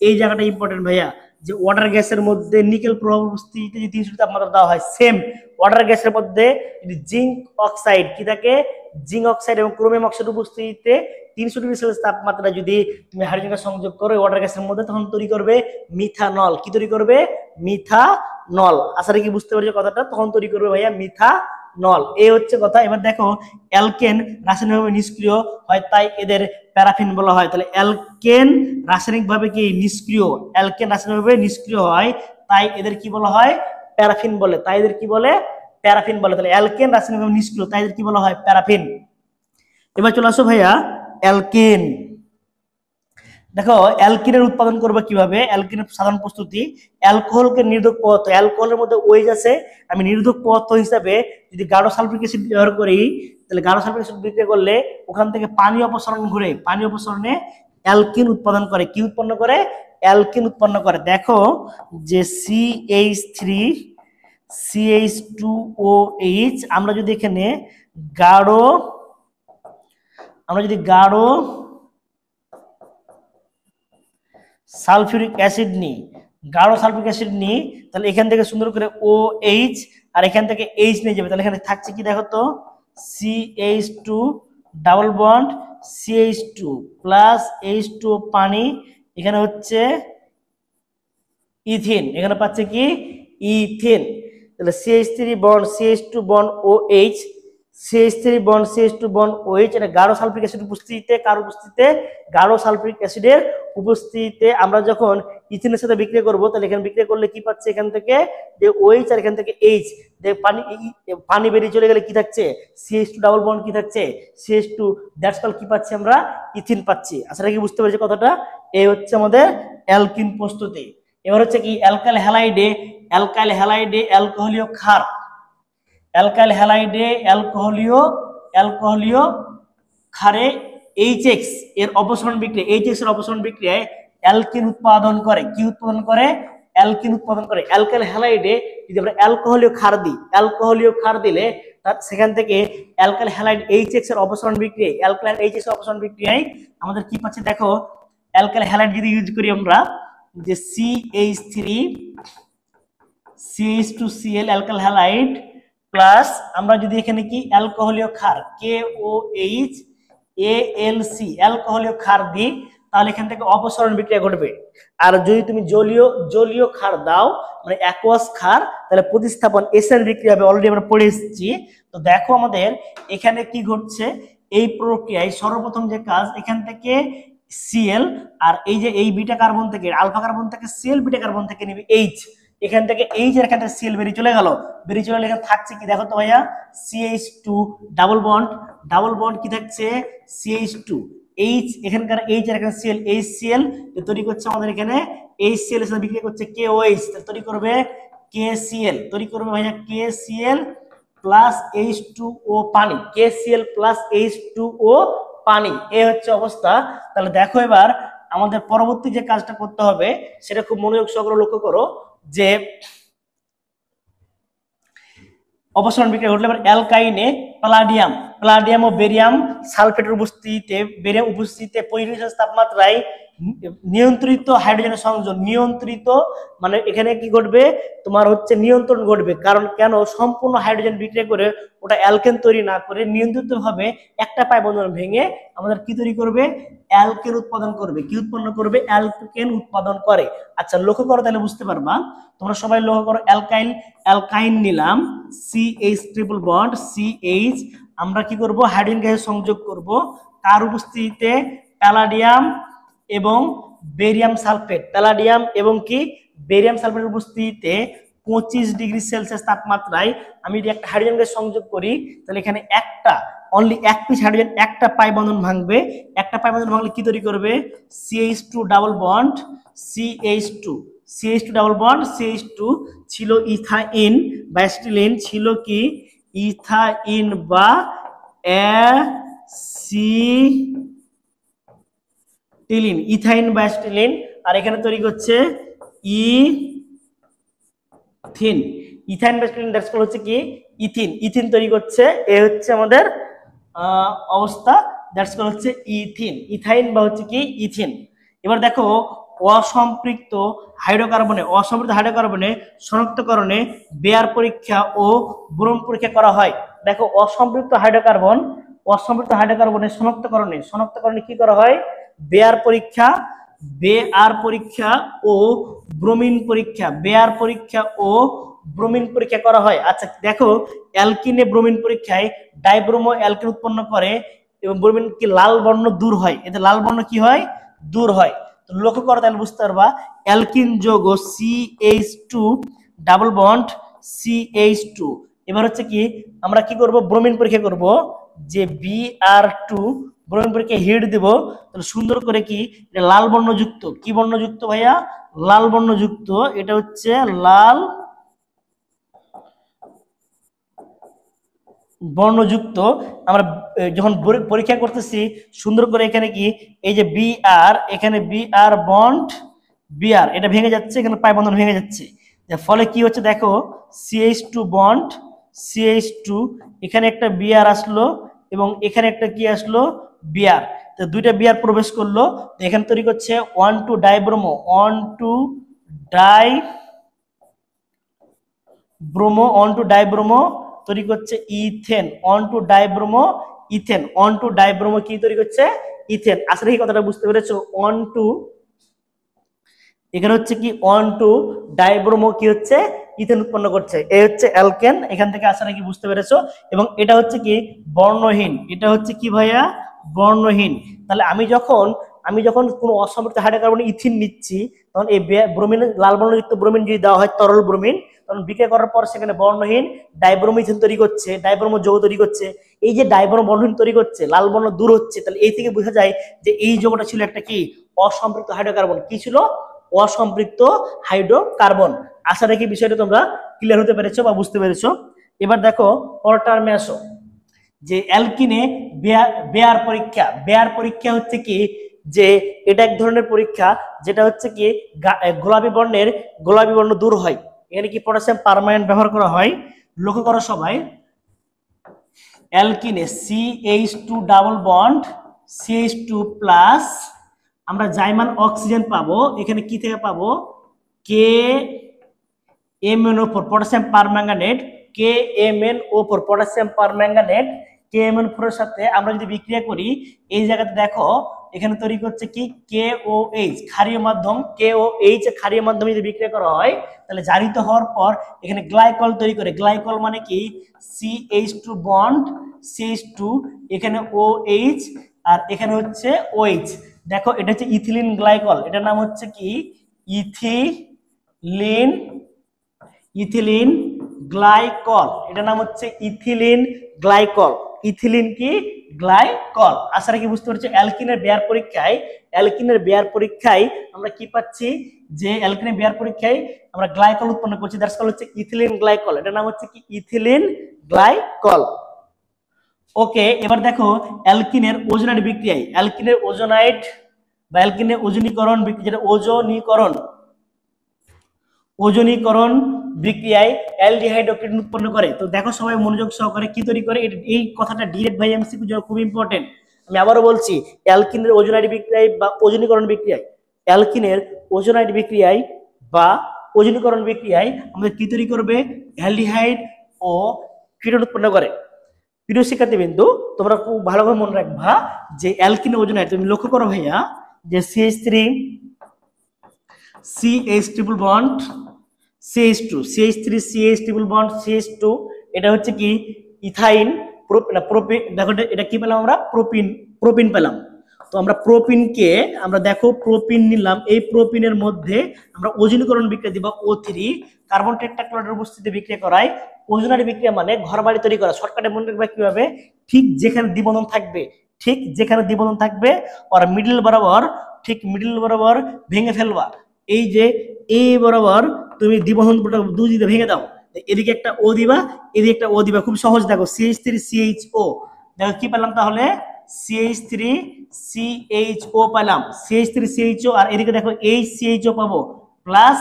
এই জায়গাটা ইম্পর্টেন্ট ভাইয়া, যে ওয়াটার গ্যাসের মধ্যে নিকেল প্রবাহ উপস্থিতিতে যদি 300 তাপমাত্রা দেওয়া হয়, সেম ওয়াটার গ্যাসের মধ্যে যদি জিঙ্ক অক্সাইড কি থাকে, জিঙ্ক অক্সাইড এবং ক্রোমিয়াম অক্সাইড উপস্থিতিতে 300 ডিগ্রি সেলসিয়াস তাপমাত্রা যদি তুমি হাইড্রোজেন গ্যাস সংযোগ করো ওয়াটার গ্যাসের মধ্যে, তখন তৈরি করবে মিথানল। কি তৈরি করবে? মিথানল। আসলে কি বুঝতে পারছো কথাটা? তখন তৈরি করবে ভাইয়া মিথানল। এই হচ্ছে কথা। এবার দেখো, অ্যালকেন রাসায়নিকভাবে নিষ্ক্রিয় হয়, তাই এদের প্যারাফিন বলা হয়। তাহলে অ্যালকেন রাসায়নিকভাবে কি নিষ্ক্রিয়? অ্যালকেন রাসায়নিকভাবে নিষ্ক্রিয় হয়, তাই এদের কি বলা হয়? প্যারাফিন বলে। তাই এদের কি বলে? প্যারাফিন বলে। তাহলে অ্যালকেন রাসায়নিকভাবে নিষ্ক্রিয়, তাই এদের কি বলা হয়? প্যারাফিন। এবার চলে আসো ভাইয়া অ্যালকেন। দেখো অ্যালকিনের উৎপাদন করবে কিভাবে? অ্যালকিনের সাধারণ প্রস্তুতি, অ্যালকোহলকে নির্দোধক পদার্থ, অ্যালকোহলের মধ্যে ওয়েজ আছে, আমি নির্দোধক পদার্থ হিসাবে যদি গাঢ় সালফিক অ্যাসিড ব্যবহার করি, তাহলে গাঢ় সালফিক অ্যাসিড বিক্রিয়া করলে ওখান থেকে পানি অপসারণ ঘুরে, পানি অপসারণে অ্যালকিন উৎপাদন করে। কি উৎপন্ন করে? অ্যালকিন উৎপন্ন করে। দেখো যে CH3CH2OH, আমরা যদি এখানে গাঢ় সালফিউরিক অ্যাসিড নিই, গাঢ় সালফিউরিক অ্যাসিড নিই, তাহলে এখান থেকে সুন্দর করে OH আর এখান থেকে H নিয়ে যাবে। তাহলে এখানে থাকছে কি দেখো তো, CH2 double bond CH2 plus H2O পানি, এখানে হচ্ছে ইথিন, এখানে পাচ্ছে কি ইথিন। তাহলে CH3 bond CH2 bond OH, CH3 bond CH2 bond OH, এটা গাঢ় সালফিক অ্যাসিড উপস্থিতিতে, কার উপস্থিতিতে? গাঢ় সালফিক অ্যাসিডের উপস্থিতিতে আমরা যখন ইথিনের সাথে বিক্রিয়া করব, তাহলে এখানে বিক্রিয়া করলে কি পাচ্ছে? এখান থেকে যে OH আর এখান থেকে H, যে পানি বেরিয়ে চলে গেলে কি থাকছে? CH2 ডাবল বন্ড কি থাকছে? CH2, দ্যাটস কল কি পাচ্ছি আমরা? ইথিন পাচ্ছি। আসলে কি বুঝতে পেরেছি কথাটা? এই হচ্ছে আমাদের অ্যালকিন প্রস্তুতি। এবার হচ্ছে কি অ্যালকাইল হ্যালাইডে, অ্যালকোহলীয় ক্ষার, অ্যালকাইল হ্যালাইডে অ্যালকোহলীয় ক্ষারে HX এর অপসারণ বিক্রিয়া, HX এর অপসারণ বিক্রিয়ায় অ্যালকিন উৎপাদন করে। কি উৎপাদন করে? অ্যালকিন উৎপাদন করে। অ্যালকাইল হ্যালাইডে যদি আমরা অ্যালকোহলীয় ক্ষার দিই, অ্যালকোহলীয় ক্ষার দিলে সেখান থেকে অ্যালকাইল হ্যালাইড HX এর অপসারণ বিক্রিয়ায়, অ্যালকাইল HX এর অপসারণ বিক্রিয়ায় আমাদের কি পাচ্ছে দেখো, অ্যালকাইল হ্যালাইড যদি ইউজ করি আমরা, যে CH3CH2Cl অ্যালকাইল হ্যালাইড প্লাস আমরা যদি এখানে কি অ্যালকোহলীয় ক্ষার KOH ALC অ্যালকোহলীয় ক্ষার দিই, তাহলে এখান থেকে অপসারণ বিক্রিয়া ঘটবে। আর যদি তুমি জলীয় ক্ষার দাও, মানে অ্যাকোয়াস ক্ষার, তাহলে প্রতিস্থাপন এসএন বিক্রিয়া হবে। অলরেডি আমরা পড়ে এসেছি। তো দেখো আমাদের এখানে কি ঘটছে, এই প্রক্রিয়ায় সর্বপ্রথম যে কাজ, এখান থেকে Cl আর এই যে এই বিটা কার্বন থেকে, আলফা কার্বন থেকে Cl, বিটা কার্বন থেকে নিবি H, এখান থেকে H আর এখান থেকে Cl বেরিয়ে চলে গেল। বেরিয়ে চলে গেলে এখানে থাকছে কি দেখো তো ভাইয়া, CH2 ডাবল বন্ড কি থাকছে? CH2 H, এখানকার H আর এখানে Cl, HCl তৈরি করছে আমাদের এখানে HCl এর সাথে বিক্রিয়া করছে KOH, তৈরি করবে KCl, তৈরি করবে ভাইয়া KCl প্লাস H2O পানি, KCl প্লাস H2O পানি। এই হচ্ছে অবস্থা। তাহলে দেখো এবার আমাদের পরবর্তী যে কাজটা করতে হবে সেটা খুব মনোযোগ সহকারে লক্ষ্য করো, যে অপসারণ বিক্রিয়া ঘটলে এবার অ্যালকাইনে প্যালাডিয়াম ও বেরিয়াম সালফেটের উপস্থিতিতে 35 তাপমাত্রায় নিয়ন্ত্রিত হাইড্রোজেনের সংযোজন, নিয়ন্ত্রিত মানে এখানে কি ঘটবে তোমার হচ্ছে নিয়ন্ত্রণ ঘটবে। কারণ কেন? সম্পূর্ণ হাইড্রোজেন বিক্রিয়া করে ওটা অ্যালকেন তৈরি না করে নিয়ন্ত্রিত ভাবে একটা পাই বন্ধন ভেঙে আমাদের কি তৈরি করবে? অ্যালকেন উৎপাদন করবে। কি উৎপন্ন করবে? অ্যালকেন উৎপাদন করে। আচ্ছা লক্ষ্য করো, তাহলে বুঝতে পারবা। তোমরা সবাই লক্ষ্য করো, অ্যালকাইন নিলাম CH ট্রিপল বন্ড CH, আমরা কি করব? হাইড্রোজেন গ্যাসের সংযোগ করব কার উপস্থিতিতে? প্যালাডিয়াম এবং বেরিয়াম সালফেট, প্যালাডিয়াম এবং কি বেরিয়াম সালফেটের উপস্থিতিতে 25°C তাপমাত্রায় আমি যদি একটা হাইড্রোজেন গ্যাস সংযোগ করি, তাহলে এখানে একটা অনলি এক পিস হাইড্রোজেন একটা পাই বন্ধন ভাঙবে। একটা পাই বন্ধন ভাঙলে কি তৈরি করবে? CH2 double bond, CH2 double bond, CH2 ছিল ইথাইন বা অ্যাসিটিলিন, ছিল কি ইথাইন বা অ্যাসিটিলিন, ইথাইন বা অ্যাসিটিলিন। আর এখানে তৈরি করছে ইথিন, ইথাইন বা অ্যাসিটিলিন দ্যাটস কল হচ্ছে কি ইথিন, ইথিন তৈরি করছে। এ হচ্ছে আমাদের অবস্থা, দ্যাটস কল হচ্ছে ইথিন, ইথাইন বা হচ্ছে কি ইথিন। এবার দেখো অসম্পৃক্ত হাইড্রোকার্বনে শনাক্তকরণে বেয়ার পরীক্ষা ও ব্রোম পরীক্ষা করা হয়। দেখো অসম্পৃক্ত হাইড্রোকার্বনের শনাক্তকরণে কি করা হয়? বেয়ার পরীক্ষা ও ব্রোমিন পরীক্ষা করা হয়। আচ্ছা দেখো অ্যালকিনে ব্রোমিন পরীক্ষায় ডাইব্রোমো অ্যালকিন উৎপন্ন করে এবং ব্রোমিন কি লাল বর্ণ দূর হয়, এতে লাল বর্ণ কি হয়? দূর হয়। তো লক্ষ্য করো তাহলে বুঝতে পারবা অ্যালকিন যৌগ CH2 ডাবল বন্ড CH2। এবার হচ্ছে কি আমরা কি করব? ব্রোমিন পরীক্ষা করব, যে Br2 ব্রোমিন পরীক্ষা হিট দেব, তাহলে সুন্দর করে কি এটা লাল বর্ণযুক্ত, কি বর্ণযুক্ত ভাইয়া? লাল বর্ণযুক্ত, এটা হচ্ছে লাল বর্ণযুক্ত। আমরা যখন পরীক্ষা করতেছি সুন্দর করে এখানে কি এই যে এখানে Br বন্ড Br এটা ভেঙে যাচ্ছে, এখানে পাই বন্ধন ভেঙে যাচ্ছে, ফলে কি হচ্ছে দেখো CH2 বন্ড CH2, এখানে একটা Br আসলো এবং এখানে একটা কি আসলো? Br। তো দুইটা Br প্রবেশ করলো, তো এখানে তৈরি করছে 1,2 ডাইব্রোমো, 1,2 ডাইব্রোমো তৈরি করছে ইথেন, 1,2 ডাইব্রোমো ইথেন, 1,2 ডাইব্রোমো কি তৈরি করছে? ইথেন। আসলে এই কথাটা বুঝতে পেরেছো? 1,2 এখানে হচ্ছে কি 1,2 ডাইব্রোমো কি হচ্ছে? ইথেন উৎপন্ন করছে। এই হচ্ছে অ্যালকেন, এখান থেকে আসলে কি বুঝতে পেরেছো? এবং এটা হচ্ছে কি বর্ণহীন, এটা হচ্ছে কি ভাইয়া? বর্ণহীন। তাহলে আমি যখন কোনো অসম্পৃক্ত হাইড্রোকার্বন ইথিন নিচ্ছি, তখন এই ব্রোমিন লাল বর্ণযুক্ত ব্রোমিন যদি দেওয়া হয়, তরল ব্রোমিন, তখন বিক্রিয়া করার পর সেখানে বর্ণহীন ডাইব্রোমো ইথেন তৈরি করছে, ডাইব্রোমো যৌগ তৈরি করছে। এই যে ডাইব্রোমো বর্ণহীন তৈরি করছে, লাল বর্ণ দূর হচ্ছে, তাহলে এই থেকে বোঝা যায় যে এই যৌগটা ছিল একটা কি অসম্পৃক্ত হাইড্রোকার্বন। কি ছিল? অসম্পৃক্ত হাইড্রোকার্বন। আশা রাখি বিষয়টা তোমরা ক্লিয়ার হতে পেরেছো বা বুঝতে পেরেছো। এবার দেখো পরটার্মে আসো, যে অ্যালকিনে বেয়ার পরীক্ষা হচ্ছে কি যে এটা এক ধরনের পরীক্ষা যেটা হচ্ছে কি গোলাপি বর্ণ দূর হয়। এখানে কি পটাশিয়াম পারম্যাঙ্গানেট ব্যবহার করা হয়। লক্ষ্য করো সবাই, অ্যালকিনে CH2 double bond CH2 plus আমরা জাইমান অক্সিজেন পাবো, এখানে কি থেকে পাবো? KMnO4 potassium permanganate, KMnO4 potassium permanganate, KMnO4 এর সাথে আমরা যদি বিক্রিয়া করি, এই জায়গাতে দেখো এখানে তৈরি করছে কি KOH ক্ষারীয় মাধ্যম, KOH ক্ষারীয় মাধ্যমে যদি বিক্রিয়া করা হয়, তাহলে জারিত হওয়ার পর এখানে গ্লাইকল তৈরি করে। গ্লাইকল মানে কি CH2 বন্ড CH2, এখানে OH আর এখানে হচ্ছে OH। দেখো এটা হচ্ছে ইথিলিন গ্লাইকল, এটার নাম হচ্ছে কি ইথিলিন গ্লাইকল, এটার নাম হচ্ছে ইথিলিন গ্লাইকল। ইথিলিন কি গ্লাইকল। আশা রাখি বুঝতে পারছো। অ্যালকিনের বেয়ার পরীক্ষায় আমরা কি পাচ্ছি? যে অ্যালকিনের বেয়ার পরীক্ষায় আমরা গ্লাইকল উৎপন্ন করছি, দ্যাটস কল হচ্ছে ইথিলিন গ্লাইকল, এটার নাম হচ্ছে কি ইথিলিন গ্লাইকল। ওকে, এবার দেখো অ্যালকিনের ওজোনাইড বিক্রিয়ায়, অ্যালকিনের ওজোনাইড বা অ্যালকিনের ওজনীকরণ যেটা ওজনীকরণ বিক্রিয়ায় অ্যালডিহাইড ও কেটোন উৎপন্ন করে। তো দেখো সবাই মনোযোগ সহকারে কি তৈরি করে, এই কথাটা ডিরেক্ট ভাই এমসিকিউ জন্য খুব ইম্পর্টেন্ট। আমি আবারও বলছি, অ্যালকিনের ওজোনাইড বিক্রিয়ায় বা ওজনীকরণ বিক্রিয়ায়, অ্যালকিনের ওজোনাইড বিক্রিয়ায় বা ওজনীকরণ বিক্রিয়ায় আমাদের কি তৈরি করবে? অ্যালডিহাইড ও কেটোন উৎপন্ন করে। প্রিয় শিক্ষার্থীবৃন্দ, তোমরা খুব ভালোভাবে মনে রাখবা যে অ্যালকিন ওজোনাইড, তুমি লক্ষ্য করো ভাইয়া যে CH3 CH triple bond CH2, CH3 CH triple bond CH2, এটা হচ্ছে কি ইথাইন প্রোপিন। দেখো এটা কি পেলাম আমরা? প্রোপিন প্রোপিন পেলাম। তো আমরা প্রোপিনকে আমরা দেখো প্রোপিন নিলাম, এই প্রোপিনের মধ্যে আমরা ওজনীকরণ বিক্রিয়া দিব O3 কার্বন টেট্রাক্লোরাইডের উপস্থিতিতে বিক্রিয়া করাই। ওজোনারি বিক্রিয়া মানে ঘরবাড়ি তৈরি করা। শর্টকাটে মনে রাখবে কিভাবে, ঠিক যেখানে দ্বিবন্ধন থাকবে, ঠিক যেখানে দ্বিবন্ধন থাকবে আর মিডল বরাবর, ঠিক মিডল বরাবর ভেঙে ফেলবা। এই যে এই বরাবর তুমি দ্বিবন্ধনটা দুই দিকে ভেঙে দাও, এদিকে একটা ও দিবা, এদিকে একটা ও দিবা, খুব সহজ। দেখো CH3CHO, দেখো কি পেলাম তাহলে, CH3CHO পেলাম, CH3CHO, আর এদিকে দেখো HCHO পাবো, প্লাস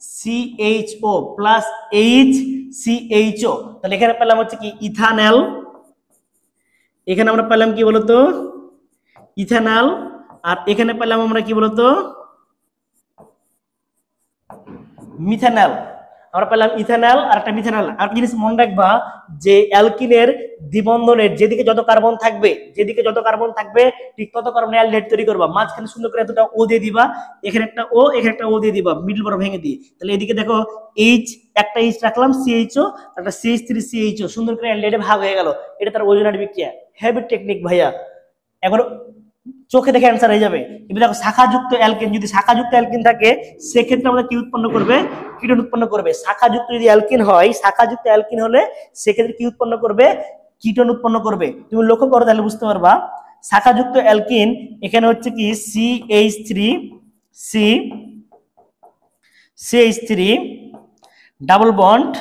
HCHO প্লাস HCHO। তাহলে এখানে পেলাম হচ্ছে কি ইথানল, এখানে আমরা পেলাম কি বলতো ইথানল, আর এখানে পেলাম আমরা কি বলতো মিথানল। আমরা পেলাম ইথানল আর একটা মিথানল। আর জিনিস মনে রাখবা যে অ্যালকিনের দ্বিবন্ধনের যেদিকে যত কার্বন থাকবে, যেদিকে যত কার্বন থাকবে ঠিক তত কার্বন অ্যালডিহাইড তৈরি করবা। মাঝখানে সুন্দর করে এতটা ও দিয়ে দিবা, এখানে একটা ও, এখানে একটা ও দিয়ে দিবা, মিডল বড় ভেঙে দিই। তাহলে এদিকে দেখো এইচ, একটা এইচ রাখলাম, CHO, একটা CH3CHO, সুন্দর করে অ্যালডিহাইডে ভাগ হয়ে গেল। এটা তার ওজোনারি বিক্রিয়া। হেভি টেকনিক ভাইয়া, এবার চোখে দেখে অ্যান্সার হয়ে যাবে। এবার দেখো শাখাযুক্ত অ্যালকেন, যদি শাখাযুক্ত অ্যালকেন থাকে সেক্ষেত্রে আমাদের কি উৎপন্ন করবে, কিটোন উৎপন্ন করবে। শাখাযুক্ত যদি অ্যালকেন হয়, শাখাযুক্ত অ্যালকেন হলে সেক্ষেত্রে কি উৎপন্ন করবে, কিটোন উৎপন্ন করবে। তুমি লক্ষ্য করো তাহলে বুঝতে পারবা। শাখাযুক্ত অ্যালকিন এখানে হচ্ছে কি CH3 double bond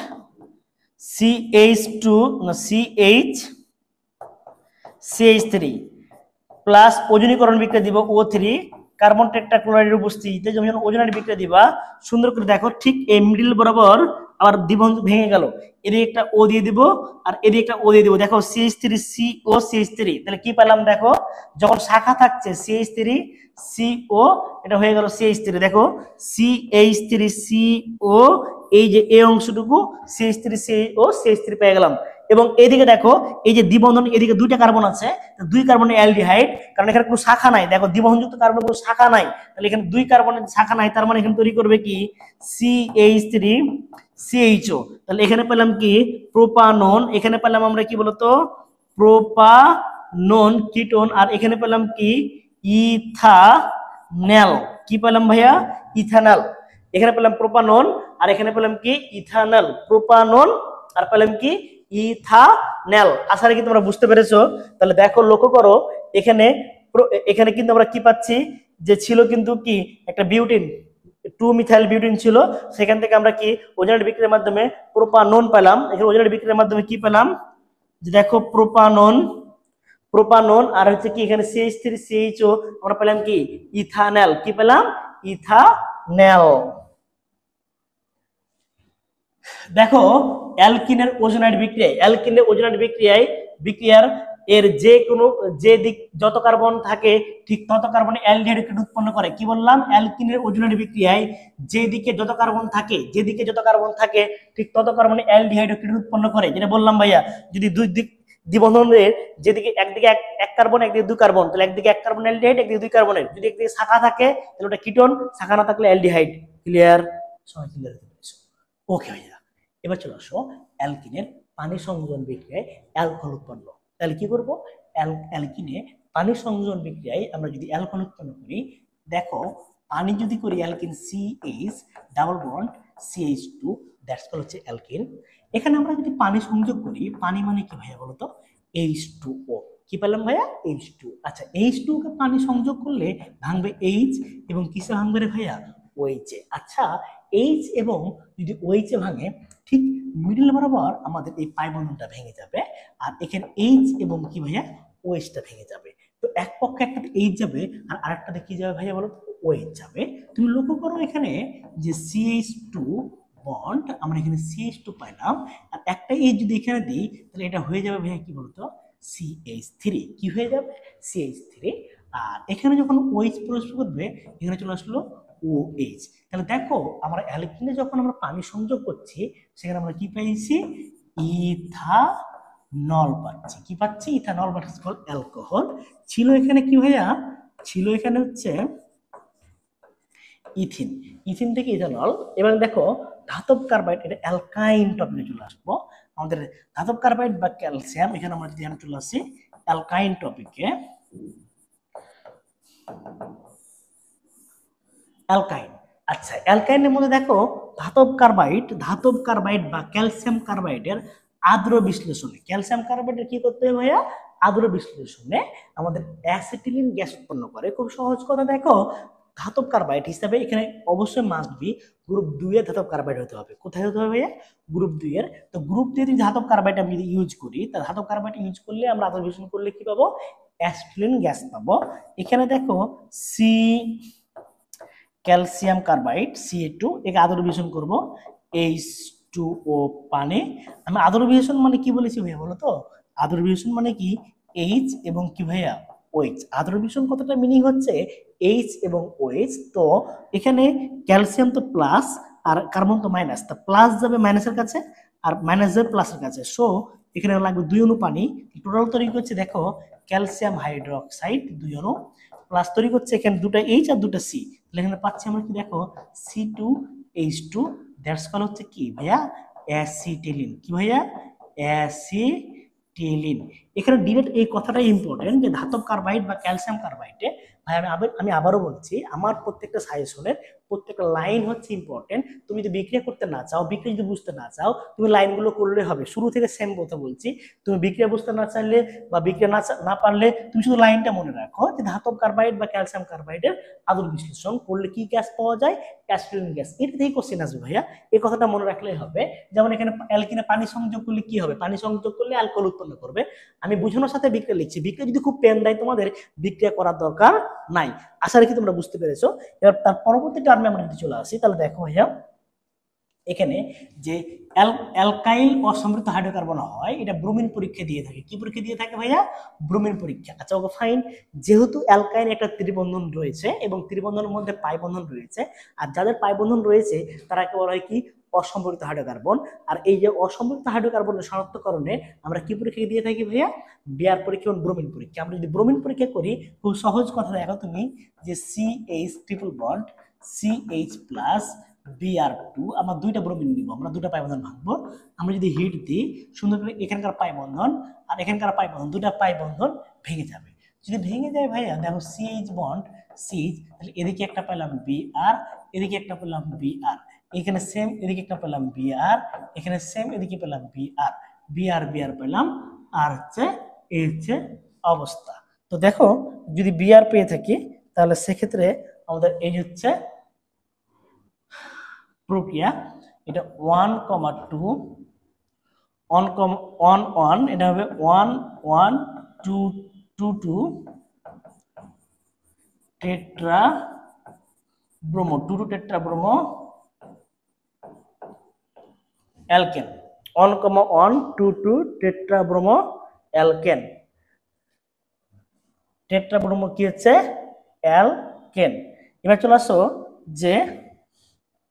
CH3 plus ওজনীকরণ বিক্রিয়া দিব O3 কার্বন টেট্রাক্লোরাইডের উপস্থিতিতে। যখন ওজোনারি বিক্রিয়া দিবা সুন্দর করে দেখো, ঠিক এই মিডল বরাবর আবার দ্বিবন্ধন ভেঙে গেল, এদিকে একটা ও দিয়ে দিব আর এদিকে একটা ও দিয়ে দিব। দেখো CH3CO, তাহলে কি পেলাম দেখো, যখন শাখা থাকছে CH3CO, এটা হয়ে গেল CH3। দেখো CH3CO, এই যে এই অংশটুকু CH3CO পেয়ে গেলাম। এবং এদিকে দেখো এই যে দ্বিবন্ধন, এদিকে দুইটা কার্বন আছে, দুই কার্বনের অ্যালডিহাইড, কারণ এখানে কোনো শাখা নাই। দেখো দ্বিবন্ধনযুক্ত কার্বনের কোনো শাখা নাই, তাহলে এখানে দুই কার্বনের শাখা নাই, তার মানে এখানে তৈরি করবে কি CH3CHO। তাহলে এখানে পেলাম কি প্রোপানন, এখানে পেলাম আমরা কি বলতো প্রোপানন কিটোন, আর এখানে পেলাম কি ইথানল। কি পেলাম ভাইয়া, ইথানল। এখানে পেলাম প্রোপানন আর এখানে পেলাম কি ইথানল, প্রোপানন আর পেলাম কি ইথানল। আশা রাখি তোমরা বুঝতে পেরেছো। তাহলে দেখো লক্ষ্য করো, এখানে এখানে কিন্তু আমরা কি পাচ্ছি, যে ছিল কিন্তু কি একটা বিউটিন, 2 মিথাইল বিউটিন ছিল, সেখান থেকে আমরা কি ওজোনারি বিক্রিয়ার মাধ্যমে প্রোপানন পেলাম। এখানে ওজোনারি বিক্রিয়ার মাধ্যমে কি পেলাম, যে দেখো প্রোপানন আর হচ্ছে কি এখানে CH3CHO, আমরা পেলাম কি ইথানল। কি পেলাম, ইথানল। দেখো অ্যালকিনের ওজোনারি বিক্রিয়ায়, অ্যালকিনের ওজোনারি বিক্রিয়ার এর যে কোনো যে দিক যত কার্বন থাকে ঠিক তত কার্বনে অ্যালডিহাইড উৎপন্ন করে। কি বললাম, অ্যালকিনের ওজোনারি বিক্রিয়ায় যেদিকে যত কার্বন থাকে, যেদিকে যত কার্বন থাকে ঠিক তত কার্বনে অ্যালডিহাইড উৎপন্ন করে। যেটা বললাম ভাইয়া, যদি দুই দিক দ্বিবন্ধনের যেদিকে একদিকে এক কার্বন একদিকে দুই কার্বন, তাহলে একদিকে এক কার্বন অ্যালডিহাইড, একদিকে দুই কার্বনের। যদি একদিকে শাখা থাকে তাহলে ওটা কিটোন, শাখা না থাকলে অ্যালডিহাইড। ক্লিয়ার, সবাই ক্লিয়ার হতে পেরেছো? ওকে ভাইয়া, এবার চলে আসো অ্যালকিনের পানি সংযোজন বিক্রিয়ায় অ্যালকোহল উৎপন্ন। তাহলে কি করবো, অ্যালকিনে পানি সংযোজন বিক্রিয়ায় আমরা যদি অ্যালকোহল উৎপন্ন করি, দেখো পানি যদি করি alkyne CH double bond CH2, that's call হচ্ছে অ্যালকিন। এখানে আমরা যদি পানি সংযোগ করি, পানি মানে কি ভাইয়া বলতো H2O। কি পেলাম ভাইয়া, H2। আচ্ছা H2 কে পানি সংযোগ করলে ভাঙবে H, এবং কিসে ভাঙবে রে ভাইয়া, OH এ। আচ্ছা H এবং যদি OH এ ভাঙে, ঠিক মিডল বরাবর আমাদের এই পাই বন্ধনটা ভেঙে যাবে, আর এখানে H এবং কি ভাইয়া OH টা ভেঙে যাবে। তো এক পক্ষে একটাতে H যাবে আর আরেকটাতে কি যাবে ভাইয়া বলো, OH যাবে। তুমি লক্ষ্য করো এখানে যে CH2 বন্ড, আমরা এখানে CH2 পাইলাম, আর একটা H যদি এখানে দিই তাহলে এটা হয়ে যাবে ভাইয়া কি বলতো CH3। কি হয়ে যাবে, CH3। আর এখানে যখন OH প্রবেশ করবে এখানে চলে আসলো OH। তাহলে দেখো আমরা অ্যালকিনে যখন আমরা পানি সংযোগ করছি সেখানে আমরা কি পেয়েছি, ইথানল পাচ্ছি। কি পাচ্ছি, ethanol, but is called alcohol. ছিল এখানে কি ভাইয়া, ছিল এখানে হচ্ছে ইথিন, ইথিন থেকে ইথানল। এবং দেখো ধাতব কার্বাইড, এটা অ্যালকাইন টপিকে চলে আসবো। আমাদের ধাতব কার্বাইড বা ক্যালসিয়াম, এখানে আমরা যদি চলে আসি অ্যালকাইন টপিকে। অ্যালকাইন, আচ্ছা অ্যালকাইনের মধ্যে দেখো ধাতব কার্বাইড বা ক্যালসিয়াম কার্বাইডের আদ্র বিশ্লেষণে, ক্যালসিয়াম কার্বাইডের কি করতে হবে ভাইয়া, আদ্র বিশ্লেষণে আমাদের অ্যাসিটিলিন গ্যাস উৎপন্ন করে। খুব সহজ কথা, দেখো ধাতব কার্বাইড হিসাবে এখানে অবশ্যই মাস্ট বি গ্রুপ 2 এর ধাতব কার্বাইড হতে হবে। কোথায় হতে হবে ভাইয়া, গ্রুপ 2 এর। তো গ্রুপ 2 এর ধাতব কার্বাইড আমি যদি ইউজ করি, তা ধাতব কার্বাইড ইউজ করলে আমরা আদ্র বিশ্লেষণ করলে কি পাবো, অ্যাসিটিলিন গ্যাস পাবো। এখানে দেখো সি ক্যালসিয়াম কার্বাইড Ca2, একে আদর বিয়োজন করব H2O পানি। আমি আদর বিয়োজন মানে কি বলেছি ভাইয়া বলো তো, আদর বিয়োজন মানে কি H এবং কি ভাইয়া OH। আদর বিয়োজন কতটা মিনিং হচ্ছে H এবং OH। তো এখানে ক্যালসিয়াম তো প্লাস আর কার্বন তো মাইনাস, তা প্লাস যাবে মাইনাসের কাছে আর মাইনাস যাবে প্লাসের কাছে। সো এখানে লাগবে 2 অণু পানি। টোটাল তৈরি করছে দেখো ক্যালসিয়াম হাইড্রোক্সাইড 2 অণু, প্লাস তৈরি করছে এখানে দুটো H আর দুটো C। তাহলে এখানে পাচ্ছি আমরা কি দেখো C2H2, দ্যাটস কল হচ্ছে কি ভাইয়া, অ্যাসিটিলিন। কি ভাইয়া, অ্যাসিটিলিন। এখানে ডিরেক্ট এই কথাটাই ইম্পর্টেন্ট যে ধাতব কার্বাইড বা ক্যালসিয়াম কার্বাইডে ভাই আমি আবারও বলছি, আমার প্রত্যেকটা সাজেশনের প্রত্যেকটা লাইন হচ্ছে ইম্পর্টেন্ট। তুমি যদি বিক্রিয়া করতে না চাও, বিক্রিয়া যদি বুঝতে না চাও, তুমি লাইনগুলো করলে হবে। শুরু থেকে সেম কথা বলছি, তুমি বিক্রিয়া বুঝতে না চাইলে বা বিক্রিয়া না পারলে তুমি শুধু লাইনটা মনে রাখো যে ধাতব কার্বাইড বা ক্যালসিয়াম কার্বাইডের আদর বিশ্লেষণ করলে কি গ্যাস পাওয়া যায়, অ্যাসিটিলিন গ্যাস। এটা থেকেই কোশ্চেন আসবে ভাইয়া, এই কথাটা মনে রাখলেই হবে। যেমন এখানে অ্যালকিনে পানি সংযোগ করলে কি হবে, পানি সংযোগ করলে অ্যালকোহল উৎপন্ন করবে। আমি বুঝানোর সাথে বিক্রিয়া লিখছি, বিক্রিয়া যদি খুব পেন দেয় তোমাদের বিক্রিয়া করার দরকার নাই। আশা রাখি তোমরা বুঝতে পেরেছো। এবার তার পরবর্তী টার্মে আমরা যদি চলে আসি, তাহলে দেখো ভাইয়া এখানে যে অ্যালকাইল অসমৃদ্ধ হাইড্রোকার্বন হয়, এটা ব্রোমিন পরীক্ষা দিয়ে থাকে। কি পরীক্ষা দিয়ে থাকে ভাইয়া, ব্রোমিন পরীক্ষা। আচ্ছা ওকে ফাইন। যেহেতু অ্যালকাইন একটা ত্রিবন্ধন রয়েছে এবং ত্রিবন্ধনের মধ্যে পাই বন্ধন রয়েছে, আর যাদের পাই বন্ধন রয়েছে তারাকে বলা হয় কি, অসম্পৃক্ত হাইড্রোকার্বন। আর এই যে অসম্পৃক্ত হাইড্রোকার্বনের শনাক্তকরণে আমরা কি পরীক্ষা দিয়ে থাকি ভাইয়া, বিয়ার পরীক্ষা এবং ব্রোমিন পরীক্ষা। আমরা যদি ব্রোমিন পরীক্ষা করি, খুব সহজ কথা দেখো তুমি, যে CH triple bond CH plus Br2, আমরা দুইটা ব্রোমিন নিব, আমরা দুটো পাই বন্ধন ভাঙবো। আমরা যদি হিট দিই সুন্দর করে, এখানকার পাই বন্ধন আর এখানকার পাই বন্ধন, দুটা পাই বন্ধন ভেঙে যাবে। যদি ভেঙে যায় ভাইয়া দেখো CH বন্ড CH, তাহলে এদিকে একটা পেলাম Br, এদিকে একটা পেলাম Br, এখানে সেম এদিকে একটা পেলাম Br, এখানে সেম এদিকে পেলাম Br, Br পেলাম। আর হচ্ছে এই হচ্ছে অবস্থা। তো দেখো যদি Br পেয়ে থাকি, তাহলে সেক্ষেত্রে আমাদের এই হচ্ছে প্রক্রিয়া। এটা 1,2 1,1 এটা হবে 1,1,2,2,2 tetra bromo 2 tetra bromo alkane. 1,1,2,2 tetra bromo alkane. Tetra bromo কি হচ্ছে, অ্যালকেন। এবার চলে আসো যে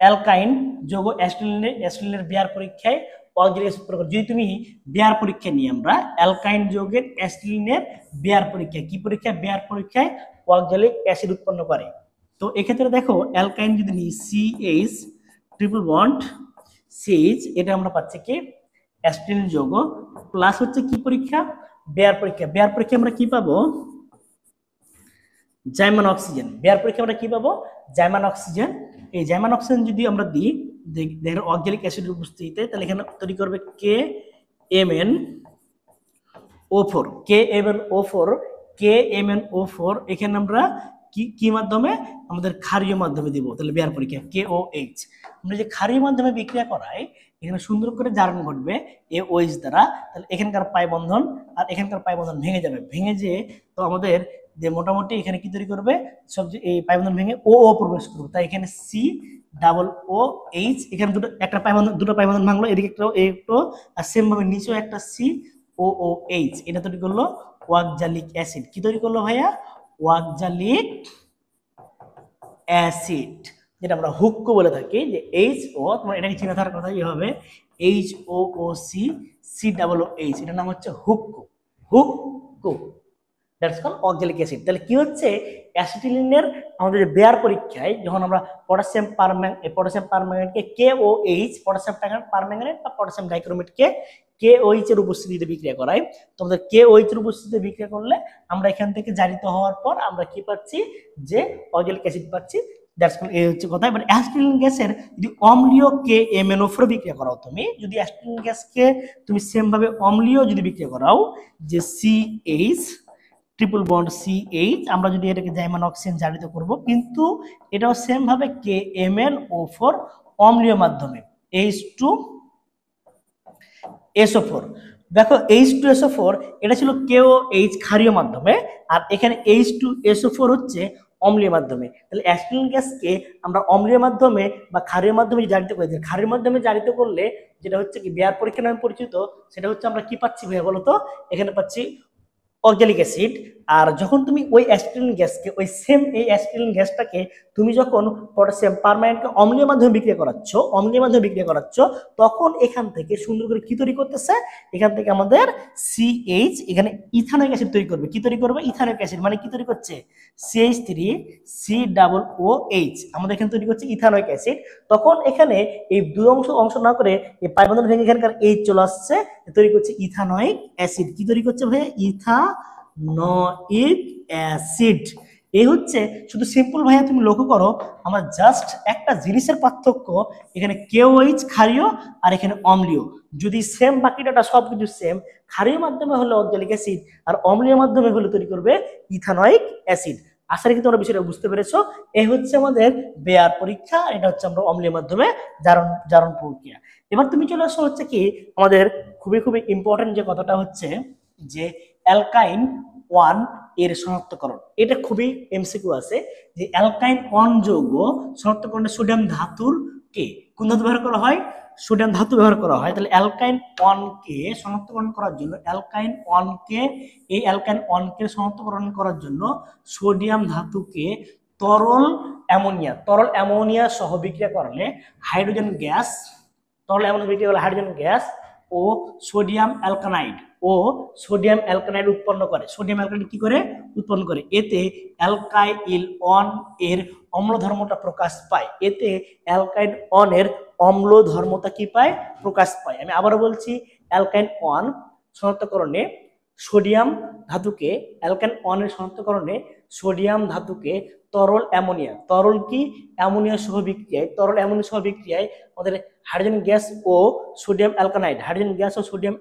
অ্যালকাইন যৌগ অ্যাসিটিলিনের বিয়ার পরীক্ষায় অক্সালিক অ্যাসিড প্রকার। যদি তুমি বিয়ার পরীক্ষা নিই আমরা, অ্যালকাইন যৌগের অ্যাসিটিলিনের বিয়ার পরীক্ষা, কি পরীক্ষা, বিয়ার পরীক্ষায় অক্সালিক অ্যাসিড উৎপন্ন করে। তো এক্ষেত্রে দেখো অ্যালকাইন যদি নিই CH ট্রিপল বন্ড CH, এটা আমরা পাচ্ছি কি অ্যাসিটিলিন যৌগ, প্লাস হচ্ছে কি পরীক্ষা, বিয়ার পরীক্ষা। বিয়ার পরীক্ষা আমরা কি পাবো, জাইমান অক্সিজেন। বিয়ার পরীক্ষা আমরা কি পাবো, জাইমান অক্সিজেন। এই জাইমান অক্সিজেন যদি আমরা দিই দেখেন অক্সালিক অ্যাসিড উপস্থিতিতে, তাহলে এখানে তৈরি করবে KMnO4 KMnO4। এখানে আমরা কি মাধ্যমে, আমাদের ক্ষারীয় মাধ্যমে দিব। তাহলে বিয়ার পরীক্ষা KOH, আমরা যে ক্ষারীয় মাধ্যমে বিক্রিয়া করাই, এখানে সুন্দর করে জারণ ঘটবে OH দ্বারা। তাহলে এখানকার পাই বন্ধন আর এখানকার পাই বন্ধন ভেঙে যাবে, ভেঙে যেয়ে তো আমাদের যে মোটামুটি এখানে কি তৈরি করবে, সব এই পাই বন্ধন ভেঙে ও প্রবেশ করবে। তাই এখানে COOH, এখানে একটা পাই বন্ধন, দুটো পাই বন্ধন ভাঙলো, এদিকে একটু আর সেম ভাবে নিচেও একটা COOH। এটা তৈরি করলো অক্সালিক অ্যাসিড। কি তৈরি করলো ভাইয়া, অক্সালিক অ্যাসিড, যেটা আমরা হুক্কো বলে থাকি। যে HO, তোমার এটাকে চিন্তা থাকার কথা হবে HOOC COOH, এটার নাম হচ্ছে হুক্কো। হুক্কো দ্যাটস কল অক্সালিক অ্যাসিড। তাহলে কি হচ্ছে, অ্যাসিটিলিনের আমাদের যে বেয়ার পরীক্ষায় যখন আমরা পটাশিয়াম পারম্যাঙ্গানেটকে KOH, পটাশিয়াম পারম্যাঙ্গানেট বা পটাশিয়াম ডাইক্রোমেটকে KOH এর উপস্থিতিতে বিক্রিয়া করাই, তো আমাদের KOH এর উপস্থিতিতে বিক্রিয়া করলে আমরা এখান থেকে জারিত হওয়ার পর আমরা কি পাচ্ছি, যে অক্সালিক অ্যাসিড পাচ্ছি। দ্যাটস কল, এই হচ্ছে কথা। এবার অ্যাসিটিলিন গ্যাসের যদি অম্লীয় KMnO4 বিক্রিয়া করাও, তুমি যদি অ্যাসিটিলিন গ্যাসকে তুমি সেম ভাবে অম্লীয় যদি বিক্রিয়া করাও, যে CH ট্রিপল বন্ড CH, আমরা যদি এটাকে জাইমান অক্সিজেন জারিত করব, কিন্তু এটাও সেম ভাবে KMnO4 অম্লীয় মাধ্যমে H2SO4। দেখো H2SO4 এটা ছিল KOH ক্ষারীয় মাধ্যমে, আর এখানে H2SO4 হচ্ছে অম্লীয় মাধ্যমে। তাহলে অ্যাসিটিলিন গ্যাসকে আমরা অম্লীয় মাধ্যমে বা ক্ষারীয় মাধ্যমে জারিত করি। ক্ষারীয় মাধ্যমে জারিত করলে যেটা হচ্ছে কি বেয়ার পরীক্ষা নামে পরিচিত, সেটা হচ্ছে আমরা কি পাচ্ছি ভাইয়া বলতো, এখানে পাচ্ছি অক্সালিক অ্যাসিড। আর যখন তুমি ওই অ্যাসিটিলিন গ্যাসকে, ওই সেম এই অ্যাসিটিলিন গ্যাসটাকে তুমি যখন পটাশিয়াম পারম্যাঙ্গানেটকে অম্লীয় মাধ্যমে বিক্রিয়া করাচ্ছ, তখন এখান থেকে সুন্দর করে কি তৈরি করতেছে, এখান থেকে আমাদের CH এখানে ইথানোয়িক অ্যাসিড তৈরি করবে। কি তৈরি করবে? Ethanoic acid. মানে কি তৈরি করছে? CH3COOH, আমাদের এখানে তৈরি করছে ইথানোয়িক অ্যাসিড। তখন এখানে এই দুই অংশ না করে এই পাই বন্ধন ভেঙে এখানকার H চলে আসছে, তৈরি করছে ইথানোয়িক অ্যাসিড। কি তৈরি করছে ভাই? Ethanoic acid. এই হচ্ছে শুধু সিম্পল ভাইয়া, তুমি লক্ষ্য করো আমার জাস্ট একটা জিনিসের পার্থক্য, এখানে KOH ক্ষারীয় আর এখানে অম্লীয়। যদি সেম বাকিটা সবকিছু সেম, ক্ষারীয় মাধ্যমে হলে অক্সালিক অ্যাসিড আর অম্লীয় মাধ্যমে হলে তৈরি করবে ইথানোয়িক অ্যাসিড। আশা রাখি তোমরা বিষয়টা বুঝতে পেরেছো। এই হচ্ছে আমাদের বেয়ার পরীক্ষা, এটা হচ্ছে আমরা অম্লীয় মাধ্যমে জারণ প্রক্রিয়া। এবার তুমি চলে আসো হচ্ছে কি আমাদের খুবই খুবই ইম্পর্টেন্ট যে কথাটা হচ্ছে যে অ্যালকাইন 1 এর শনাক্তকরণ। এটা খুবই এমসিকিউ আছে যে অ্যালকাইন 1 যৌগ শনাক্তকরণে সোডিয়াম ধাতুর কে, কোন ধাতু ব্যবহার করা হয়? সোডিয়াম ধাতু ব্যবহার করা হয়। তাহলে অ্যালকাইন 1 কে শনাক্তকরণ করার জন্য এই অ্যালকাইন 1 কে শনাক্তকরণ করার জন্য সোডিয়াম ধাতুকে তরল অ্যামোনিয়া সহ বিক্রিয়া করলে হাইড্রোজেন গ্যাস ও সোডিয়াম অ্যালকানাইড উৎপন্ন করে। সোডিয়াম অ্যালকানাইড কি করে উৎপন্ন করে? এতে অ্যালকাইল 1 এর অম্ল ধর্মটা প্রকাশ পায়। প্রকাশ পায়। আমি আবারও বলছি, অ্যালকাইন 1 শনাক্তকরণে সোডিয়াম ধাতুকে তরল অ্যামোনিয়া সহ বিক্রিয়ায় আমাদের হাইড্রোজেন গ্যাস ও সোডিয়াম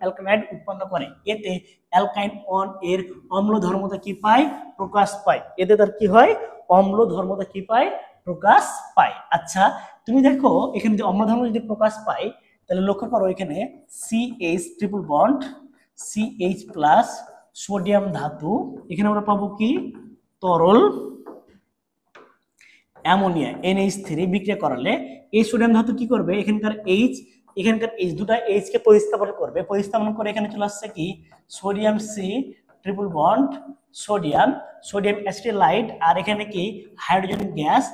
অ্যালকানাইড উৎপন্ন করে। এতে অ্যালকাইন 1 এর অম্ল ধর্মতা কি পায়? প্রকাশ পায়। এতে তার কি হয়? অম্ল ধর্মতা কি পায়? প্রকাশ পায়। আচ্ছা, তুমি দেখো এখানে যে অম্ল ধর্ম যদি প্রকাশ পায়, তাহলে লক্ষ্য করো এখানে CH triple bond CH plus sodium ধাতু, এখানে আমরা পাবো কি? তরল অ্যামোনিয়া NH3 বিক্রিয়া করালে এই সোডিয়াম ধাতু কি করবে? এখানকার H দুটা H কে প্রতিস্থাপন করে এখানে চলে আসছে কি? Sodium C triple bond sodium acetylide, আর এখানে কি? হাইড্রোজেন গ্যাস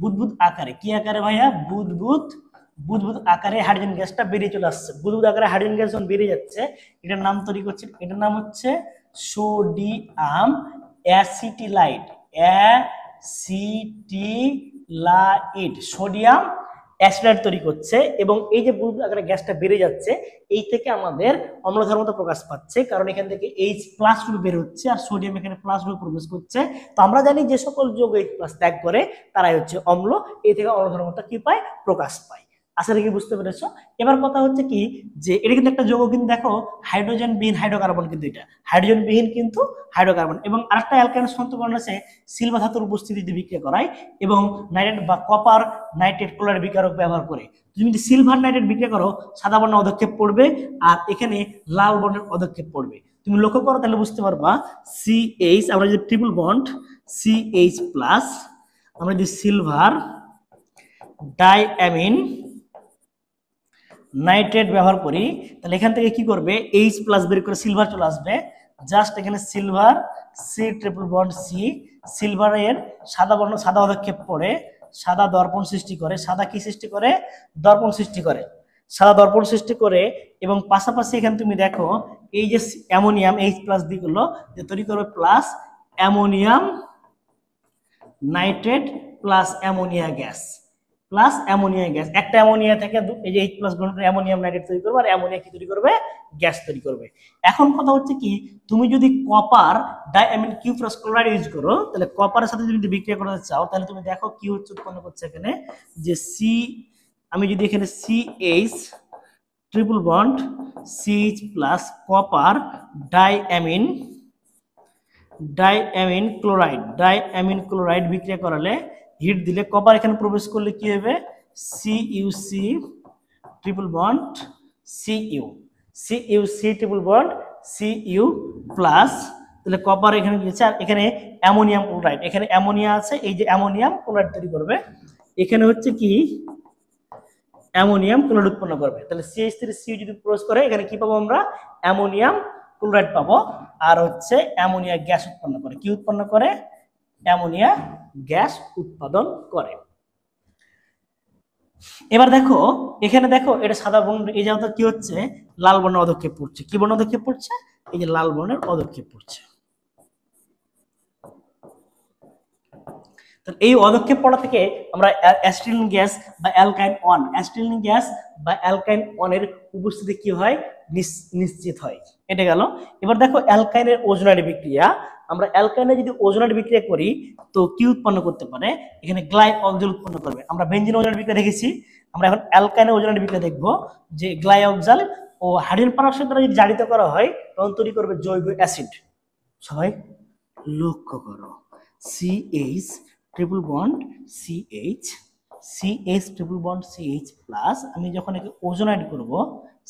বুদবুদ আকারে। কি আকারে ভাইয়া? বুদবুদ আকারে হাইড্রোজেন গ্যাসটা বেরিয়ে চলে আসছে। বুদবুদ আকারে হাইড্রোজেন গ্যাস যখন বেরিয়ে যাচ্ছে, এটার নাম তৈরি করছে, এটার নাম হচ্ছে সোডিয়াম অ্যাসিটাইলাইড। সোডিয়াম অ্যাসিটাইলাইড তৈরি করছে, এবং এই যে বুদবুদ আকারে গ্যাসটা বেড়ে যাচ্ছে, এই থেকে আমাদের অম্ল ধর্মতা প্রকাশ পাচ্ছে, কারণ এখান থেকে H প্লাস গ্রুপ বের হচ্ছে আর সোডিয়াম এখানে প্লাস গ্রুপ প্রবেশ করছে। তো আমরা জানি যে সকল যৌগ H প্লাস ত্যাগ করে তারাই হচ্ছে অম্ল। এই থেকে অম্ল ধর্মতা কি পায়? প্রকাশ পায়। আশা রাখি বুঝতে পেরেছো। এবার কথা হচ্ছে কি, যে এটা কিন্তু একটা যৌগ, কিন্তু দেখো হাইড্রোজেন বিহীন হাইড্রোকার্বন, কিন্তু এটা হাইড্রোজেন বিহীন কিন্তু হাইড্রোকার্বন। এবং আরেকটা অ্যালকাইন শনাক্তকরণ আছে সিলভার ধাতুর উপস্থিতিতে বিক্রিয়া করায় এবং নাইট্রেট বা কপার নাইট্রেট ক্লোরাইড বিকারক ব্যবহার করে। তুমি যদি সিলভার নাইট্রেট বিক্রিয়া করো, সাদা বর্ণের অধক্ষেপ পড়বে আর এখানে লাল বর্ণের অধক্ষেপ পড়বে। তুমি লক্ষ্য করো তাহলে বুঝতে পারবা, CH আমরা যদি ট্রিপল বন্ড CH প্লাস আমরা যদি সিলভার ডাইঅ্যামিন নাইট্রেট ব্যবহার করি, তাহলে এখান থেকে কি করবে? H প্লাস বের করে সিলভার চলে আসবে। জাস্ট এখানে silver C triple bond C, সিলভারের সাদা অধক্ষেপ পড়ে সাদা দর্পণ সৃষ্টি করে। সাদা কি সৃষ্টি করে? দর্পণ সৃষ্টি করে। সাদা দর্পণ সৃষ্টি করে, এবং পাশাপাশি এখানে তুমি দেখো এই যে অ্যামোনিয়াম H প্লাস দিগুলো যে তৈরি করবে plus, ammonium nitrate plus ammonia gas, plus ammonia gas. একটা অ্যামোনিয়া থেকে এই যে H+ গ্রহণ করে অ্যামোনিয়াম নাইট্রেট তৈরি করবে, আর অ্যামোনিয়া কি তৈরি করবে? গ্যাস তৈরি করবে। এখন কথা হচ্ছে কি, তুমি যদি copper diamine cuprous chloride use করো, তাহলে কপারের সাথে যদি বিক্রিয়া করতে চাও, তাহলে তুমি দেখো কি হচ্ছে উৎপন্ন করছে এখানে, যে আমি যদি এখানে CH triple bond CH plus copper diamine chloride বিক্রিয়া করালে, হিট দিলে, কপার এখানে প্রবেশ করলে কি হবে? CuC triple bond CuC triple bond Cu plus, তাহলে কপার এখানে গিয়েছে, আর এখানে অ্যামোনিয়াম ক্লোরাইড, এখানে অ্যামোনিয়া আছে, এই যে অ্যামোনিয়াম ক্লোরাইড তৈরি করবে, এখানে হচ্ছে কি অ্যামোনিয়াম ক্লোরাইড উৎপন্ন করবে। তাহলে CH3Cu যদি প্রবেশ করে, এখানে কি পাবো আমরা? অ্যামোনিয়াম ক্লোরাইড পাবো, আর হচ্ছে অ্যামোনিয়া গ্যাস উৎপন্ন করে। কি উৎপন্ন করে? অ্যামোনিয়া গ্যাস উৎপাদন করে। এবার দেখো এখানে, দেখো এটা সাদা বর্ণ, এই জায়গাটা কি হচ্ছে? লাল বর্ণের অধক্ষেপ পড়ছে। কি বর্ণ অধক্ষেপ পড়ছে? এই যে লাল বর্ণের অধক্ষেপ পড়ছে। এই অধক্ষেপ পড়া থেকে আমরা অ্যাসিটিলিন গ্যাস বা অ্যালকাইন ওয়ানের উপস্থিতি কি হয়? নিশ্চিত হয়। এটা গেল। এবার দেখো অ্যালকাইনের ওজোনারি বিক্রিয়া, আমরা অ্যালকাইনে যদি ওজোনারি বিক্রিয়া করি তো কি উৎপন্ন করতে পারে? এখানে গ্লাইঅক্সাল উৎপন্ন করবে। আমরা বেনজিন ওজোনারি বিক্রিয়া দেখেছি, আমরা এখন অ্যালকাইনের ওজোনারি বিক্রিয়া দেখব, যে গ্লাইঅক্সাল ও হাইড্রোজেন পারঅক্সাইড দ্বারা যদি জারিত করা হয়, তখন তৈরি করবে জৈব অ্যাসিড। সবাই লক্ষ্য করো, CH triple bond CH triple bond CH plus, আমি যখন একে ওজোনাইড করব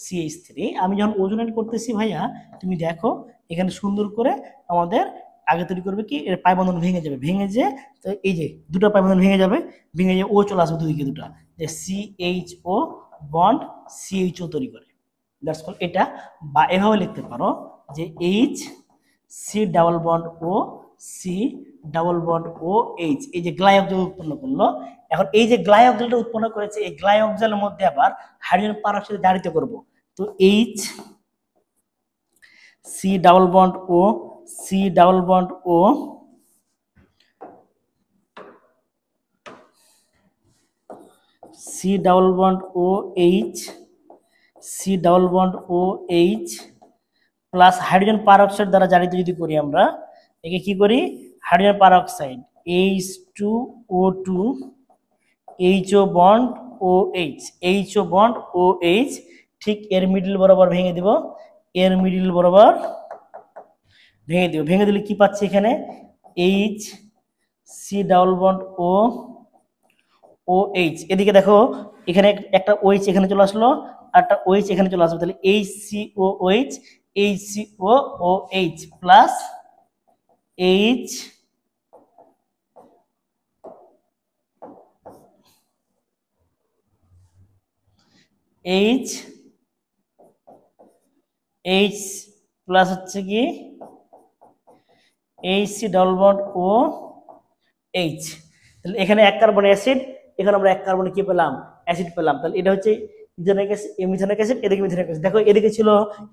CH3, আমি যখন ওজোনাইড করতেছি ভাইয়া, তুমি দেখো এখানে সুন্দর করে আমাদের আগে তৈরি করবে কি, এর পাই বন্ধন ভেঙে যাবে, ভেঙে যে তো এই যে দুটো পাই বন্ধন ভেঙে যাবে, ভেঙে যে ও চলে আসবে দুদিকে দুটা, যে CHO বন্ড CHO তৈরি করে। দ্যাটস কল এটা। বা এভাবে লিখতে পারো যে C double bond O C double bond OH, এই যে গ্লাইঅক্সাল উৎপন্ন করলো। এখন এই যে গ্লাইঅক্সালটা উৎপন্ন করেছে, এই গ্লাইঅক্সালের মধ্যে আবার হাইড্রোজেন পারঅক্সাইড জারিত করব, তো C double bond O C double bond O C double bond OH C double bond OH plus hydrogen peroxide দ্বারা জারিত যদি করি, আমরা একে কি করি? Hydrogen peroxide H2O2 HO bond OH HO bond OH, ঠিক এর মিডল বরাবর ভেঙে দিব, এর মিডল বরাবর ভেঙে দিব। ভেঙে দিলে কি পাচ্ছি এখানে? C double bond OH। এদিকে দেখো এখানে একটা OH এখানে চলে আসলো, আর একটা OH এখানে চলে আসবে, তাহলে HCOOH HCOOH plus H plus হচ্ছে কি HC ডাবল বন্ড OH। তাহলে এখানে এক কার্বন অ্যাসিড, এখানে আমরা এক কার্বনে কি পেলাম? অ্যাসিড পেলাম। তাহলে এটা হচ্ছে মিথানিক অ্যাসিড, এদিকে মিথানিক অ্যাসিড। দেখো এদিকে ছিল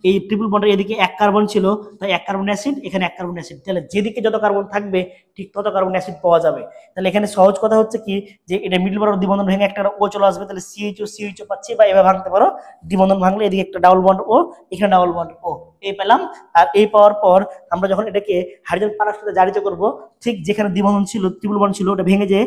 এই ট্রিপল বন্ডের এদিকে এক কার্বন ছিল, তাই এক কার্বন অ্যাসিড, এখানে এক কার্বন অ্যাসিড। তাহলে যেদিকে যত কার্বন থাকবে ঠিক তত কার্বন অ্যাসিড পাওয়া যাবে। তাহলে এখানে সহজ কথা হচ্ছে কি, যে এটা মিডল বরাবর দ্বিবন্ধন ভেঙে একটা ও চলে আসবে, তাহলে CHO পাচ্ছি, বা এভাবে ভাঙতে পারো, দ্বিবন্ধন ভাঙলে এদিকে একটা ডাবল বন্ড ও, এখানে ডাবল বন্ড ও, এই পেলাম। আর এই পাওয়ার পর আমরা যখন এটাকে হাইড্রোজেন পারঅক্সাইডে জারিত করব, ঠিক যেখানে দ্বিবন্ধন ছিল, ট্রিপল বন্ড ছিল, ওটা ভেঙে যে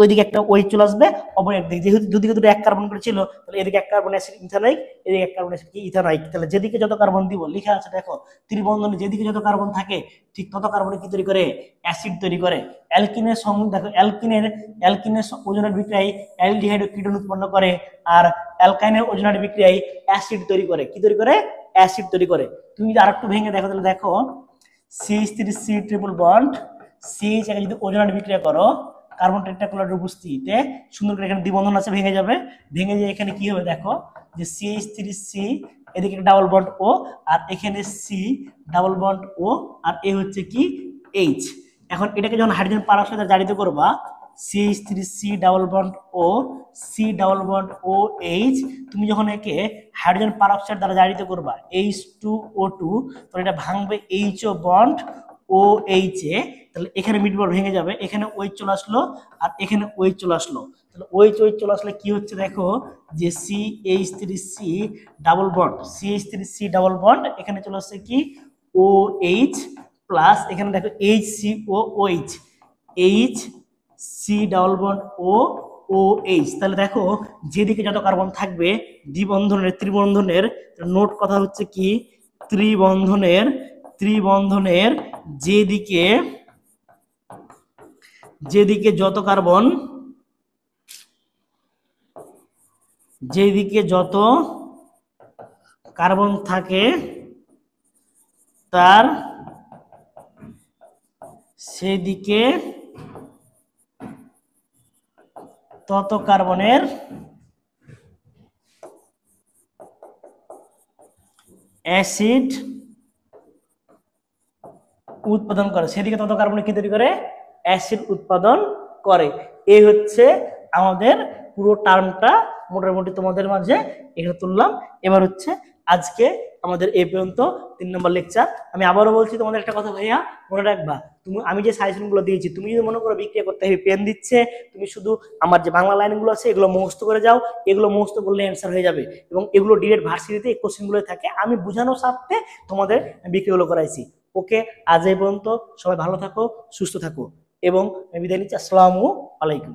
ওইদিকে একটা OH চলে আসবে, অপর একদিকে যেহেতু দুদিকে দুটো এক কার্বন করে ছিল, তাহলে এদিকে এক কার্বন অ্যাসিড ইথানাইক, এদিকে এক কার্বন অ্যাসিড কি ইথানাইক। তাহলে যেদিকে যত কার্বন দিব, লেখা আছে দেখো ত্রিবন্ধনে যেদিকে যত কার্বন থাকে ঠিক তত কার্বনে কি তৈরি করে? অ্যাসিড তৈরি করে। অ্যালকিনের সঙ্গে দেখো অ্যালকিনের ওজোনাইড বিক্রিয়ায় অ্যালডিহাইড ও কিটোন উৎপন্ন করে, আর অ্যালকাইনের ওজোনাইড বিক্রিয়ায় অ্যাসিড তৈরি করে। কি তৈরি করে? অ্যাসিড তৈরি করে। তুমি যদি আরেকটু ভেঙে দেখো, তাহলে দেখো CH3C ট্রিপল বন্ড CH একে যদি ওজোনাইড বিক্রিয়া করো কার্বন টেট্রাক্লোরাইডের উপস্থিতিতে, সুন্দর করে এখানে দ্বিবন্ধন আছে, ভেঙে যাবে, ভেঙে যে এখানে কি হবে দেখো, যে CH3C এদিকে ডাবল বন্ড O, আর এখানে C ডাবল বন্ড O, আর এ হচ্ছে কি H। এখন এটাকে যখন হাইড্রোজেন পারঅক্সাইডে জারিত করবা, CH3C double bond O C double bond OH, তুমি যখন একে হাইড্রোজেন পারঅক্সাইড দ্বারা জারিত করবা H2O2, তো এটা ভাঙবে HO বন্ড ও এইচ এ, তাহলে এখানে মিড বল ভেঙে যাবে, এখানে ওইচ চলে আসলো আর এখানে ওইচ চলে আসলো, তাহলে ওইচ ওইচ চলে আসলে কি হচ্ছে দেখো যে C H three C double bond, C H three C double bond, এখানে চলে আসছে কি ও এইচ প্লাস এখানে দেখো H C O H, H C double bond O O H. তাহলে দেখো যেদিকে যত কার্বন থাকবে দ্বিবন্ধনের ত্রিবন্ধনের, নোট কথা হচ্ছে কি ত্রিবন্ধনের ত্রিবন্ধনের যেদিকে যেদিকে যত কার্বন, যেদিকে যত কার্বন থাকে তার সেদিকে তত কার্বনের অ্যাসিড উৎপাদন করে, সেদিকে তত কার্বন কি তৈরি করে অ্যাসিড উৎপাদন করে। এই হচ্ছে আমাদের পুরো টার্মটা মোটামুটি তোমাদের মাঝে এখানে তুললাম। এবার হচ্ছে আজকে আমাদের এই পর্যন্ত 3 নম্বর লেকচার। আমি আবারও বলছি তোমাদের একটা কথা ভাইয়া, মনে রাখবা তুমি আমি যে সাজেশনগুলো দিয়েছি তুমি যদি মনে করো বিক্রিয়া করতে হবে পেন দিচ্ছে, তুমি শুধু আমার যে বাংলা লাইনগুলো আছে এগুলো মুখস্থ করে যাও, এগুলো মুখস্থ করলে অ্যান্সার হয়ে যাবে এবং এগুলো ডিরেক্ট ভার্সিটিতে এই কোশ্চেনগুলো থাকে, আমি বোঝানোর স্বার্থে তোমাদের বিক্রিয়াগুলো করাইছি। ওকে, আজ এই পর্যন্ত, সবাই ভালো থাকো সুস্থ থাকো এবং আমি বিদায় নিচ্ছি। আসসালামু আলাইকুম।